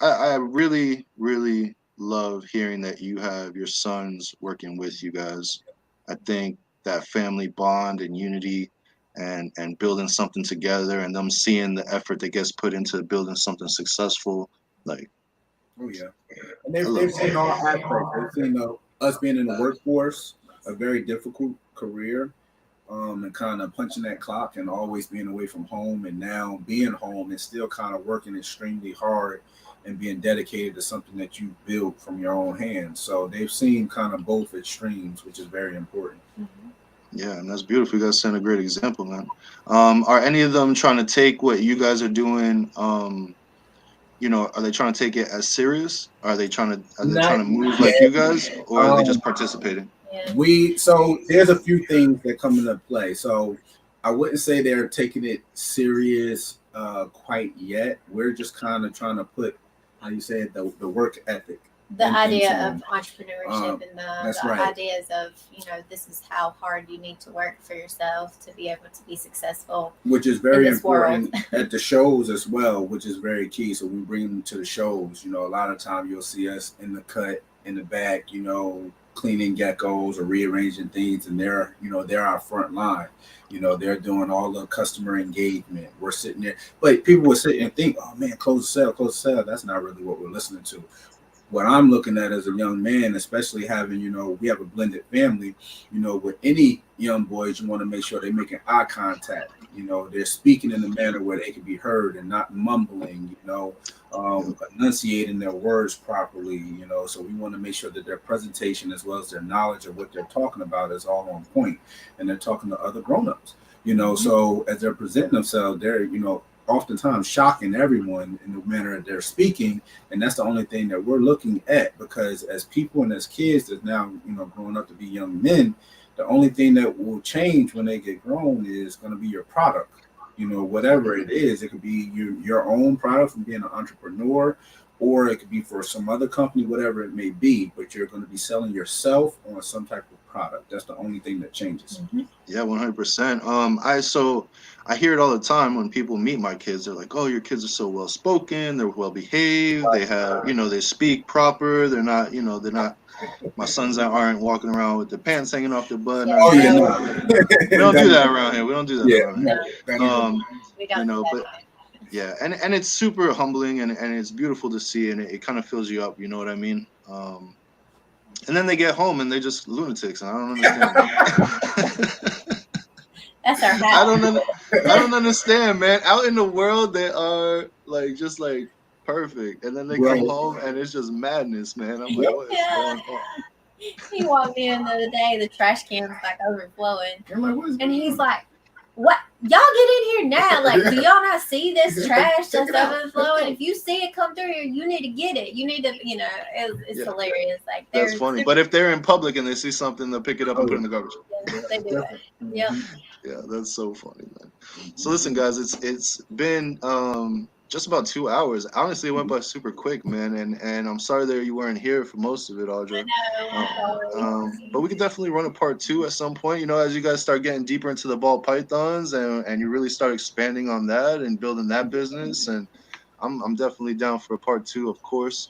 I really really love hearing that you have your sons working with you guys. I think that family bond and unity, and building something together, and them seeing the effort that gets put into building something successful. Like, Oh yeah. And I love they've all seen all that. aspects. They've seen us being in the workforce, a very difficult career, and kind of punching that clock and always being away from home, and now being home and still kind of working extremely hard and being dedicated to something that you built from your own hands. So they've seen kind of both extremes, which is very important. Mhm. Yeah, and that's beautiful. You guys set a great example, man. Are any of them trying to take what you guys are doing? Are they trying to take it as serious? Are they trying Not to move like yet. you guys, or are they Um, just participating? Yeah. so there's a few things that come into play. So I wouldn't say they're taking it serious quite yet. We're just kind of trying to put, how you say it, the work ethic The into idea of them. entrepreneurship and That's the right. ideas of, this is how hard you need to work for yourself to be able to be successful Which is in very this world. important at the shows as well, which is very key. So we bring them to the shows. A lot of time you'll see us in the cut, in the back, cleaning geckos or rearranging things, and they're our front line. They're doing all the customer engagement. We're sitting there, but people will sit and think, "Oh man, close the sale, close the sale." That's not really what we're listening to. What I'm looking at as a young man, especially having, we have a blended family, with any young boys, you want to make sure they're making eye contact. They're speaking in a manner where they can be heard and not mumbling, Yep. enunciating their words properly, so we want to make sure that their presentation as well as their knowledge of what they're talking about is all on point, and they're talking to other grown-ups, so as they're presenting themselves, they're, oftentimes shocking everyone in the manner that they're speaking, and that's the only thing that we're looking at, because as people and as kids that now growing up to be young men, the only thing that will change when they get grown is going to be your product. whatever it is. It could be your own product from being an entrepreneur, or it could be for some other company, whatever it may be. But you're going to be selling yourself on some type of product. That's the only thing that changes. Yeah, 100%. I hear it all the time when people meet my kids. They're like, "Oh, your kids are so well spoken. They're well behaved. They have, they speak proper. They're not, they're not." My sons that aren't walking around with their pants hanging off their butt. Oh yeah, no. We don't do that around here. We don't do that around here. We don't do that. But yeah, and it's super humbling and it's beautiful to see, and it kind of fills you up. You know what I mean? And then they get home and they're just lunatics, and I don't understand. That's our house. I don't understand, man. Out in the world, they are just perfect, and then they come home and it's just madness, man. I'm like, what is going on? He walked in the other day, the trash can's like overflowing, I'm like, what is and he's like, "What? Y'all get in here now! Like, do y'all not see this trash that's overflowing? If you see it come through here, you need to get it. You need to, it's hilarious. Like, that's funny. But if they're in public and they see something, they'll pick it up and put it in the garbage. Yeah, they do it. Yep. Yeah, that's so funny, man. So listen, guys, it's been just about 2 hours. Honestly, it went by super quick, man. And I'm sorry that you weren't here for most of it, Audra. But we could definitely run a part 2 at some point. As you guys start getting deeper into the ball pythons and you really start expanding on that and building that business. And I'm definitely down for a part 2, of course.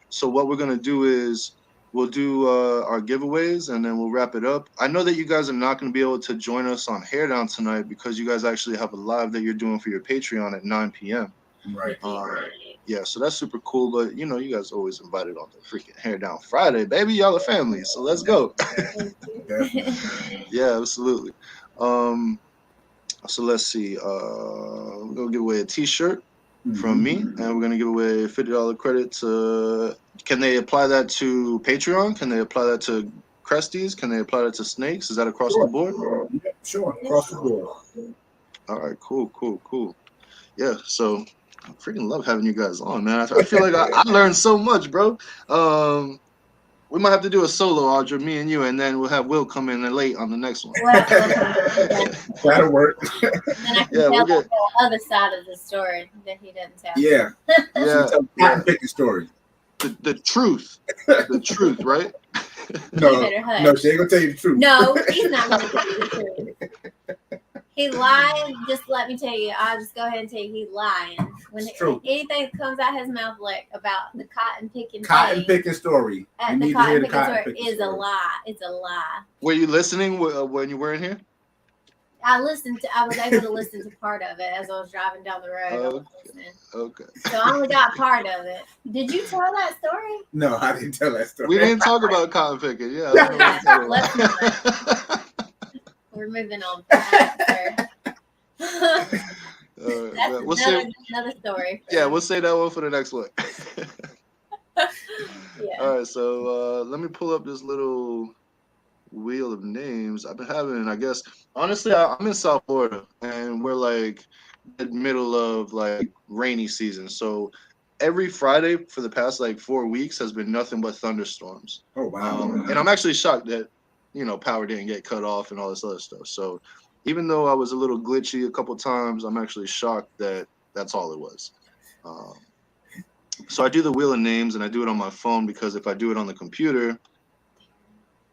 So what we're gonna do is we'll do our giveaways and then we'll wrap it up. I know that you guys are not going to be able to join us on Hair Down tonight because you guys actually have a live that you're doing for your Patreon at 9 p.m. Right. Yeah, so that's super cool. But, you guys are always invited on the freaking Hair Down Friday, baby. Y'all are family, so let's go. Yeah, absolutely. So let's see. We're going to give away a T-shirt from me, and we're going to give away a $50 credit to... Can they apply that to Patreon? Can they apply that to Cresties? Can they apply that to Snakes? Is that across the board? Yeah, sure, across the board. All right, cool. Yeah, so I freaking love having you guys on, man. I feel like I learned so much, bro. We might have to do a solo, Audra, me and you, and then we'll have Will come in late on the next one. That'll work. Then I can tell the other side of the story that he doesn't tell. Yeah. Yeah. Picking story. The truth, right? No, she ain't gonna tell you the truth. No, he's not gonna tell you the truth. He lying. Just let me tell you. I'll just go ahead and tell you he's lying. When anything comes out his mouth about the cotton picking story, the cotton picking story is a lie. It's a lie. Were you listening when you weren't here? I was able to listen to part of it as I was driving down the road. Okay. So I only got part of it. Did you tell that story? No, I didn't tell that story. We didn't talk about cotton picking. Yeah. We're moving on from that, sir. That's another story. Yeah, we'll say that one for the next one. Yeah. All right, so let me pull up this little wheel of names I've been having. I guess honestly, I'm in South Florida, and we're like the middle of rainy season. So every Friday for the past 4 weeks has been nothing but thunderstorms. Oh wow! And I'm actually shocked that power didn't get cut off and all this other stuff. So even though I was a little glitchy a couple times, I'm actually shocked that that's all it was. So I do the wheel of names and I do it on my phone because if I do it on the computer,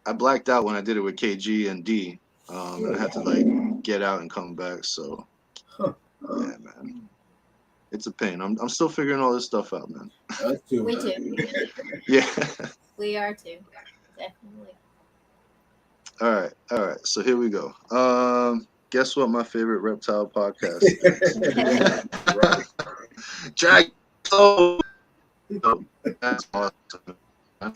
I blacked out when I did it with KG and D, and I had to get out and come back. So yeah, man, it's a pain. I'm still figuring all this stuff out, man. We too. Yeah. We are too. Definitely. All right. So here we go. Guess what my favorite reptile podcast is? Drag. Oh, that's awesome. So,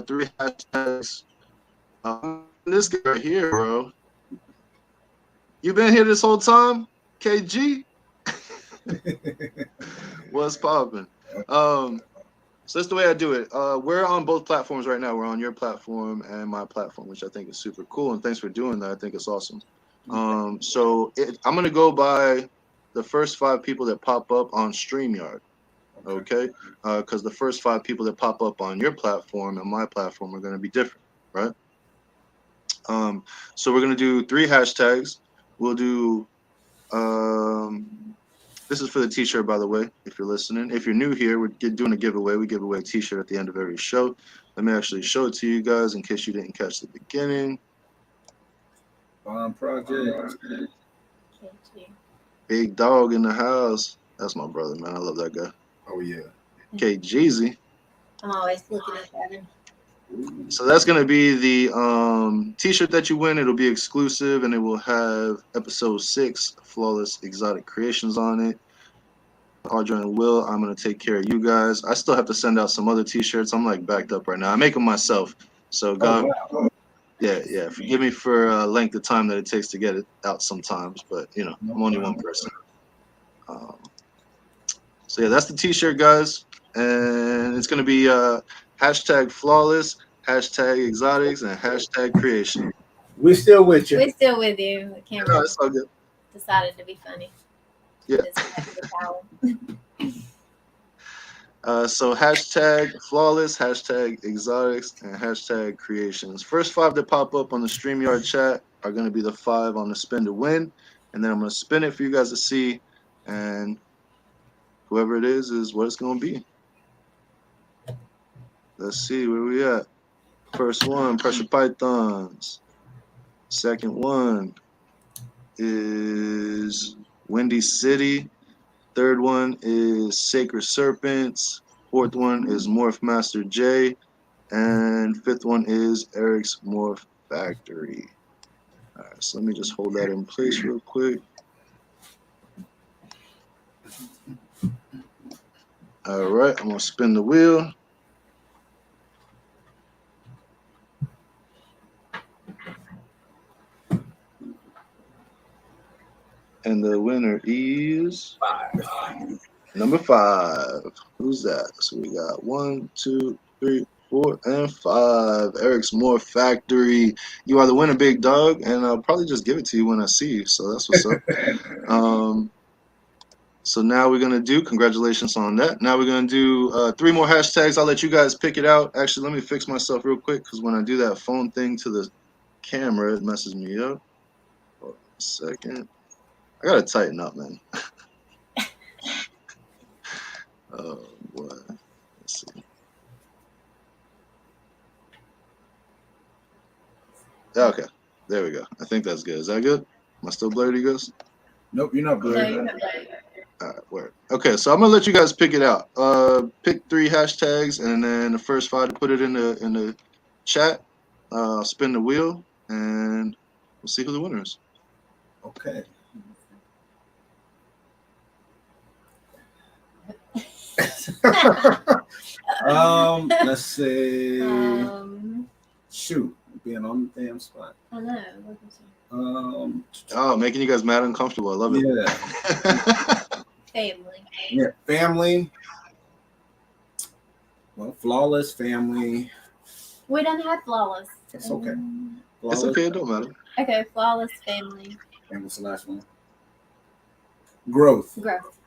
3 hashtags. This guy right here, bro. You been here this whole time, KG? What's poppin'? So that's the way I do it. We're on both platforms right now. We're on your platform and my platform, which I think is super cool. And thanks for doing that. I think it's awesome. So I'm going to go by the first 5 people that pop up on StreamYard. Okay? Because the first 5 people that pop up on your platform and my platform are going to be different, right? So we're gonna do 3 hashtags. We'll do this is for the t-shirt, by the way, if you're listening. If you're new here, we're doing a giveaway. We give away a t-shirt at the end of every show. Let me actually show it to you guys in case you didn't catch the beginning. Project. Big dog in the house. That's my brother, man. I love that guy. Oh yeah. Okay, Jeezy. I'm always looking at that. So that's gonna be the t-shirt that you win. It'll be exclusive and it will have episode 6 Flawless Exotic Creations on it. Audra and Will, I'm gonna take care of you guys. I still have to send out some other t-shirts. I'm like backed up right now. I make them myself. So God, wow. yeah. Forgive me for length of time that it takes to get it out sometimes, but you know, I'm only one person. So yeah, that's the t-shirt, guys, and it's gonna be hashtag flawless, hashtag exotics, and hashtag creation. We're still with you. We're still with you. The camera No, it's all good. decided to be funny. Yeah. So hashtag flawless, hashtag exotics, and hashtag creations. First 5 that pop up on the StreamYard chat are going to be the 5 on the spin to win. And then I'm going to spin it for you guys to see. And whoever it is what it's going to be. Let's see where we at. First one, Pressure Pythons. Second one is Windy City. Third one is Sacred Serpents. Fourth one is Morph Master J. And fifth one is Eric's Morph Factory. All right, so let me just hold that in place real quick. All right, I'm going to spin the wheel. And the winner is 5. number 5. Who's that? So we got 1, 2, 3, 4, and 5. Eric's Morph Factory. You are the winner, big dog, and I'll probably just give it to you when I see you. So that's what's up. So now we're gonna do. Congratulations on that. Now we're gonna do 3 more hashtags. I'll let you guys pick it out. Actually, let me fix myself real quick because when I do that phone thing to the camera, it messes me up. Hold on a second. I gotta tighten up, man. Oh boy. Let's see. Okay, there we go. I think that's good. Is that good? Am I still blurred, you guys? Nope, you're not No, blurred. you're not right. All right, word. Okay, so I'm gonna let you guys pick it out. Pick 3 hashtags, and then the first 5 to put it in the chat. I'll spin the wheel, and we'll see who the winner is. Okay. Let's see. Shoot, being on the damn spot. I know. Oh, making you guys mad and uncomfortable. I love it. Yeah. Family. Yeah, family. Well, flawless family. We don't have flawless. It's okay. It's okay. It don't matter. Okay, flawless family. And what's the last one? Growth. Growth.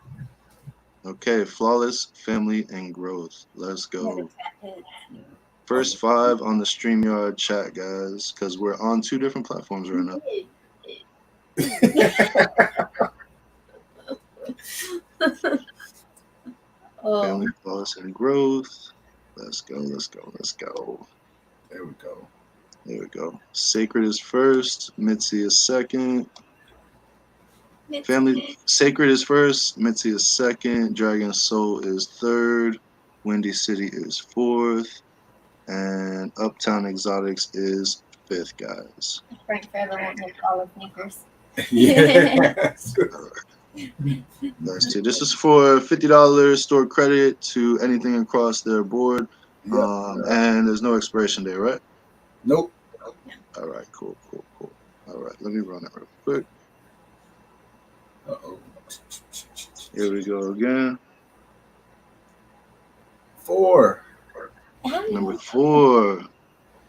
Okay, flawless family and growth. Let's go. Yeah. First 5 on the StreamYard chat, guys, because we're on 2 different platforms right now. Family, flawless, and growth. Let's go. Let's go. Let's go. There we go. There we go. Sacred is first. Mitzi is second. Family Sacred is first. Mitzi is second. Dragon Soul is third. Windy City is fourth. And Uptown Exotics is 5th, guys. Frank forever won't have flawless sneakers. Yeah. That's 2. This is for $50 store credit to anything across their board. Yep. And there's no expiration date, right? Nope. All right, cool. All right, let me run it real quick. Uh-oh. Here we go again. 4. Number 4.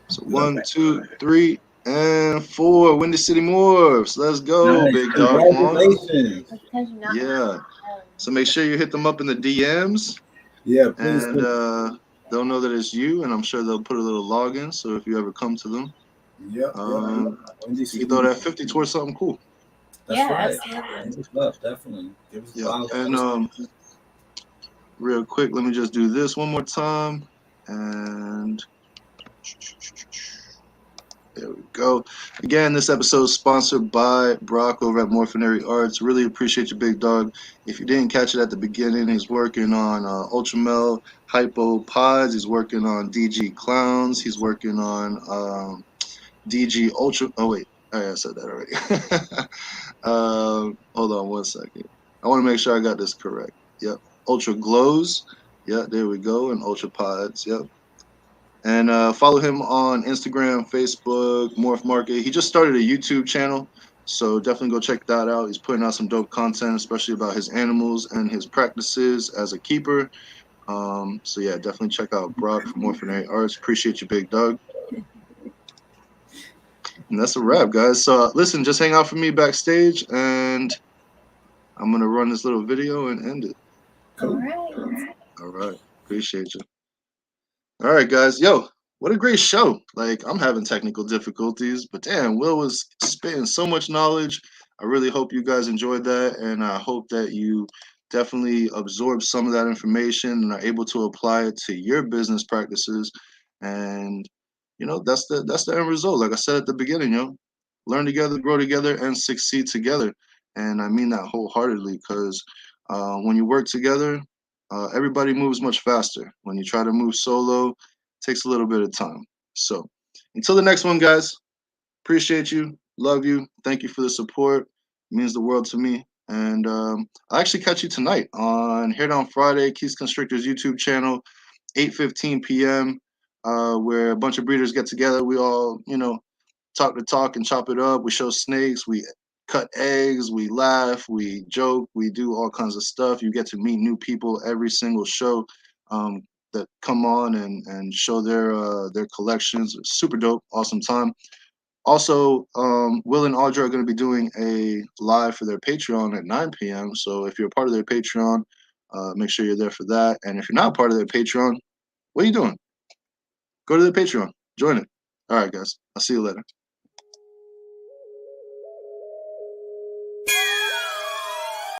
So 1, 2, 3, and 4. Windy City Morphs. Let's go, Nice. big dog. Come on. Congratulations. Yeah. So make sure you hit them up in the DMs. Yeah, please. And they'll know that it's you, and I'm sure they'll put a little login. So if you ever come to them, Yep. You Windy can City. throw that 50 towards something cool. That's Yeah, right. absolutely. Hit us up, definitely. Give us a Yeah. follow. And real quick, let me just do this one more time. And there we go. Again, this episode is sponsored by Brock over at Morphinary Arts. Really appreciate you, big dog. If you didn't catch it at the beginning, he's working on Ultramel Hypo Pods. He's working on DG Clowns. He's working on DG Ultra. Oh, wait. I said that already. Hold on one second. I want to make sure I got this correct. Yep. Ultra Glows. Yeah, there we go. And Ultra Pods. Yep. And follow him on Instagram, Facebook, MorphMarket. He just started a YouTube channel, so definitely go check that out. He's putting out some dope content, especially about his animals and his practices as a keeper. So yeah, definitely check out Brock from Morphinary Arts. Appreciate you, big dog. And that's a wrap, guys. So listen, just hang out for me backstage, and I'm gonna run this little video and end it. All right. All right, appreciate you. All right, guys. Yo, what a great show. Like, I'm having technical difficulties, but damn, Will was spitting so much knowledge. I really hope you guys enjoyed that, and I hope that you definitely absorb some of that information and are able to apply it to your business practices. And that's the end result. Like I said at the beginning, learn together, grow together, and succeed together. And I mean that wholeheartedly because when you work together, everybody moves much faster. When you try to move solo, it takes a little bit of time. So until the next one, guys, appreciate you, love you, thank you for the support. It means the world to me. And I'll actually catch you tonight on Hair Down Friday, Keys Constrictors YouTube channel, 8:15 p.m., where a bunch of breeders get together. We all, talk the talk and chop it up. We show snakes. We cut eggs. We laugh. We joke. We do all kinds of stuff. You get to meet new people every single show that come on and show their collections. It's super dope. Awesome time. Also, Will and Audra are going to be doing a live for their Patreon at 9 p.m. So if you're a part of their Patreon, make sure you're there for that. And if you're not part of their Patreon, what are you doing? Go to the Patreon. Join it. All right, guys. I'll see you later.